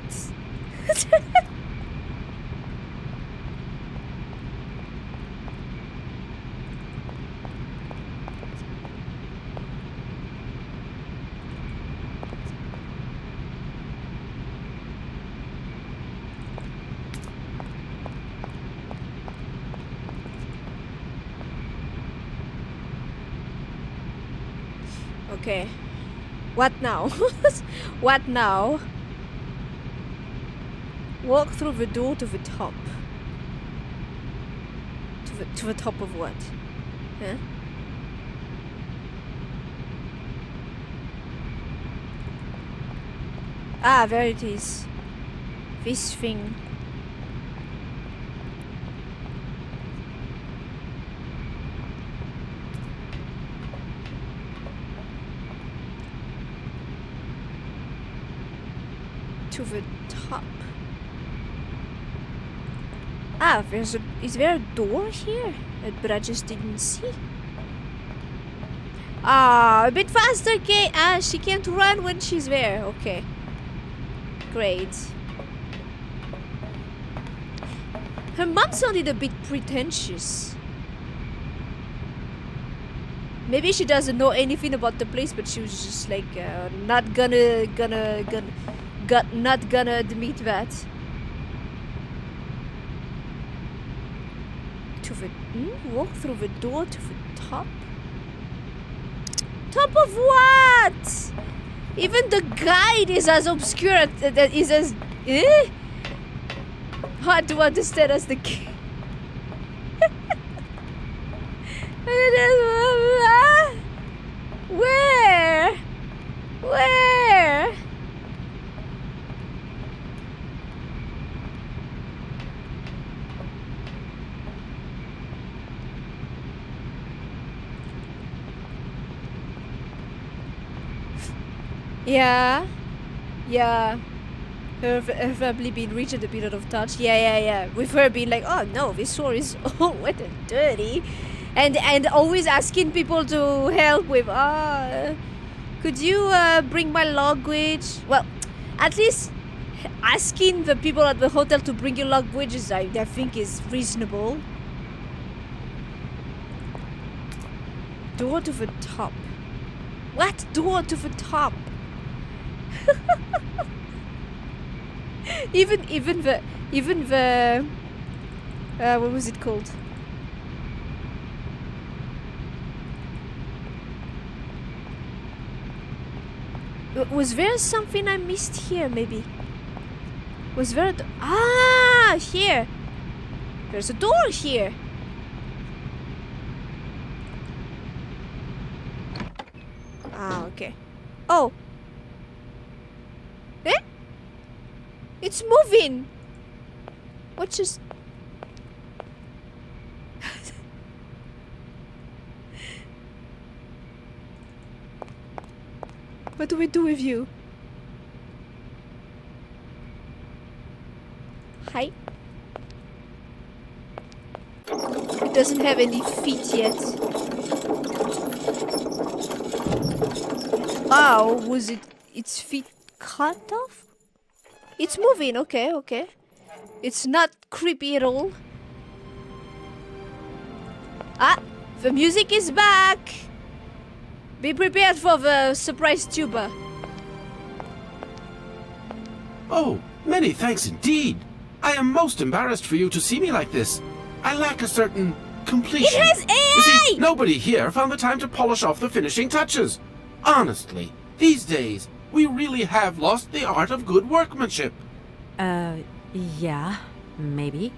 Okay. What now? What now? Walk through the door to the top. To the top of what? Huh? Ah, there it is. This thing. To the top. Ah, is there a door here? But I just didn't see. Ah, a bit faster, Kate. Ah, she can't run when she's there. Okay. Great. Her mom sounded a bit pretentious. Maybe she doesn't know anything about the place, but she was just like not gonna admit that. To the walk through the door to the top. Top of what? Even the guide is as obscure. That is as hard to understand as the key. Where? Where? Yeah. Yeah. Her verbally being reached at a bit out of touch. Yeah. With her being like, oh no, this sword is wet and dirty. And always asking people to help with, could you bring my luggage? Well, at least asking the people at the hotel to bring your luggage is, I think, is reasonable. Door to the top. What? Door to the top? even the what was it called? Was there something I missed here, maybe? Was there a here! There's a door here! Okay. Oh! Eh? It's moving! What just... What do we do with you? Hi. It doesn't have any feet yet. Oh, was it its feet cut off? It's moving, okay. It's not creepy at all. Ah, the music is back. Be prepared for the surprise tuber. Oh, many thanks indeed. I am most embarrassed for you to see me like this. I lack a certain completion. It has AI! You see, nobody here found the time to polish off the finishing touches. Honestly, these days, we really have lost the art of good workmanship. Yeah, maybe.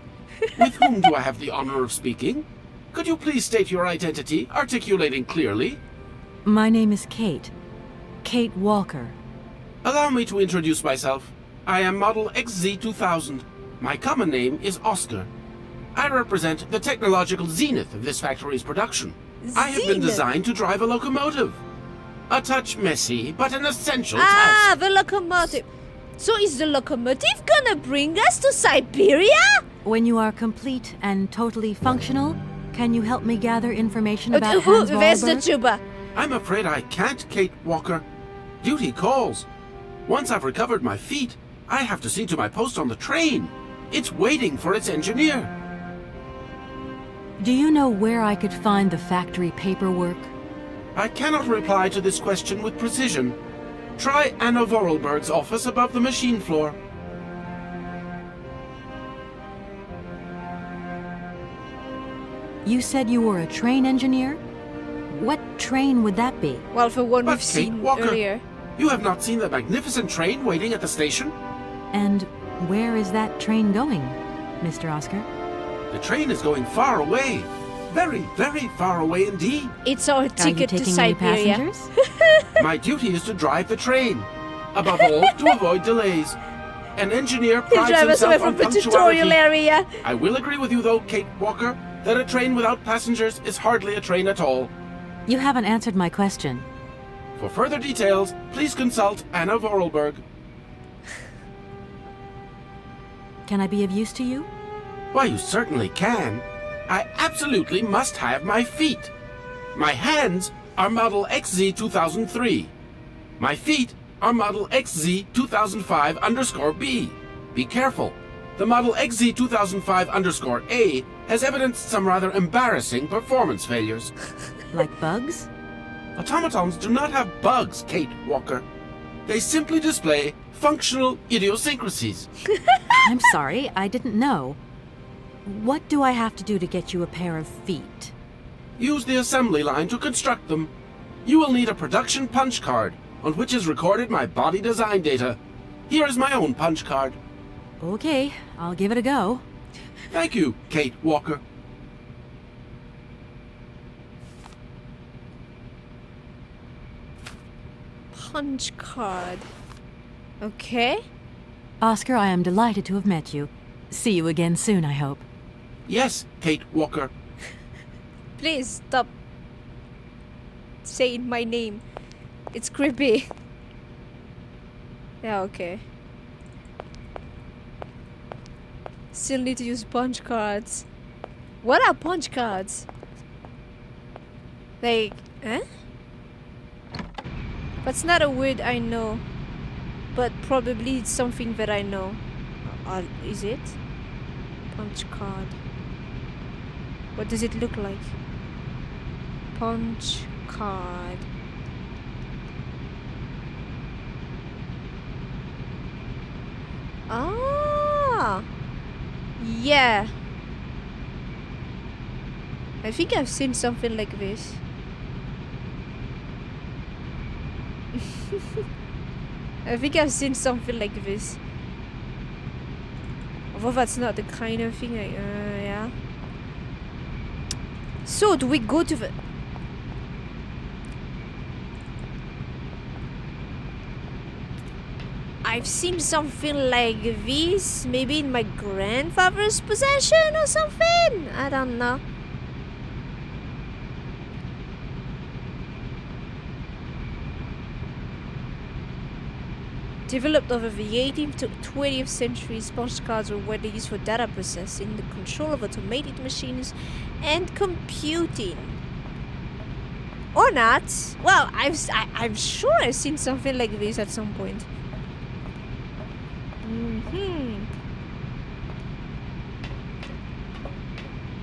With whom do I have the honor of speaking? Could you please state your identity, articulating clearly? My name is Kate. Kate Walker. Allow me to introduce myself. I am Model XZ2000. My common name is Oscar. I represent the technological zenith of this factory's production. I have been designed to drive a locomotive. A touch messy, but an essential task. The locomotive. So is the locomotive gonna bring us to Syberia? When you are complete and totally functional, can you help me gather information about Hans Where's the Wahlberg? tuber? I'm afraid I can't, Kate Walker. Duty calls. Once I've recovered my feet, I have to see to my post on the train. It's waiting for its engineer. Do you know where I could find the factory paperwork? I cannot reply to this question with precision. Try Anna Vorarlberg's office above the machine floor. You said you were a train engineer? What train would that be? Well, for one But we've Kate seen Walker, earlier. you have not seen the magnificent train waiting at the station? And where is that train going, Mr. Oscar? The train is going far away. Very, very far away indeed. It's our ticket Are you to taking Syberia. any passengers? My duty is to drive the train. Above all, to avoid delays. An engineer He'll prides drive us away himself on from the tutorial punctuality. area. I will agree with you, though, Kate Walker, that a train without passengers is hardly a train at all. You haven't answered my question. For further details, please consult Anna Vorarlberg. Can I be of use to you? Why, you certainly can. I absolutely must have my feet. My hands are Model XZ2003. My feet are Model XZ2005_B. Be careful. The Model XZ2005_A has evidenced some rather embarrassing performance failures. Like bugs? Automatons do not have bugs, Kate Walker. They simply display functional idiosyncrasies. I'm sorry, I didn't know. What do I have to do to get you a pair of feet? Use the assembly line to construct them. You will need a production punch card, on which is recorded my body design data. Here is my own punch card. Okay, I'll give it a go. Thank you, Kate Walker. Punch card. Okay. Oscar, I am delighted to have met you. See you again soon, I hope. Yes, Kate Walker. Please stop saying my name. It's creepy. Yeah, okay. Still need to use punch cards. What are punch cards? Like, eh? That's not a word I know. But probably it's something that I know. Is it? Punch card. What does it look like? Punch card. Ah! Yeah. I think I've seen something like this. I think I've seen something like this. Although that's not the kind of thing I... yeah. So, do we go to the... I've seen something like this, maybe in my grandfather's possession or something? I don't know. Developed over the 18th to 20th centuries, punch cards were widely used for data processing, the control of automated machines, and computing. Or not. Well, I'm sure I've seen something like this at some point.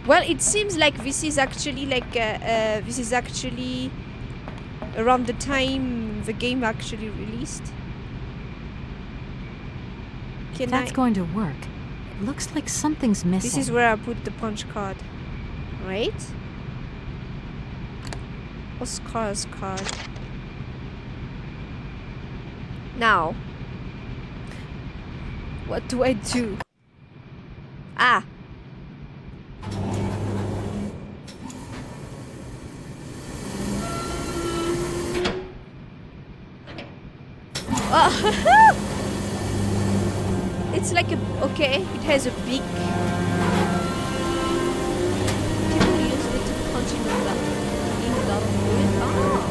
Well, it seems like this is actually around the time the game actually released. That's going to work. It looks like something's missing. This is where I put the punch card. Right? Oscar's card. Now. What do I do? Ah! Oh! It's like a... okay, it has a beak. People use it to punch in the wood. Oh!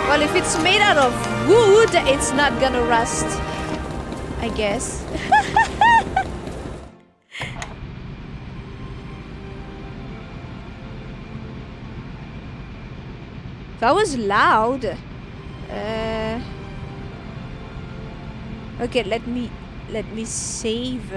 Well, if it's made out of wood, it's not gonna rust, I guess. That was loud. Okay, let me save.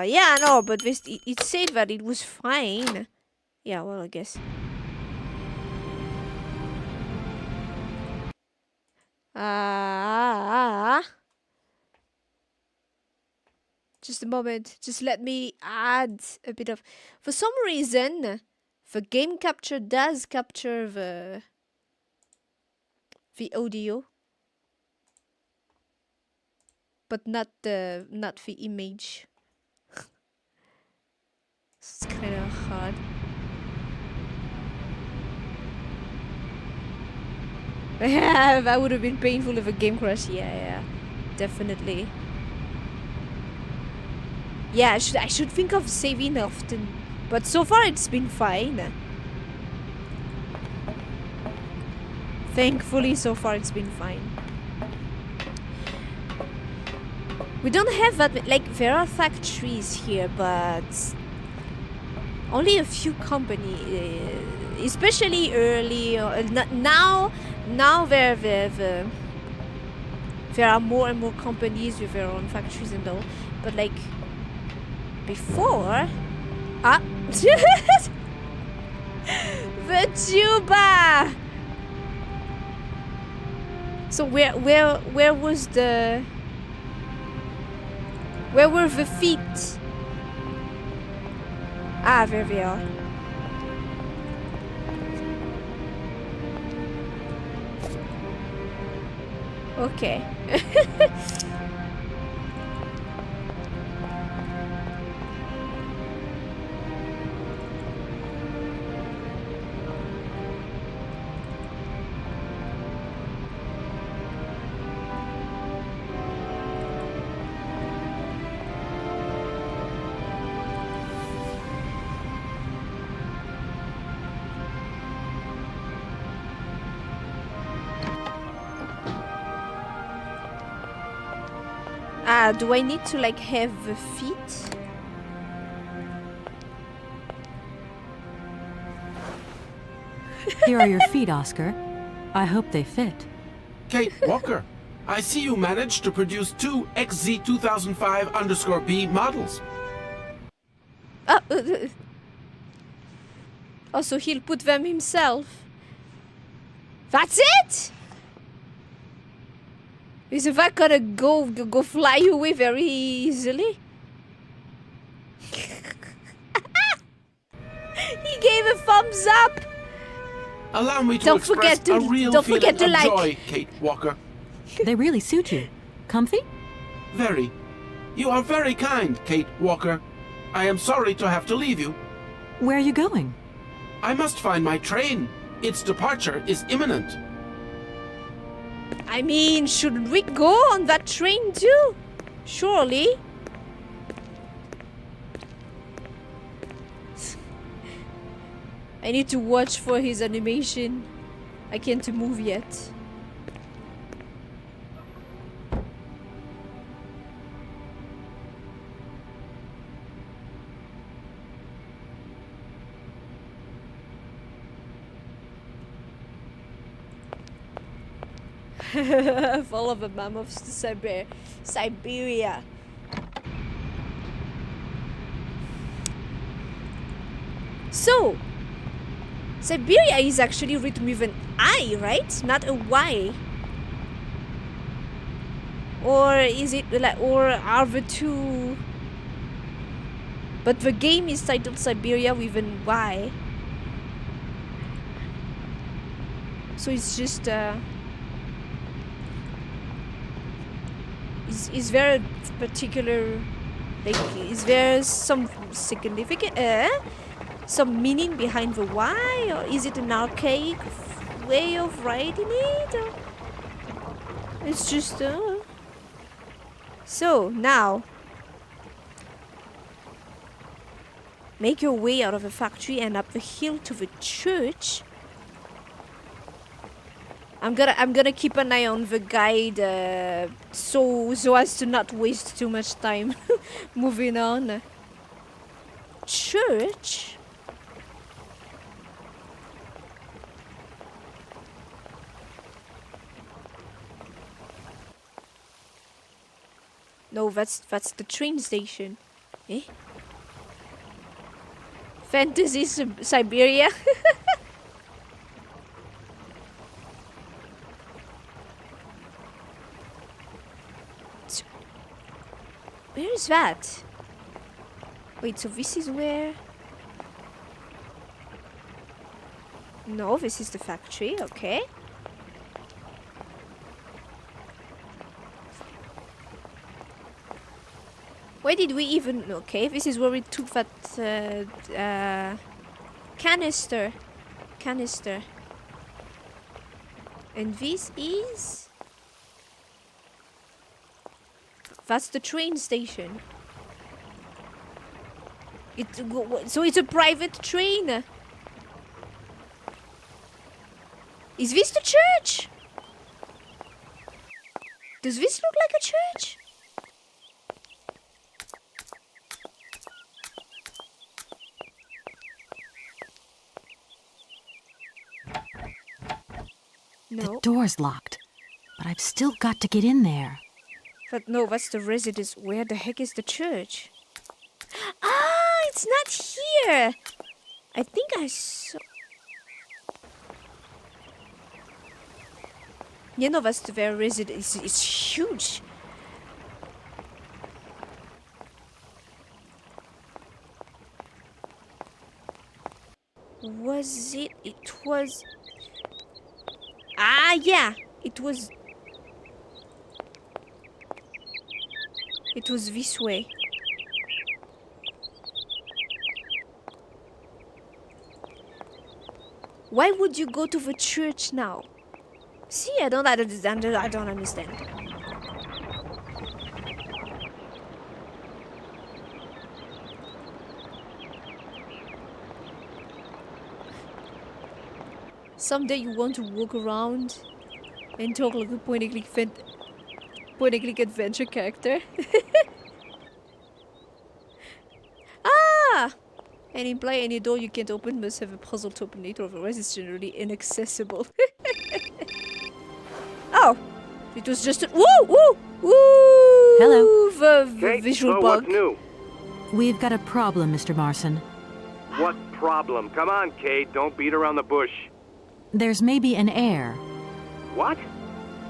Yeah, no, but this it said that it was fine. Yeah, well, I guess. Just a moment. Just let me add a bit of... For some reason, the game capture does capture the audio, but not the image. It's kind of hard. Yeah, that would have been painful if a game crashed. Yeah, definitely. Yeah, I should think of saving often, but so far it's been fine. Thankfully, so far it's been fine. We don't have that, like, there are factories here, but only a few companies, especially early. Now there are more and more companies with their own factories and all. But like before, Vtuber. So where was the? Where were the feet? Ah, there they are. Okay. yeah, do I need to like have feet? Here are your feet, Oscar. I hope they fit. Kate Walker, I see you managed to produce 2 XZ2005_B models. Oh, so he'll put them himself. That's it? Is that gonna go fly away very easily? He gave a thumbs up. Allow me to Don't express forget to- a real don't feeling forget to of like. joy, Kate Walker. They really suit you. Comfy? Very. You are very kind, Kate Walker. I am sorry to have to leave you. Where are you going? I must find my train. Its departure is imminent. I mean, should we go on that train too? Surely. I need to watch for his animation. I can't move yet. Follow the mammoths to Syberia. So, Syberia is actually written with an I, right? Not a Y. Or is it like, or are the two? But the game is titled Syberia with an Y. So it's just is there a particular, like, is there some significant some meaning behind the Y, or is it an archaic way of writing it? Or it's just so now make your way out of the factory and up the hill to the church. I'm gonna keep an eye on the guide so as to not waste too much time. Moving on. Church? No, that's the train station. Eh? Fantasy Syberia? Where is that? Wait, so this is where? No, this is the factory, okay. Why did we even... Okay, this is where we took that canister. And this is... That's the train station. So it's a private train. Is this the church? Does this look like a church? No. The door's locked, but I've still got to get in there. But no, that's the residence. Where the heck is the church? Ah, it's not here. I think I saw... You know, that's the residence. It's huge. Was it? It was... Ah, yeah. It was... It was this way. Why would you go to the church now? See, I don't understand. Someday you want to walk around and talk like a point and click point-and-click adventure character. Ah! Any blind, any door you can't open must have a puzzle to open it, otherwise it's generally inaccessible. Oh! It was just a— Woo! Woo! Woo! Hello. The visual so bug. what's new? We've got a problem, Mr. Marson. What problem? Come on, Kate. Don't beat around the bush. There's maybe an heir. What?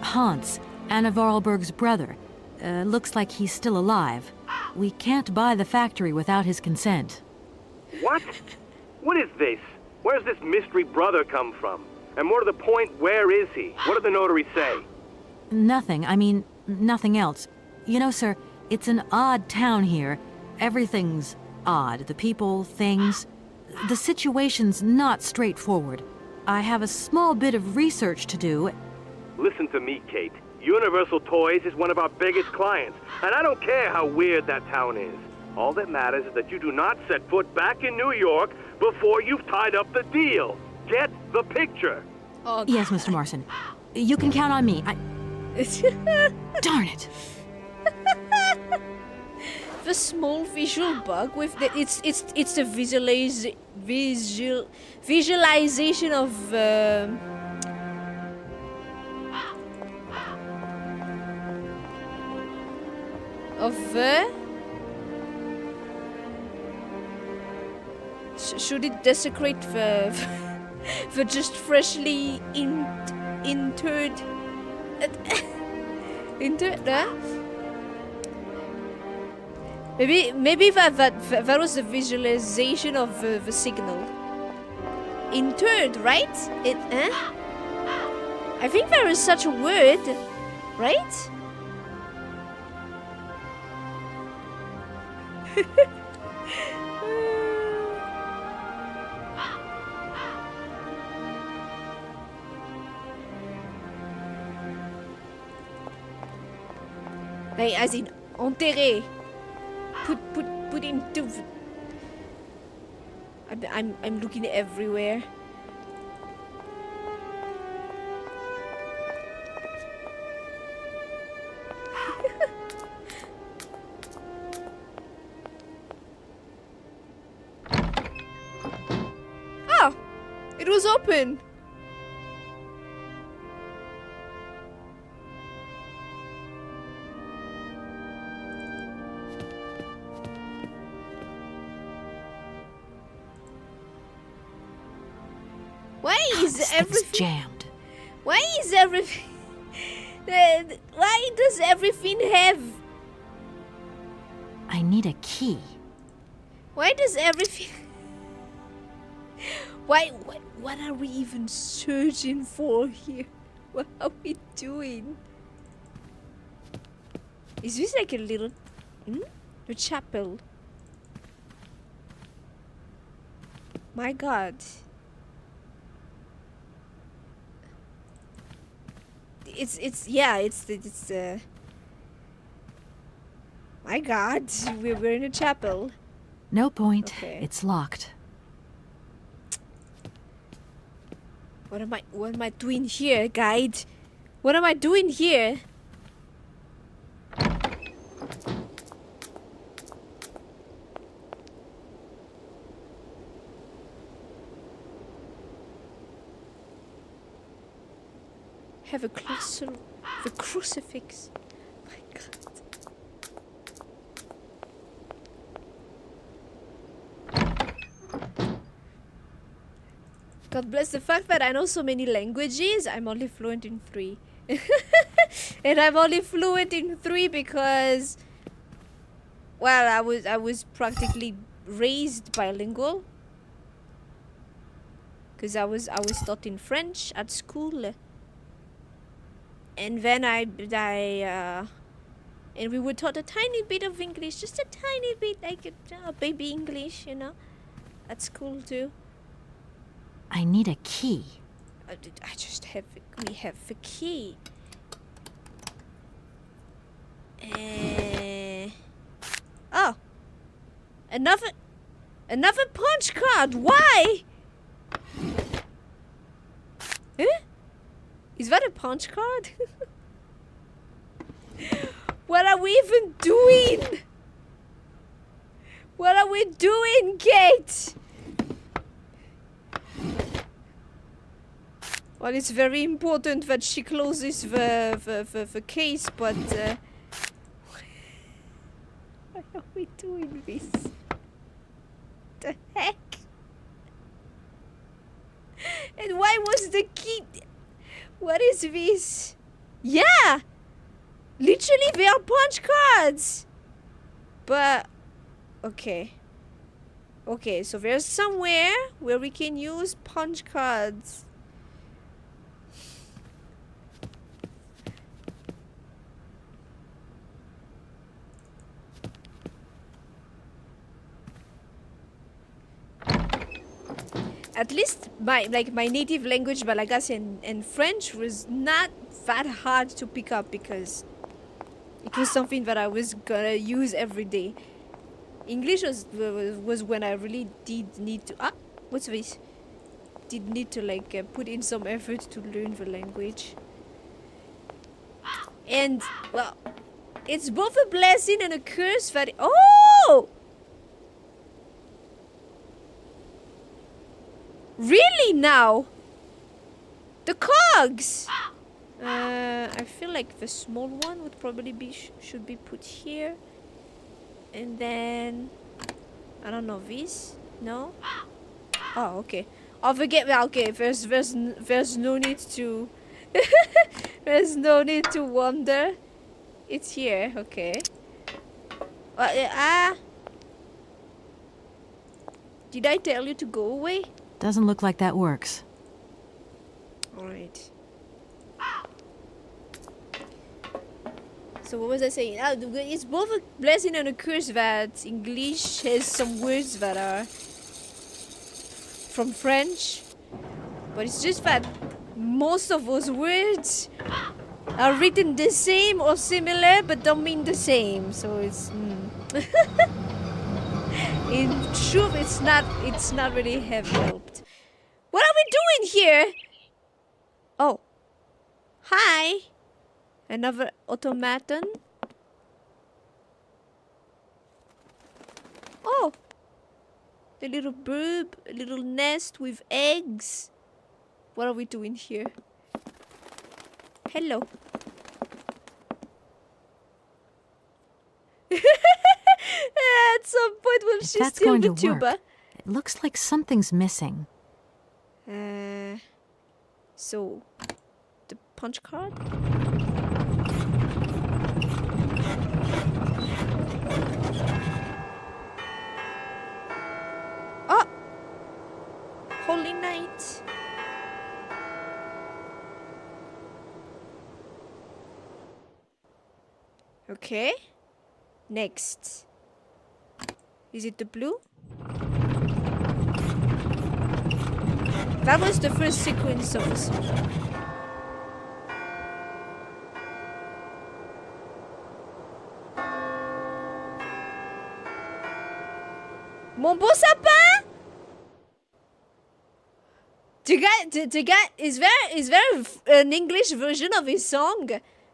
Hans, Anna Vorarlberg's brother. Looks like he's still alive. We can't buy the factory without his consent. What? What is this? Where's this mystery brother come from? And more to the point, where is he? What did the notary say? Nothing. I mean, nothing else. You know, sir, it's an odd town here. Everything's odd. The people, things. The situation's not straightforward. I have a small bit of research to do. Listen to me, Kate. Universal Toys is one of our biggest clients, and I don't care how weird that town is. All that matters is that you do not set foot back in New York before you've tied up the deal. Get the picture. Oh, yes, Mr. Marson. You can count on me. Darn it. The small visual bug with the— it's the visualization of should it desecrate the just freshly interred maybe that was the visualization of the signal. Interred, right? I think there is such a word, right? Like, as in enterré. Put into. I'm looking everywhere. Oh, it was open. Why is everything jammed? Why is everything? Why does everything have? I need a key. Why does everything? Why? What are we even searching for here? What are we doing? Is this like a little, a chapel? My God. It's my God, we're in a chapel. No point. Okay. It's locked. What am I doing here, guide? What am I doing here? Have a the crucifix. My God. God bless the fact that I know so many languages. I'm only fluent in 3. And I'm only fluent in 3 because, well, I was practically raised bilingual. Because I was taught in French at school. And then and we were taught a tiny bit of English, just a tiny bit, like baby English, you know, at school too. I need a key. We have the key. Oh, another punch card. Why? Huh? Is that a punch card? What are we even doing? What are we doing, Kate? Well, it's very important that she closes the case, but why are we doing this? The heck? And why was the key? What is this? Yeah! Literally, they are punch cards! But, okay. Okay, so there's somewhere where we can use punch cards. At least my native language, Malagasy and French, was not that hard to pick up because it was something that I was gonna use every day. English was when I really did need to what's this? Did need to like put in some effort to learn the language. And well, it's both a blessing and a curse that Really now? The cogs! I feel like the small one would probably be should be put here. And then I don't know, this? No? Oh, okay. I'll forget. Okay, there's no need to there's no need to wonder. It's here, okay. Did I tell you to go away? Doesn't look like that works. Alright. So what was I saying? It's both a blessing and a curse that English has some words that are from French. But it's just that most of those words are written the same or similar but don't mean the same. So it's... In truth, it's not really have helped. What are we doing here? Oh. Hi. Another automaton. Oh. The little bird, a little nest with eggs. What are we doing here? Hello. At some point, will she still be Vtuber? It looks like something's missing. So, the punch card? Oh! Holy night. Okay. Next. Is it the blue? That was the first sequence of the song. Mon beau sapin? The guy is very an English version of his song.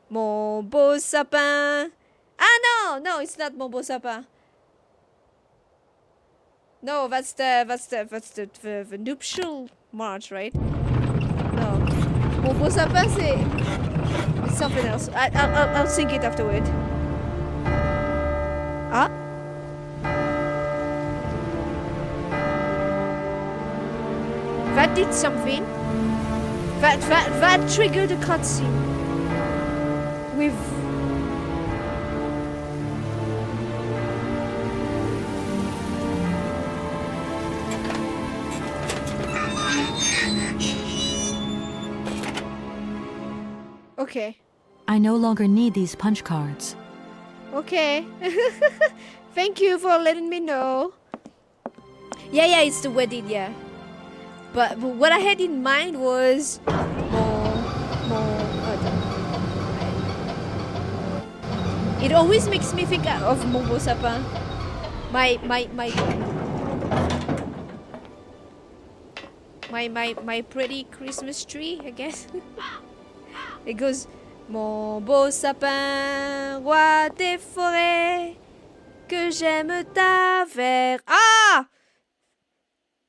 Mon beau sapin. Ah no, it's not Mon beau sapin. No, that's the nuptial march, right? No. Mon beau sapin, it's something else. I'll sing it afterward. Ah. That did something. That triggered a cutscene. With... Okay. I no longer need these punch cards. Okay. Thank you for letting me know. Yeah, it's the wedding, yeah. But what I had in mind was it always makes me think of Mon beau sapin. My pretty Christmas tree, I guess. It goes Mon beau sapin, roi des forêts, que j'aime ta Ah!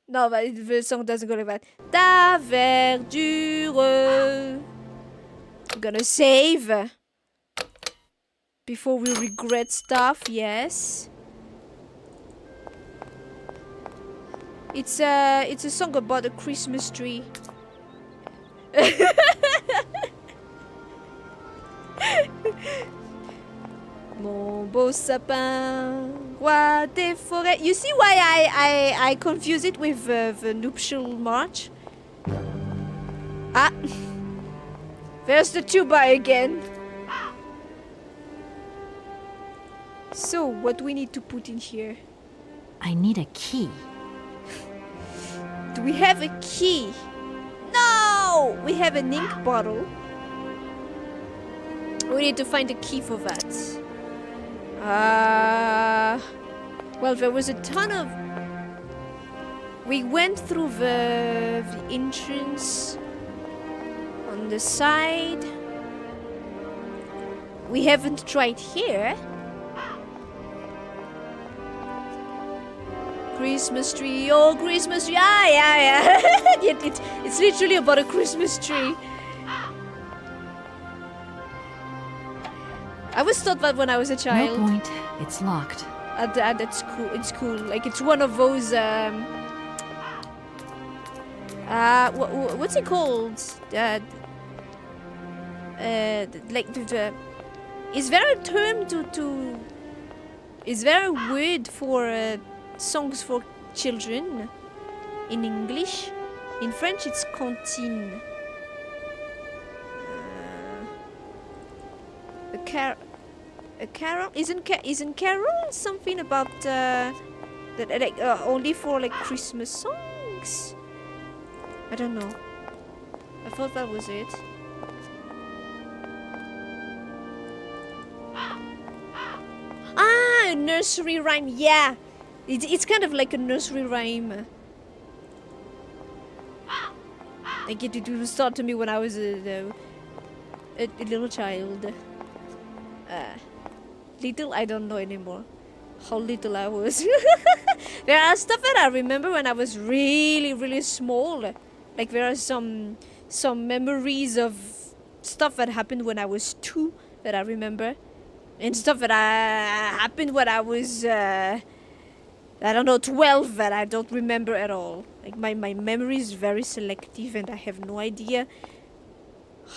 No, but the song doesn't go like that. Ta verdure. I'm gonna save before we regret stuff. Yes. It's a song about a Christmas tree. Mon beau sapin, roi des forêts. You see why I confuse it with the nuptial march? Ah, there's the tuba again. So, what do we need to put in here? I need a key. Do we have a key? No! We have an ink bottle. We need to find a key for that. Well, there was a ton of... We went through the entrance on the side. We haven't tried here. Christmas tree, oh Christmas tree, yeah. It's literally about a Christmas tree. I was taught that when I was a child. No point. It's locked. That's cool. It's cool. Like it's one of those. What's it called? Like the. Is there a term to? Is there a word for songs for children in English? In French, it's cantine. A carol? Isn't carol something about that like only for like Christmas songs? I don't know. I thought that was it. Ah, a nursery rhyme. Yeah, it's kind of like a nursery rhyme. Like it was taught to me when I was a little child. Little, I don't know anymore how little I was. There are stuff that I remember when I was really, really small. Like there are some memories of stuff that happened when I was 2 that I remember, and stuff that happened when I was I don't know 12 that I don't remember at all. Like my memory is very selective, and I have no idea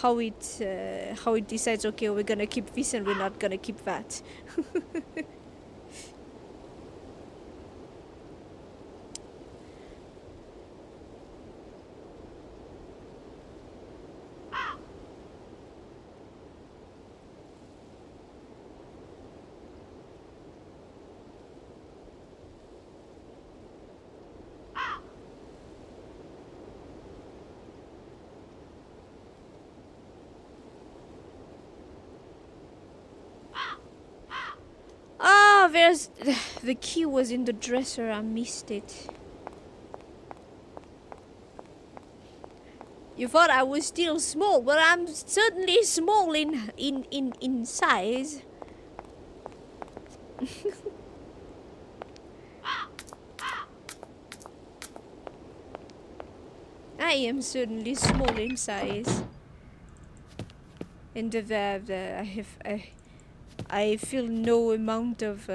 how it decides, okay, we're gonna keep this and we're not gonna keep that. There's the key was in the dresser. I missed it. You thought I was still small, but I'm certainly small in size. I am certainly small in size, and I feel no amount of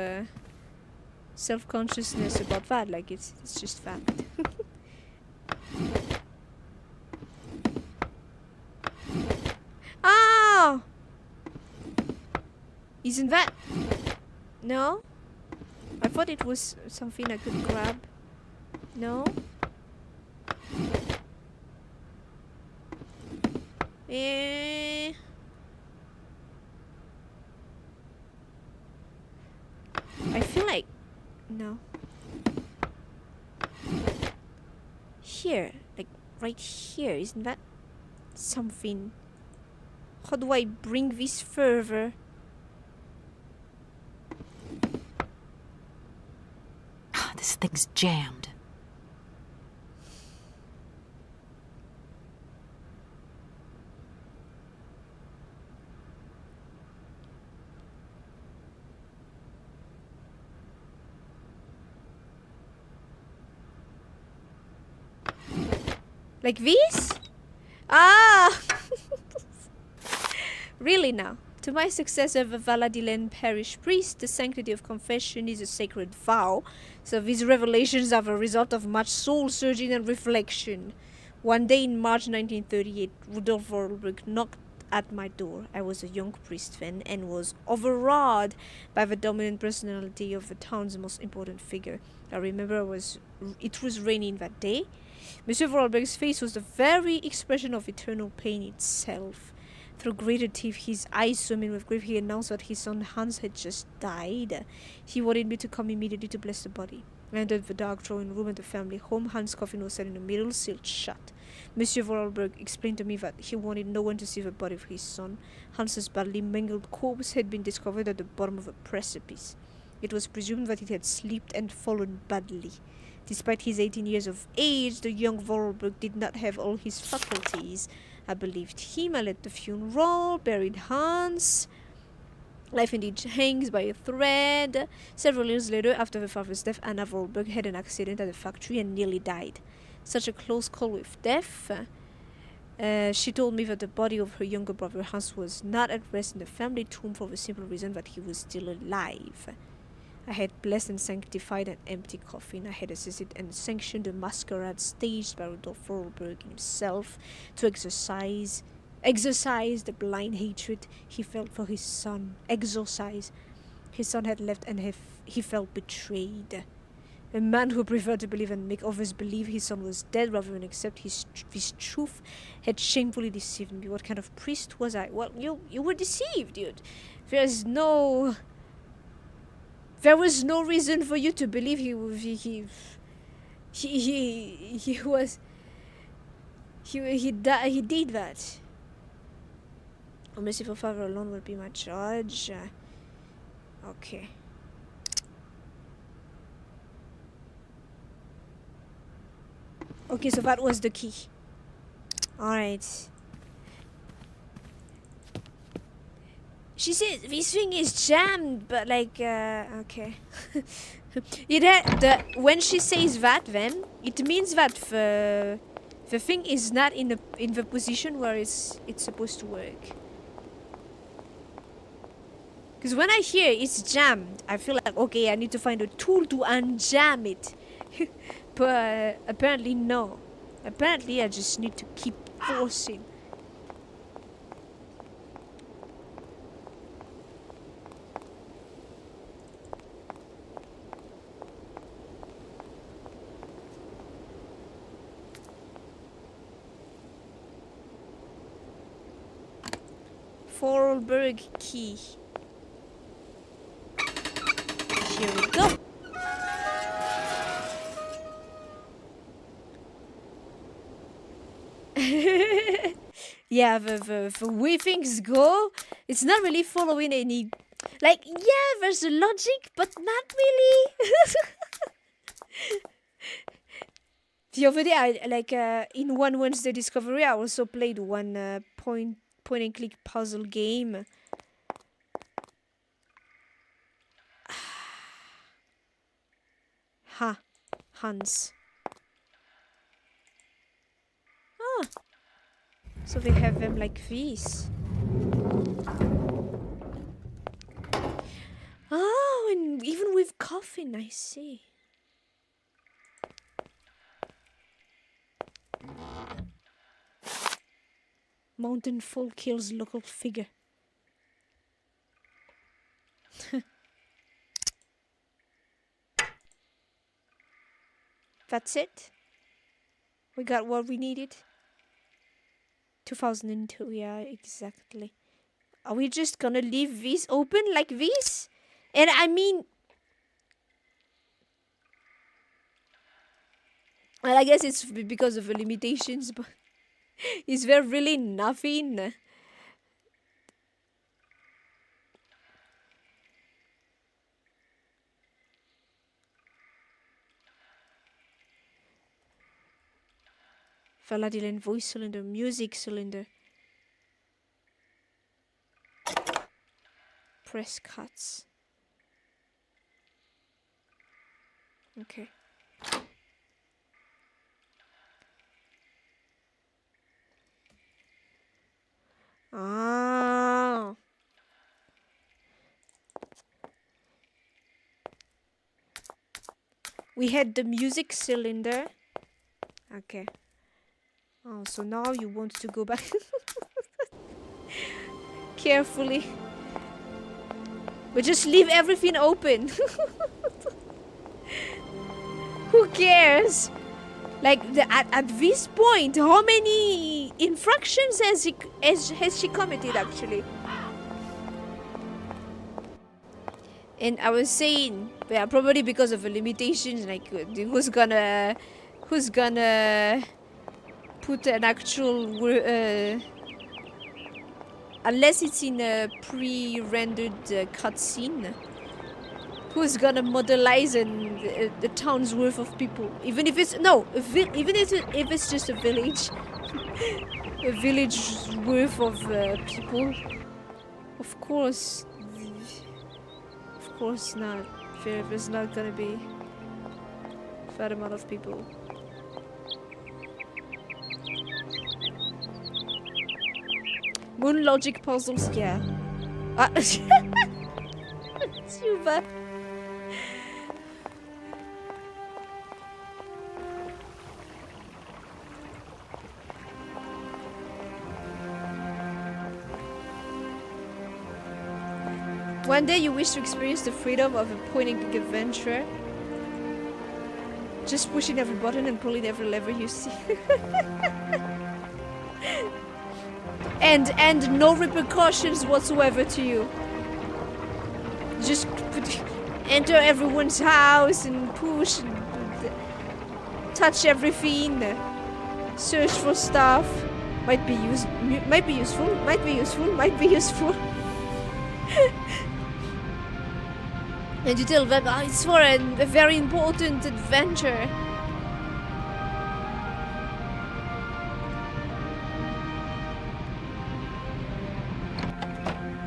self-consciousness about that. Like it's just fact. Ah! Isn't that? No? I thought it was something I could grab. No? I feel like... No. Here. Like, right here. Isn't that something? How do I bring this further? This thing's jammed. Like this? Ah! Really now? To my successor, the Valadilen parish priest, the sanctity of confession is a sacred vow. So these revelations are the result of much soul-searching and reflection. One day in March 1938, Rudolf Vorarlberg knocked at my door. I was a young priest then and was overawed by the dominant personality of the town's most important figure. I remember it was raining that day. Monsieur Vorarlberg's face was the very expression of eternal pain itself. Through gritted teeth, his eyes swimming with grief, he announced that his son Hans had just died. He wanted me to come immediately to bless the body. I entered the dark drawing room at the family home. Hans' coffin was set in the middle, sealed shut. Monsieur Vorarlberg explained to me that he wanted no one to see the body of his son. Hans's badly mangled corpse had been discovered at the bottom of a precipice. It was presumed that it had slipped and fallen badly. Despite his 18 years of age, the young Vorarlberg did not have all his faculties. I believed him. I led the funeral, buried Hans. Life indeed hangs by a thread. Several years later, after the father's death, Anna Vorarlberg had an accident at the factory and nearly died. Such a close call with death. She told me that the body of her younger brother Hans was not at rest in the family tomb for the simple reason that he was still alive. I had blessed and sanctified an empty coffin. I had assisted and sanctioned a masquerade staged by Rudolf Vorarlberg himself to exercise the blind hatred he felt for his son. Exorcise. His son had left and he felt betrayed. A man who preferred to believe and make others believe his son was dead rather than accept his truth had shamefully deceived me. What kind of priest was I? Well, you were deceived, dude. There was no reason for you to believe he did that. A merciful Father alone will be my judge. Okay. Okay, so that was the key. Alright. She says this thing is jammed, but like, okay. When she says that, then it means that the thing is not in the position where it's supposed to work. Because when I hear it's jammed, I feel like, okay, I need to find a tool to unjam it. But apparently no. Apparently I just need to keep forcing. Vorarlberg key. Here we go. Yeah, the way things go, it's not really following any. Like, yeah, there's a logic, but not really. The other day, in One Wednesday Discovery, I also played one point and click puzzle game. Hans. Ah. So they have them like this. Oh, and even with coffin, I see. Mountain fall kills local figure. That's it. We got what we needed. 2002, yeah, exactly. Are we just gonna leave this open like this? And I mean, well, I guess it's because of the limitations, but is there really nothing? Valadilen voice cylinder, music cylinder. Press cuts. Okay. We had the music cylinder. Okay. Oh, so now you want to go back. Carefully. But just leave everything open. Who cares? Like, at this point, how many infractions has she committed, actually? And I was saying, yeah, probably because of the limitations, like, who's gonna put an actual unless it's in a pre-rendered cutscene, who's gonna modelize the town's worth of people? Even if it's even if it's just a village, a village worth of people. Of course not. There's not gonna be a fat amount of people. Moon logic puzzles, yeah. Super. One day you wish to experience the freedom of a point-and-click adventure. Just pushing every button and pulling every lever you see. And no repercussions whatsoever to you. Just enter everyone's house and push and touch everything. Search for stuff. Might be useful. And you tell them, oh, it's for a very important adventure.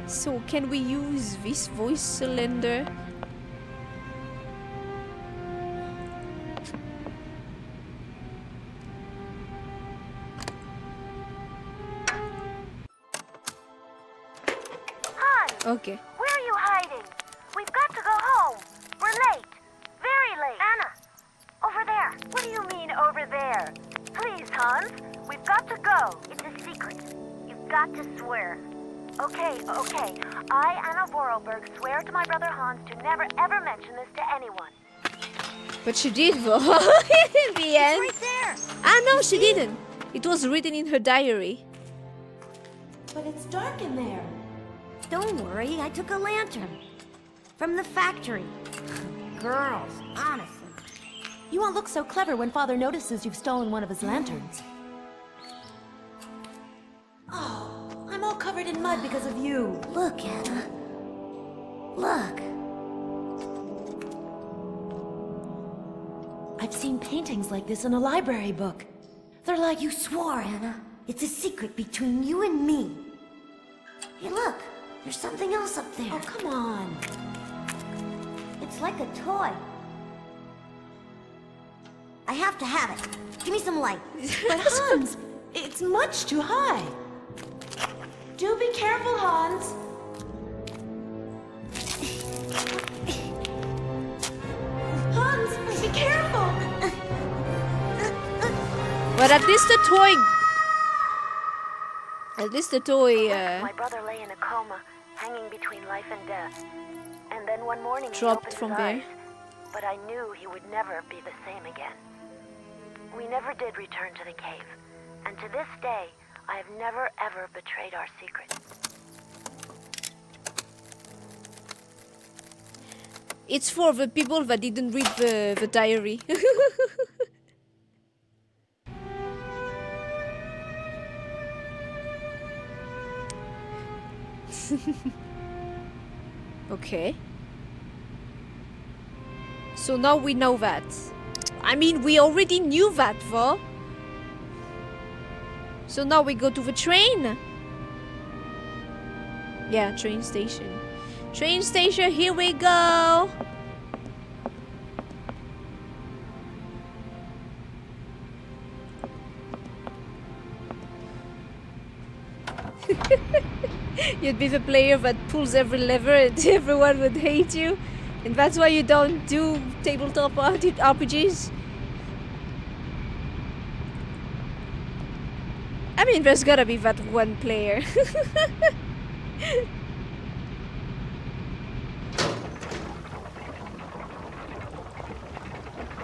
So, can we use this voice cylinder? Hi! Okay. Where are you hiding? We've got to go home. We're late. Very late. Anna, over there. What do you mean, over there? Please, Hans. We've got to go. It's a secret. You've got to swear. Okay. I, Anna Vorarlberg, swear to my brother Hans to never ever mention this to anyone. But she did, though. In the end. Right there. Ah, no, she didn't. It was written in her diary. But it's dark in there. Don't worry, I took a lantern. From the factory. Girls, honestly. You won't look so clever when Father notices you've stolen one of his lanterns. Oh, I'm all covered in mud because of you. Look, Anna. Look. I've seen paintings like this in a library book. They're like... You swore, Anna. It's a secret between you and me. Hey, look. There's something else up there. Oh, come on. It's like a toy. I have to have it. Give me some light. But Hans, it's much too high. Do be careful, Hans. Hans, be careful. But at least the toy... At least the toy... My brother lay in a coma, hanging between life and death. And then one morning he dropped opened from his there. eyes, but I knew he would never be the same again. We never did return to the cave, and to this day, I have never ever betrayed our secret. It's for the people that didn't read the diary. Okay. So now we know that. I mean, we already knew that, though. So now we go to the train. Yeah, train station. Train station, here we go. You'd be the player that pulls every lever and everyone would hate you. And that's why you don't do tabletop RPGs? I mean, there's gotta be that one player.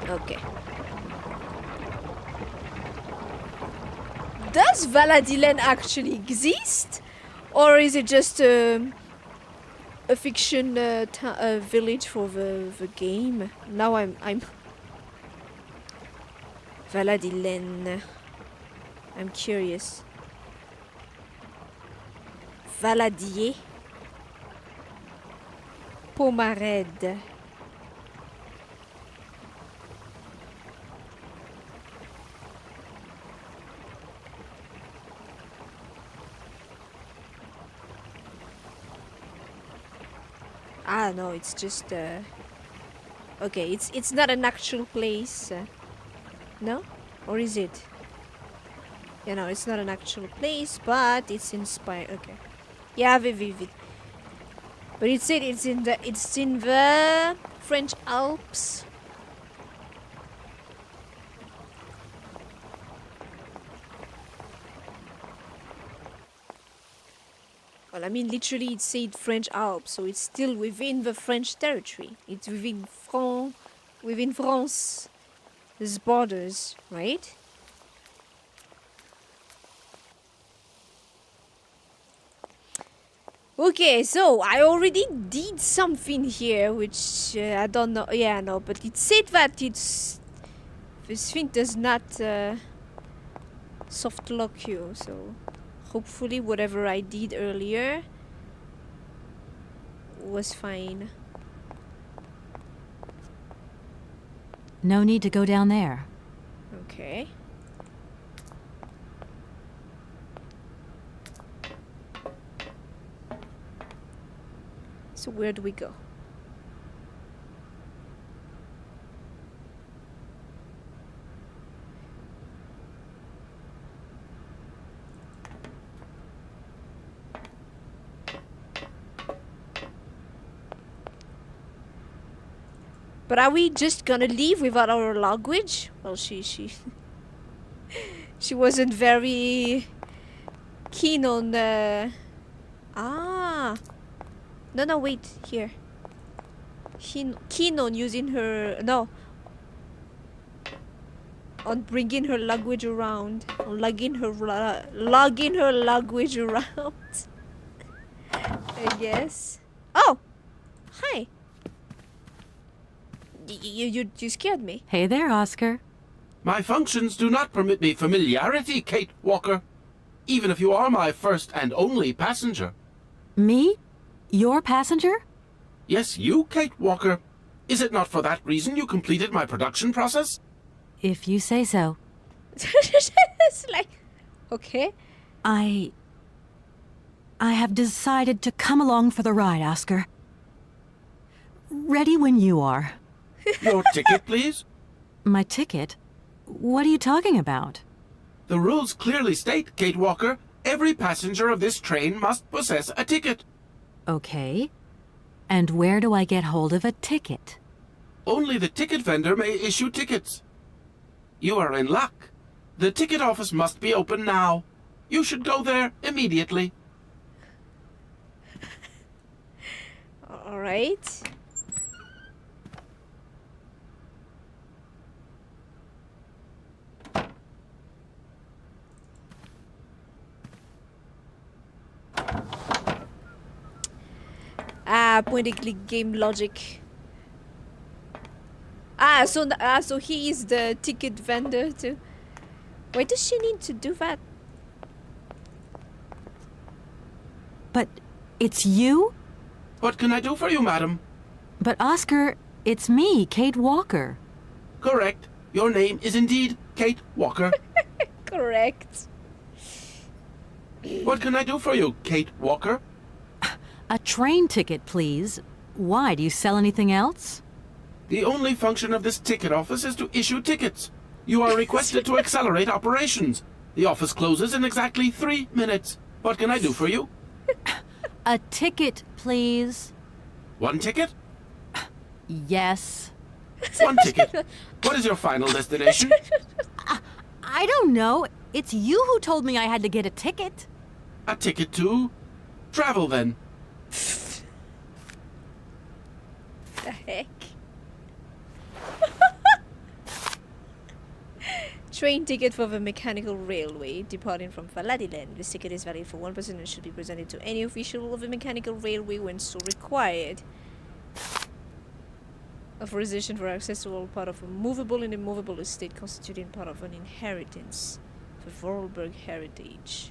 Okay. Does Valadilen actually exist? Or is it just a fiction village for the game? Now I'm Valadilen. I'm curious. Valadier. Pomarède. Ah no, it's just okay, it's not an actual place. No? Or is it? You know, it's not an actual place, but it's inspired. Okay. Yeah, but it's in the French Alps. Well, I mean, literally, it said French Alps, so it's still within the French territory. It's within France's borders, right? Okay, so I already did something here, which I don't know. Yeah, no, but it said that this thing does not soft lock you, so hopefully whatever I did earlier was fine. No need to go down there. Okay. So where do we go? But are we just gonna leave without our language? Well, she wasn't very keen on No, wait, here. Keen on using her, no. On bringing her language around. On lugging her language around. I guess. Oh! Hi! You scared me. Hey there, Oscar. My functions do not permit me familiarity, Kate Walker. Even if you are my first and only passenger. Me? Your passenger? Yes, you, Kate Walker. Is it not for that reason you completed my production process? If you say so. It's like, okay. I have decided to come along for the ride, Oscar. Ready when you are. Your ticket, please? My ticket? What are you talking about? The rules clearly state, Kate Walker, every passenger of this train must possess a ticket. Okay. And where do I get hold of a ticket? Only the ticket vendor may issue tickets. You are in luck. The ticket office must be open now. You should go there immediately. All right. Point and click game logic. So he is the ticket vendor too. Why does she need to do that? But it's you? What can I do for you, madam? But Oscar, it's me, Kate Walker. Correct. Your name is indeed Kate Walker. Correct. What can I do for you, Kate Walker? A train ticket, please. Why, do you sell anything else? The only function of this ticket office is to issue tickets. You are requested to accelerate operations. The office closes in exactly 3 minutes. What can I do for you? A ticket, please. One ticket? Yes. One ticket. What is your final destination? I don't know. It's you who told me I had to get a ticket. A ticket to travel, then. The heck? Train ticket for the mechanical railway departing from Faladiland. This ticket is valid for one person and should be presented to any official of the mechanical railway when so required. Authorization for access to all part of a movable and immovable estate constituting part of an inheritance. The Vorarlberg heritage.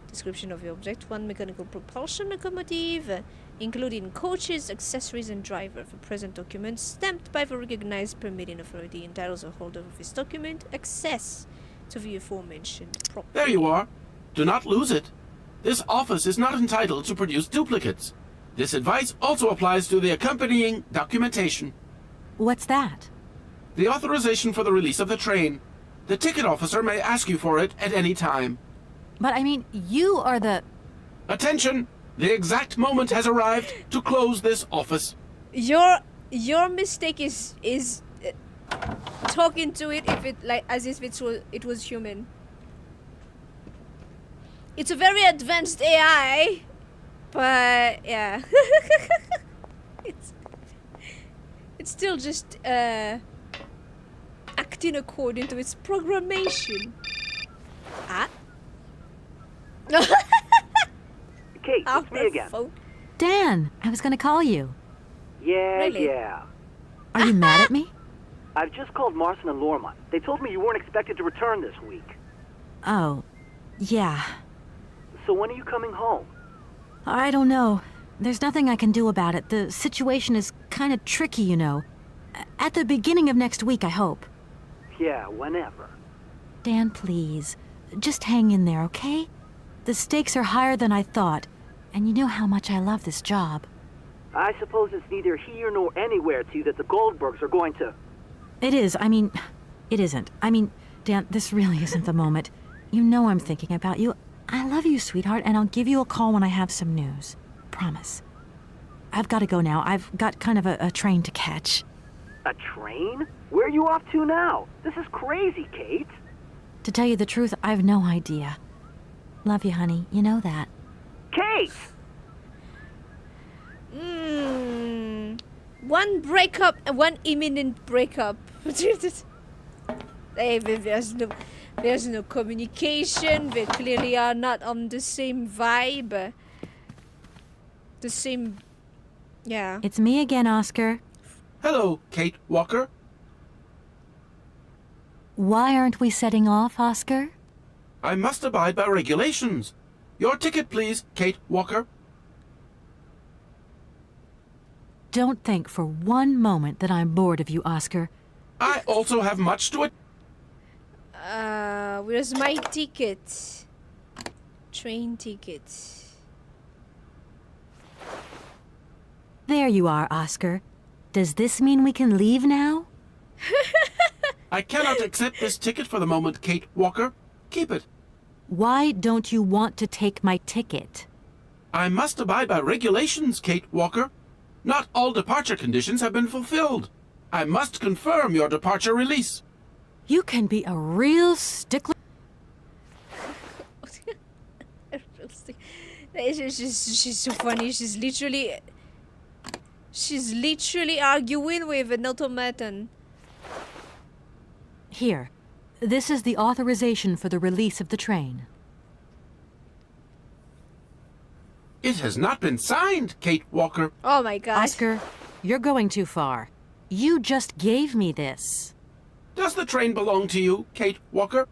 Description of the object: one mechanical propulsion locomotive, including coaches, accessories, and driver. The present document, stamped by the recognized permitting authority, entitles the holder of this document access to the aforementioned property. There you are. Do not lose it. This office is not entitled to produce duplicates. This advice also applies to the accompanying documentation. What's that? The authorization for the release of the train. The ticket officer may ask you for it at any time. But I mean, you are the... Attention! The exact moment has arrived to close this office. Your mistake is talking to it if it like as if it was human. It's a very advanced AI, but yeah, it's still just acting according to its programmation. Ah. Kate, it's me again. Dan, I was gonna call you. Yeah, Really? yeah. Are you mad at me? I've just called Marson and Lormont. They told me you weren't expected to return this week. Oh, yeah. So when are you coming home? I don't know. There's nothing I can do about it. The situation is kind of tricky, you know. At the beginning of next week, I hope. Yeah, whenever. Dan, please. Just hang in there, okay? The stakes are higher than I thought, and you know how much I love this job. I suppose it's neither here nor anywhere to you that the Goldbergs are going to... It is. I mean, it isn't. I mean, Dan, this really isn't the moment. You know I'm thinking about you. I love you, sweetheart, and I'll give you a call when I have some news. Promise. I've got to go now. I've got kind of a train to catch. A train? Where are you off to now? This is crazy, Kate. To tell you the truth, I've no idea. Love you, honey. You know that. Kate! One breakup, one imminent breakup. Hey, there's no communication. They clearly are not on the same vibe. The same, yeah. It's me again, Oscar. Hello, Kate Walker. Why aren't we setting off, Oscar? I must abide by regulations. Your ticket, please, Kate Walker. Don't think for one moment that I'm bored of you, Oscar. I also have much to it. Where's my ticket? Train ticket. There you are, Oscar. Does this mean we can leave now? I cannot accept this ticket for the moment, Kate Walker. Keep it. Why don't you want to take my ticket? I must abide by regulations, Kate Walker. Not all departure conditions have been fulfilled. I must confirm your departure release. You can be a real stickler. She's so funny. She's literally arguing with an automaton. Here. This is the authorization for the release of the train. It has not been signed, Kate Walker. Oh my god. Oscar, you're going too far. You just gave me this. Does the train belong to you, Kate Walker?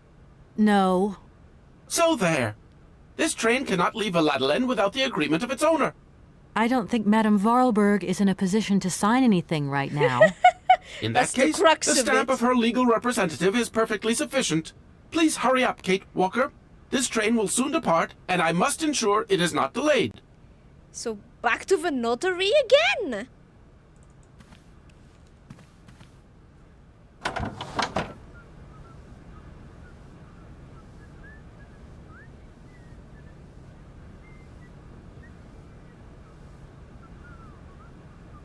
No. So there. This train cannot leave Valadiland without the agreement of its owner. I don't think Madame Vorarlberg is in a position to sign anything right now. In that case, the stamp of her legal representative is perfectly sufficient. Please hurry up, Kate Walker. This train will soon depart, and I must ensure it is not delayed. So back to the notary again.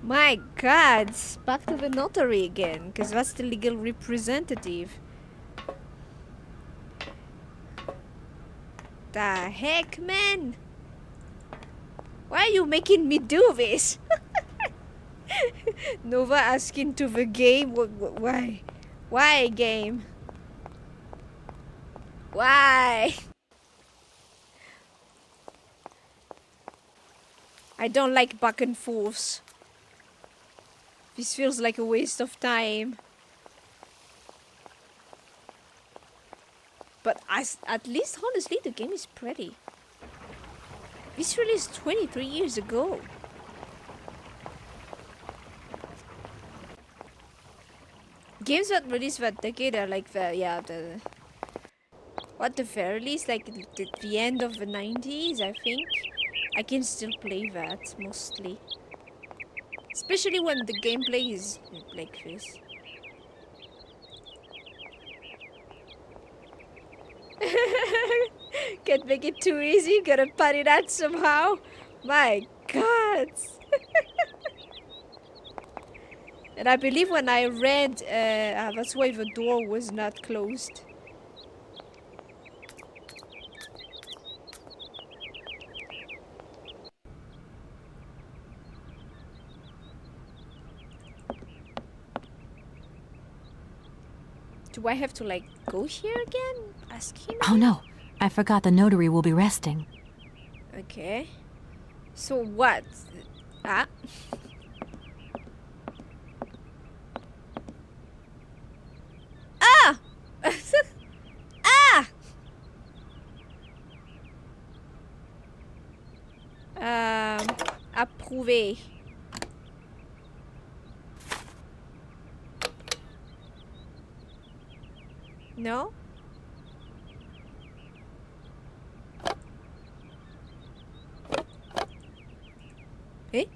My God, back to the notary again, because that's the legal representative. The heck, man? Why are you making me do this? Nova asking to the game. Why? Why, game? Why? I don't like back and forth. This feels like a waste of time. But at least, honestly, the game is pretty. This released 23 years ago. Games that released that decade are like the very least, like the end of the 90s, I think. I can still play that mostly. Especially when the gameplay is like this. Can't make it too easy, gotta put it out somehow. My God. And I believe when I read, that's why the door was not closed. Do I have to, like, go here again? Ask him? Oh no, I forgot the notary will be resting. Okay. So what? Ah. Ah! Ah! Approuvé. No? Eh?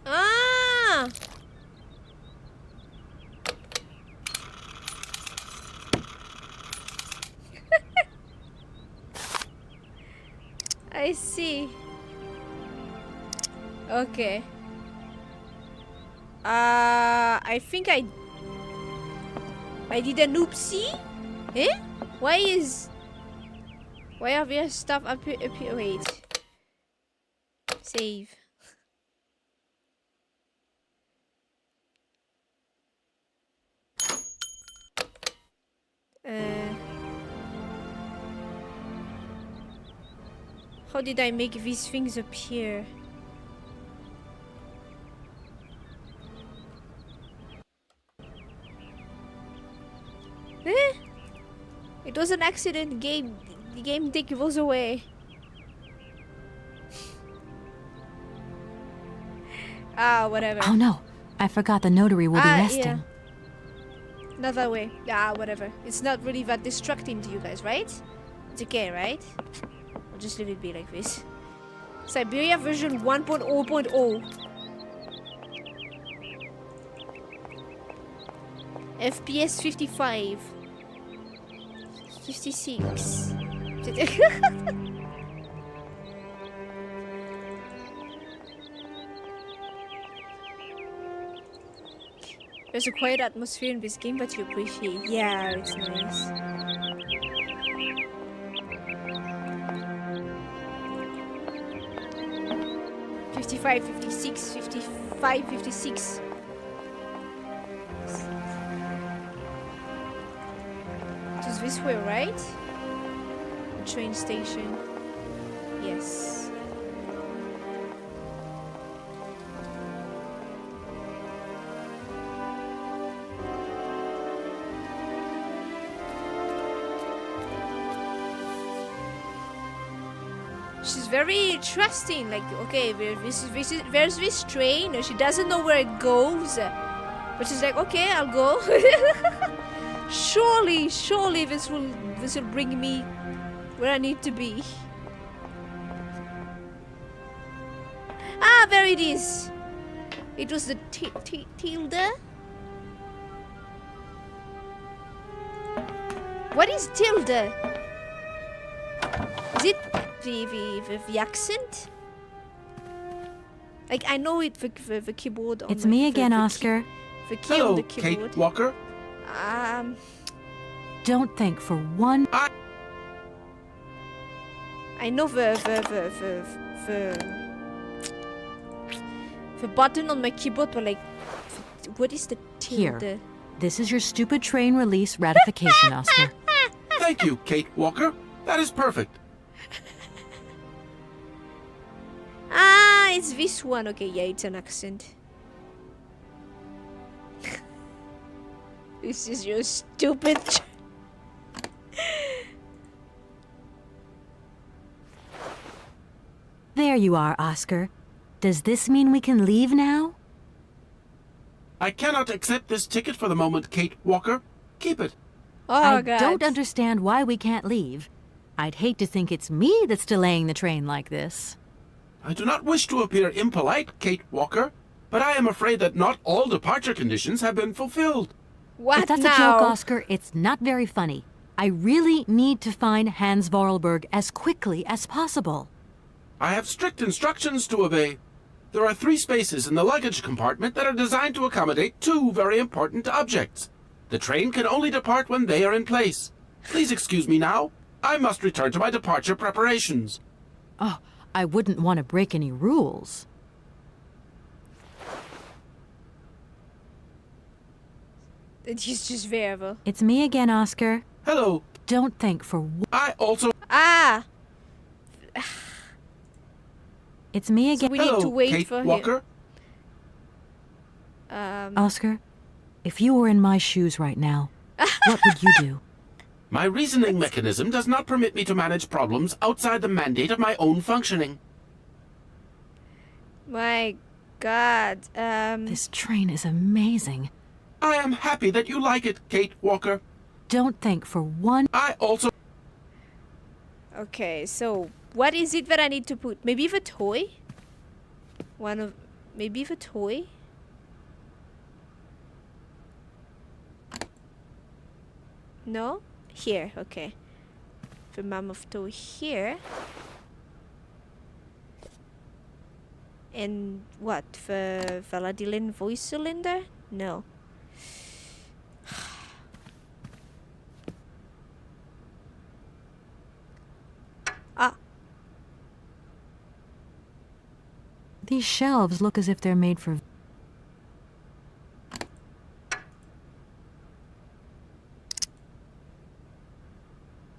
Ah! I see. Okay. I think I did an oopsie? Eh? Why are there stuff up here? Wait. Save. How did I make these things appear? Eh? It was an accident. The game take those away. Ah, whatever. Oh no, I forgot the notary will be resting. Yeah. Another way. Ah, whatever. It's not really that distracting to you guys, right? It's okay, right? I'll just leave it be like this. Syberia version 1.0.0. FPS 55. 56. There's a quiet atmosphere in this game that you appreciate. Yeah, it's nice. $55, $56, $55, $56. It is this way, right? The train station. Yes. She's very trusting, like, okay, there's this train, she doesn't know where it goes, but she's like, okay, I'll go. surely this will bring me where I need to be. Ah, there it is. It was the tilde. What is tilde? Is it the accent? Like, I know it the keyboard on It's me again, Oscar. The key Hello, on the keyboard. Kate Walker. Don't think for one... I know the button on my keyboard, but like, what is the tilde? Here. This is your stupid train release ratification, Oscar. Thank you, Kate Walker. That is perfect. Ah, it's this one. Okay, yeah, it's an accent. This is your stupid... There you are, Oscar. Does this mean we can leave now? I cannot accept this ticket for the moment, Kate Walker. Keep it. Oh, I God. don't understand why we can't leave. I'd hate to think it's me that's delaying the train like this. I do not wish to appear impolite, Kate Walker, but I am afraid that not all departure conditions have been fulfilled. What If that's now? a joke, Oscar, it's not very funny. I really need to find Hans Vorarlberg as quickly as possible. I have strict instructions to obey. There are 3 spaces in the luggage compartment that are designed to accommodate 2 very important objects. The train can only depart when they are in place. Please excuse me now. I must return to my departure preparations. Oh, I wouldn't want to break any rules. He's just there. It's me again, Oscar. Hello. Don't think for... I also... Ah! It's me So again. we need to wait Kate for Walker. him. Oscar, if you were in my shoes right now, what would you do? My reasoning mechanism does not permit me to manage problems outside the mandate of my own functioning. My God. This train is amazing. I am happy that you like it, Kate Walker. Don't think for one... I also... Okay, so what is it that I need to put? Maybe the toy? Maybe the toy? No? Here, okay. The mammoth toy here. And what? The Valadilin voice cylinder? No. Ah. These shelves look as if they're made for...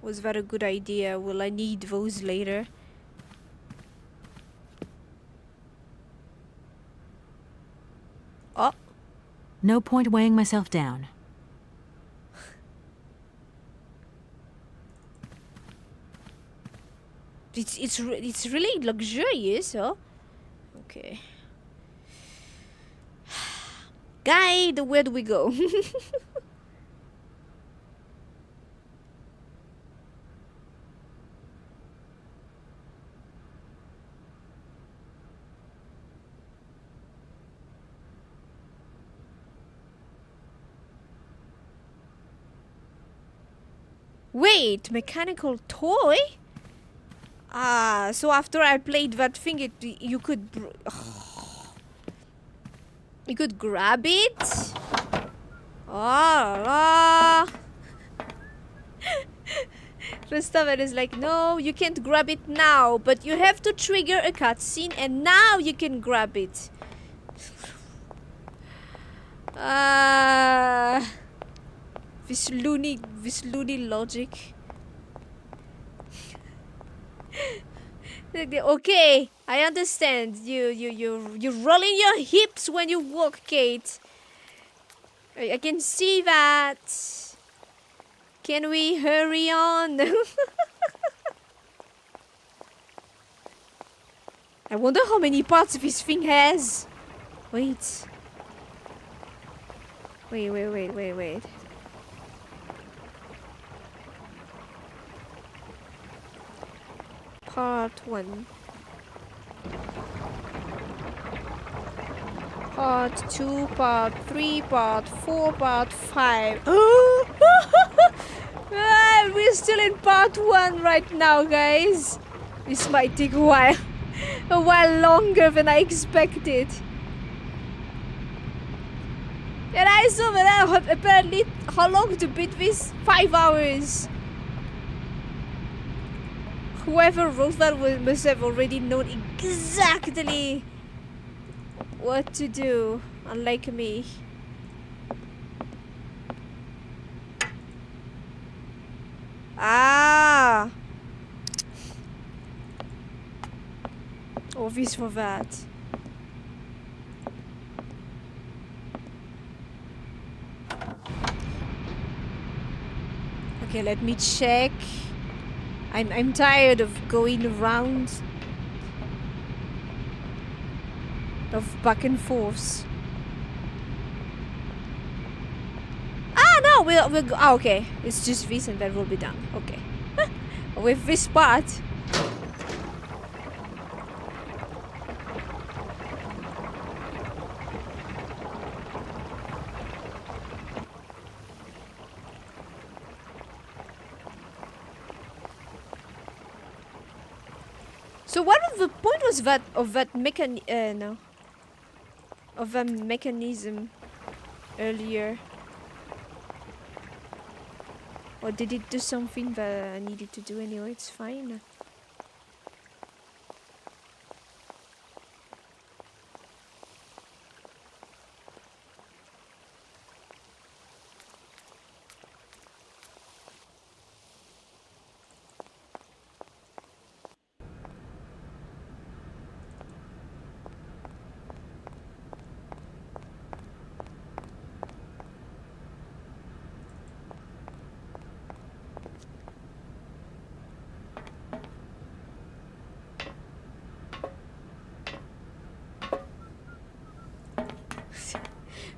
Was that a good idea? Will I need those later? Oh. No point weighing myself down. It's really luxurious, huh? Okay. Guide, where do we go? Wait, mechanical toy? Ah, so after I played that thing, you could you could grab it. Oh, the stuff that is like, no, you can't grab it now, but you have to trigger a cutscene, and now you can grab it. This loony logic. Okay, I understand. You're rolling your hips when you walk, Kate. I can see that. Can we hurry on? I wonder how many parts this thing has. Wait. Wait. Part 1. Part 2, Part 3, Part 4, Part 5. We're still in part 1 right now, guys. This might take a while. A while longer than I expected. And I saw that apparently how long to beat this? 5 hours. Whoever wrote that must have already known exactly what to do, unlike me. Ah! Obvious for that. Okay, let me check. I'm tired of going around. Of back and forth. Ah no, we'll go. Ah, okay. It's just this and then we'll be done. Okay. With this part. So what was the point was that of that mechanism earlier? Or did it do something that I needed to do anyway? It's fine.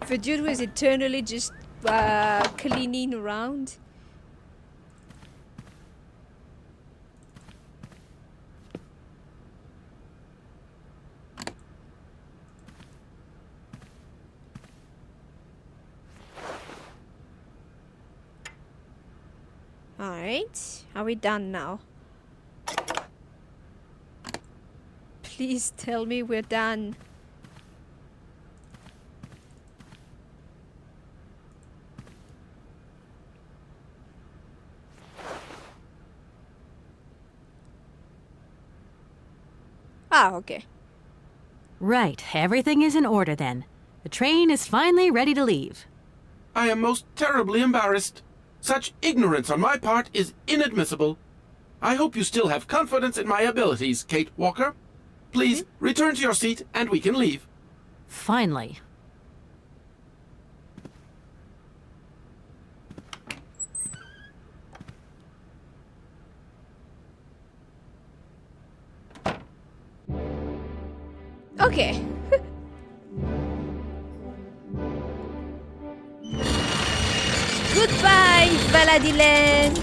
The dude was eternally just cleaning around. Alright, are we done now? Please tell me we're done. Ah, okay. Right, everything is in order then. The train is finally ready to leave. I am most terribly embarrassed. Such ignorance on my part is inadmissible. I hope you still have confidence in my abilities, Kate Walker. Please, return to your seat and we can leave. Finally. Okay. Goodbye, Valadilen.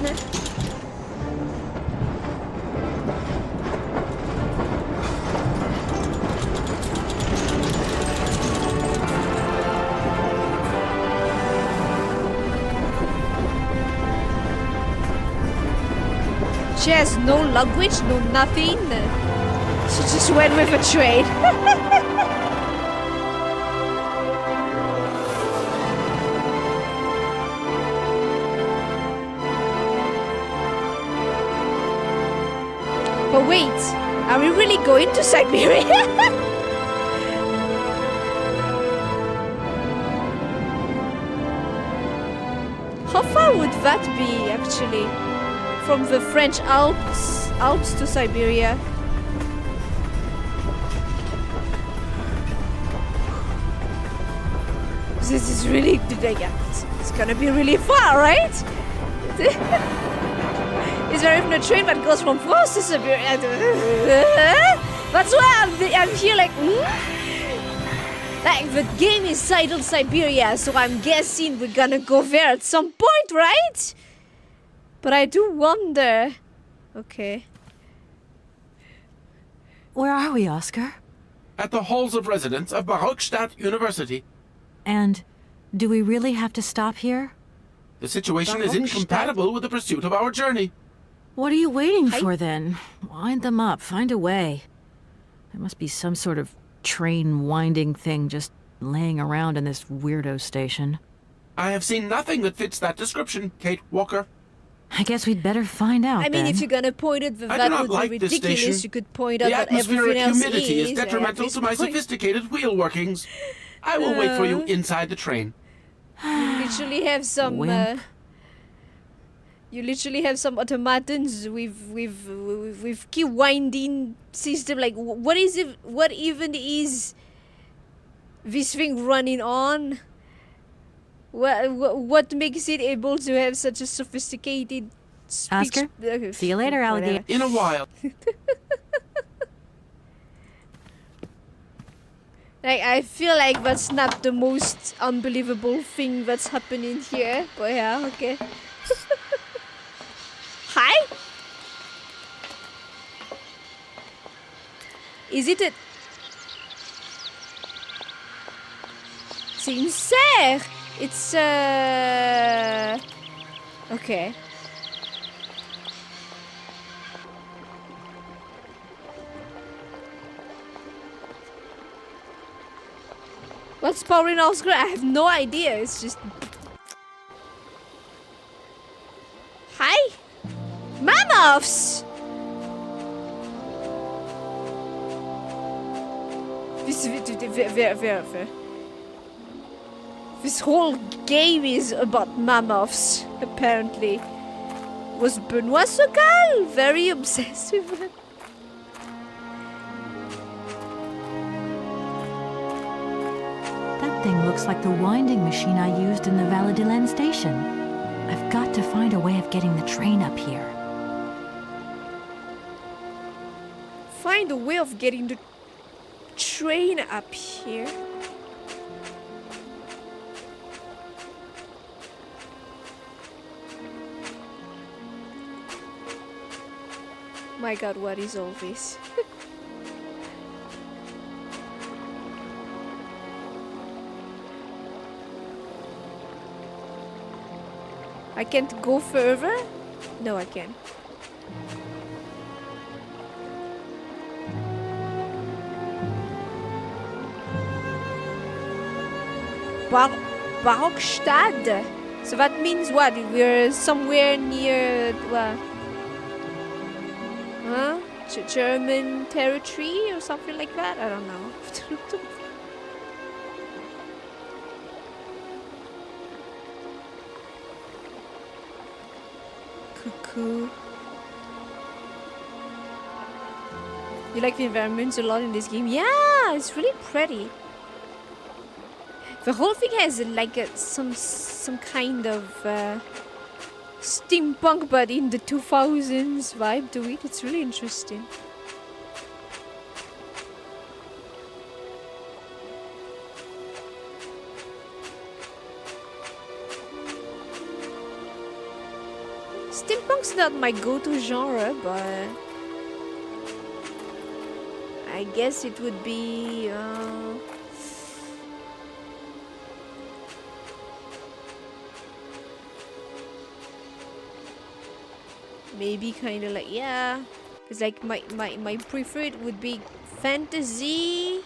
She has no language, no nothing. She just went with a train. But wait, are we really going to Syberia? How far would that be, actually? From the French Alps to Syberia? This is really, it's gonna be really far, right? Is there even a train that goes from France to Syberia? That's why I'm here like, Like, the game is titled Syberia, so I'm guessing we're gonna go there at some point, right? But I do wonder. Okay. Where are we, Oscar? At the halls of residence of Barockstadt University. And do we really have to stop here? The situation is incompatible with the pursuit of our journey. What are you waiting for, then? Wind them up. Find a way. There must be some sort of train winding thing just laying around in this weirdo station. I have seen nothing that fits that description, Kate Walker. I guess we'd better find out, I mean, then. if you're gonna point it that would like be this ridiculous, station. you could point out that The everything atmospheric else humidity is at detrimental this to my point. sophisticated wheel workings. I will wait for you inside the train. You literally have some. Wimp. You literally have some automatons with key winding system. Like, what is it? What even is this thing running on? What makes it able to have such a sophisticated speech? Oscar, see you later, alligator. In a while. Like, I feel like that's not the most unbelievable thing that's happening here, but yeah, okay. Hi? Is it a... Sincere! It's, okay. What's powering Oscar? I have no idea. It's just... Hi? Mammoths! This whole game is about mammoths, apparently. Was Benoit Socal very obsessed with it? That thing looks like the winding machine I used in the Valladolid station. I've got to find a way of getting the train up here. Find a way of getting the train up here. My god, what is all this? I can't go further? No, I can. Barockstadt. So that means what? We're somewhere near what? Huh? German territory or something like that? I don't know. Cuckoo. You like the environments a lot in this game? Yeah, it's really pretty. The whole thing has like some kind of steampunk, but in the 2000s vibe to it. It's really interesting. Steampunk's not my go-to genre, but I guess it would be maybe kind of like, yeah, because like my preferred would be fantasy.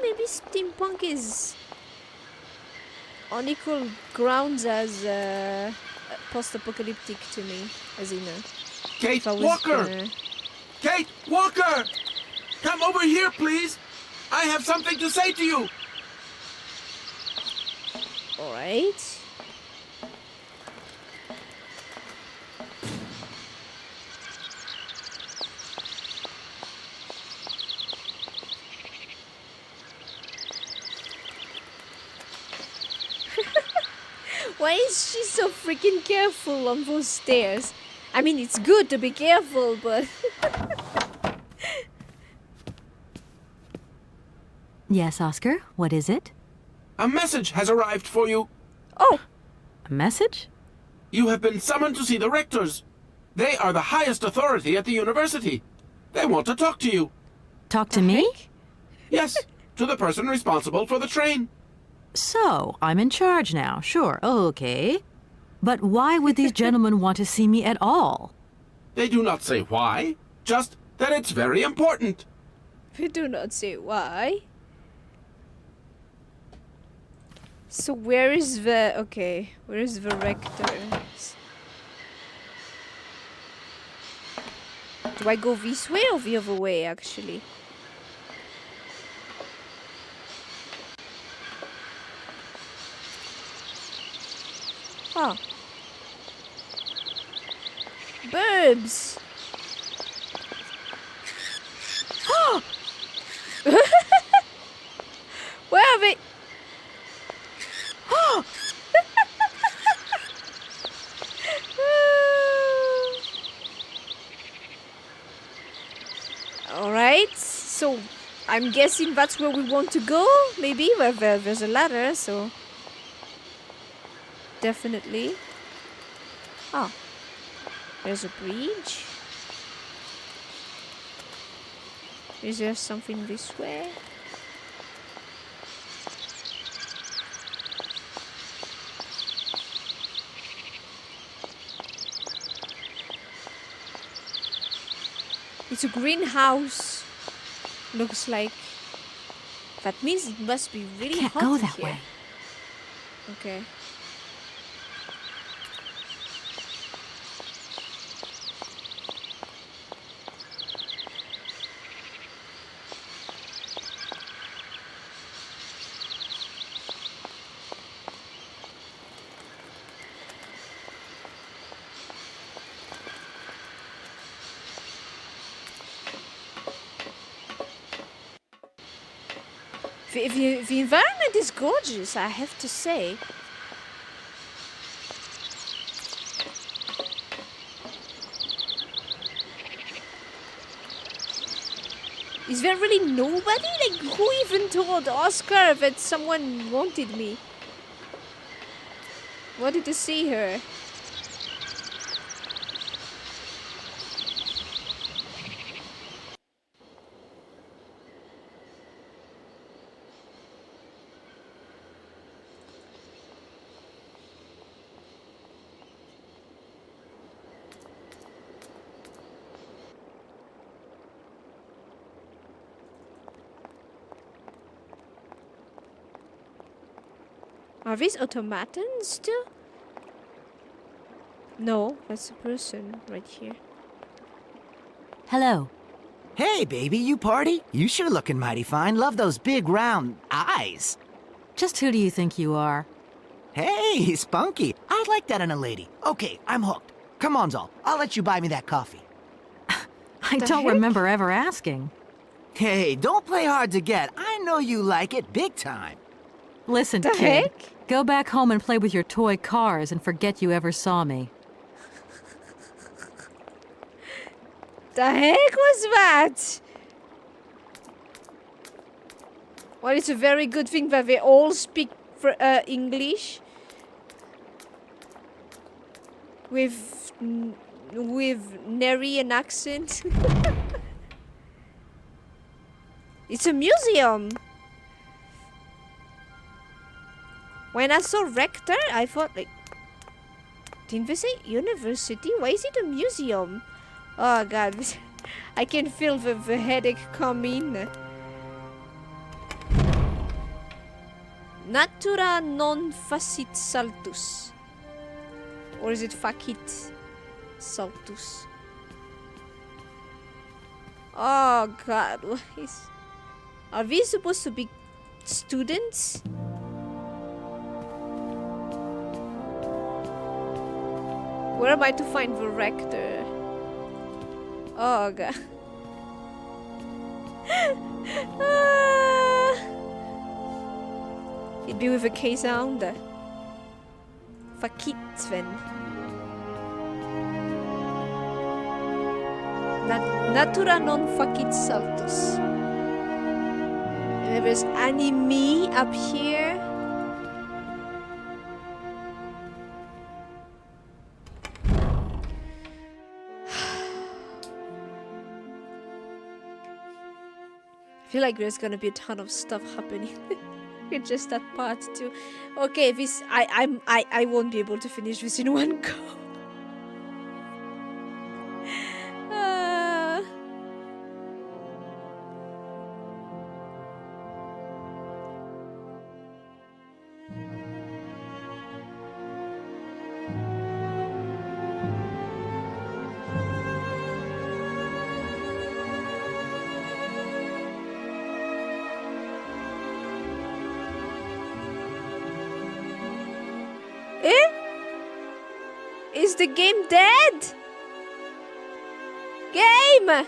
Maybe steampunk is on equal grounds as post-apocalyptic to me, as in Kate Walker! Kate Walker! Come over here, please! I have something to say to you! Alright. Why is she so freaking careful on those stairs? I mean, it's good to be careful, but... Yes, Oscar, what is it? A message has arrived for you. Oh! A message? You have been summoned to see the rectors. They are the highest authority at the university. They want to talk to you. Talk to me? Yes, to the person responsible for the train. So, I'm in charge now. Sure, okay. But why would these gentlemen want to see me at all? They do not say why, just that it's very important. We do not say why. So where is the... Okay, where is the rector? Do I go this way or the other way, actually? Oh. Birds! Where are they? Alright, so I'm guessing that's where we want to go, maybe, where there's a ladder, so... Definitely. Oh. There's a bridge. Is there something this way? It's a greenhouse. Looks like. That means it must be really hot Can't go in that here. way. Okay. The environment is gorgeous, I have to say. Is there really nobody? Like, who even told Oscar that someone wanted me? Wanted to see her? Are these automatons too? No, that's a person right here. Hello. Hey, baby, you party? You sure looking mighty fine. Love those big round eyes. Just who do you think you are? Hey, spunky. I like that in a lady. Okay, I'm hooked. Come on, Zol. I'll let you buy me that coffee. I don't remember ever asking. Hey, don't play hard to get. I know you like it big time. Listen, kid. Go back home and play with your toy cars and forget you ever saw me. The heck was that? Well, it's a very good thing that they all speak English with nary an accent. It's a museum. When I saw Rector, I thought, like, didn't they say university? Why is it a museum? Oh god, I can feel the headache coming. Natura non facit saltus. Or is it facit saltus? Oh god, what is... Are we supposed to be students? Where am I to find the rector? Oh god. It'd be with a K sound. Fakitven. Natura non facit saltus. And there's anime up here. I feel like there's gonna be a ton of stuff happening. It's just that part too. Okay, this I won't be able to finish this in one go. Ah. Is the game dead? Game!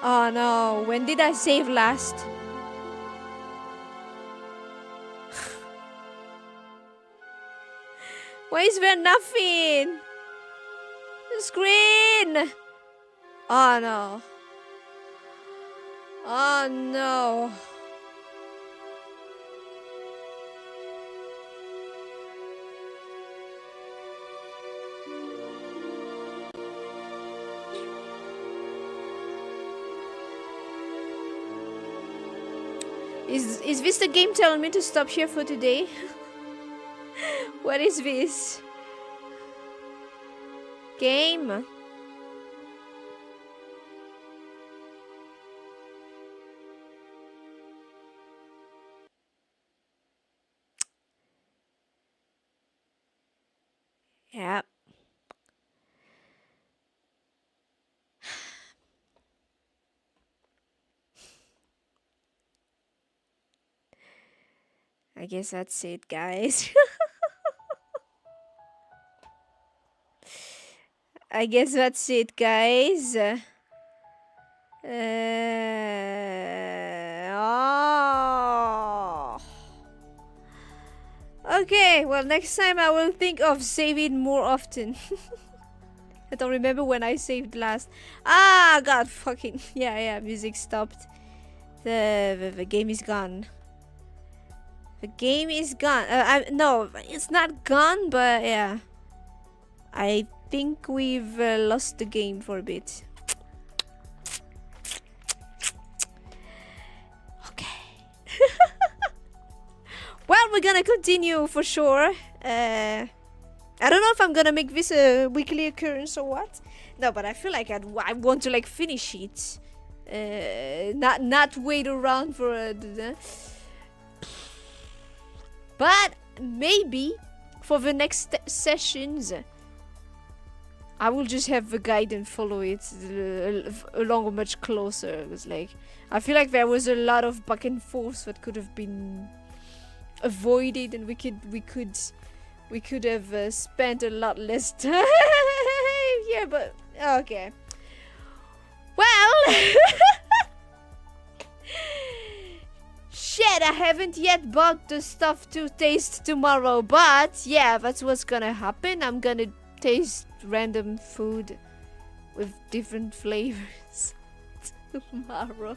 Oh no, when did I save last? Why is there nothing? The screen! Oh no. Oh no. Is this the game telling me to stop here for today? What is this? Game? Yeah. I guess that's it, guys. I guess that's it, guys. Oh. Okay, well, next time I will think of saving more often. I don't remember when I saved last. Ah, God, fucking... Yeah, music stopped. The game is gone. The game is gone. No, it's not gone, but yeah. I think we've lost the game for a bit. Okay. Well, we're gonna continue for sure. I don't know if I'm gonna make this a weekly occurrence or what. No, but I feel like I want to like finish it. Not wait around for but maybe for the next sessions I will just have the guide and follow it along much closer. It was like I feel like there was a lot of back and forth that could have been avoided, and we could have spent a lot less time. Yeah, but okay. Well, shit, I haven't yet bought the stuff to taste tomorrow, but yeah, that's what's gonna happen. I'm gonna taste random food with different flavors tomorrow.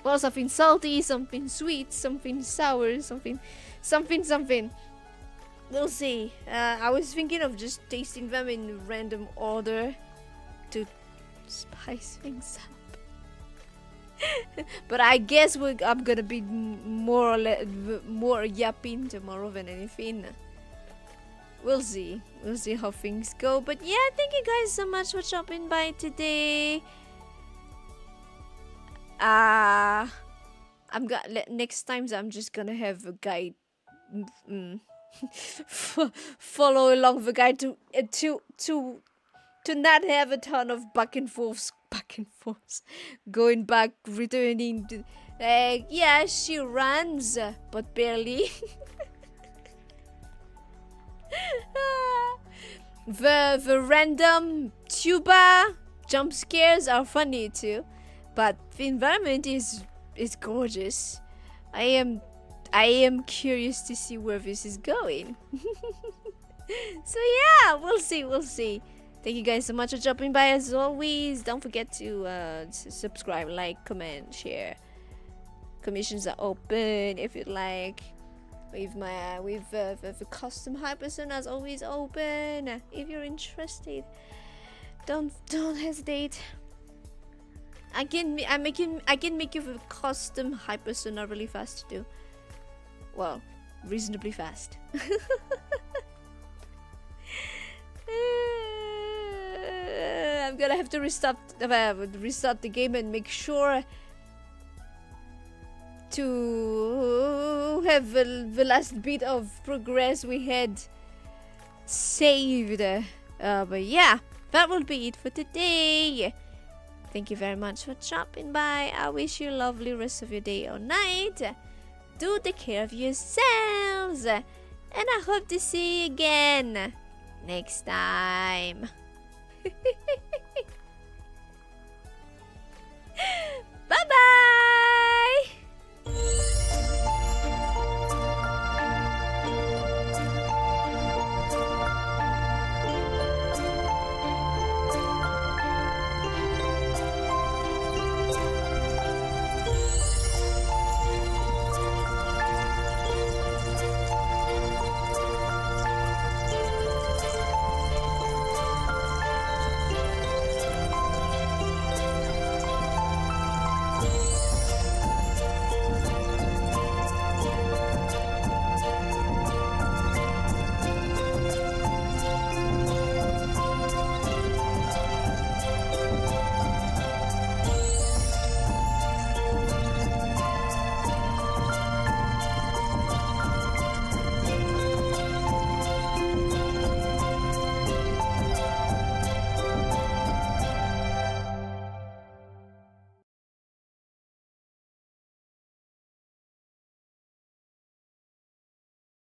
Well, something salty, something sweet, something sour, something. We'll see. I was thinking of just tasting them in random order to spice things up. But I guess I'm gonna be more or less more yapping tomorrow than anything. We'll see. We'll see how things go. But yeah, thank you guys so much for stopping by today. Next times I'm just gonna have a guide. Follow along the guide to not have a ton of back and forth, going back, returning to, yeah, she runs, but barely. The random tuba jump scares are funny too, but the environment is gorgeous. I am curious to see where this is going. So yeah, we'll see. Thank you guys so much for dropping by as always. Don't forget to subscribe, like, comment, share. Commissions are open if you'd like. With the custom high person as always open if you're interested. Don't hesitate. I can make you a custom hypersona really fast too. Well, reasonably fast. I'm gonna have to restart the game and make sure to have the last bit of progress we had saved. But yeah, that will be it for today. Thank you very much for dropping by. I wish you a lovely rest of your day or night. Do take care of yourselves. And I hope to see you again next time.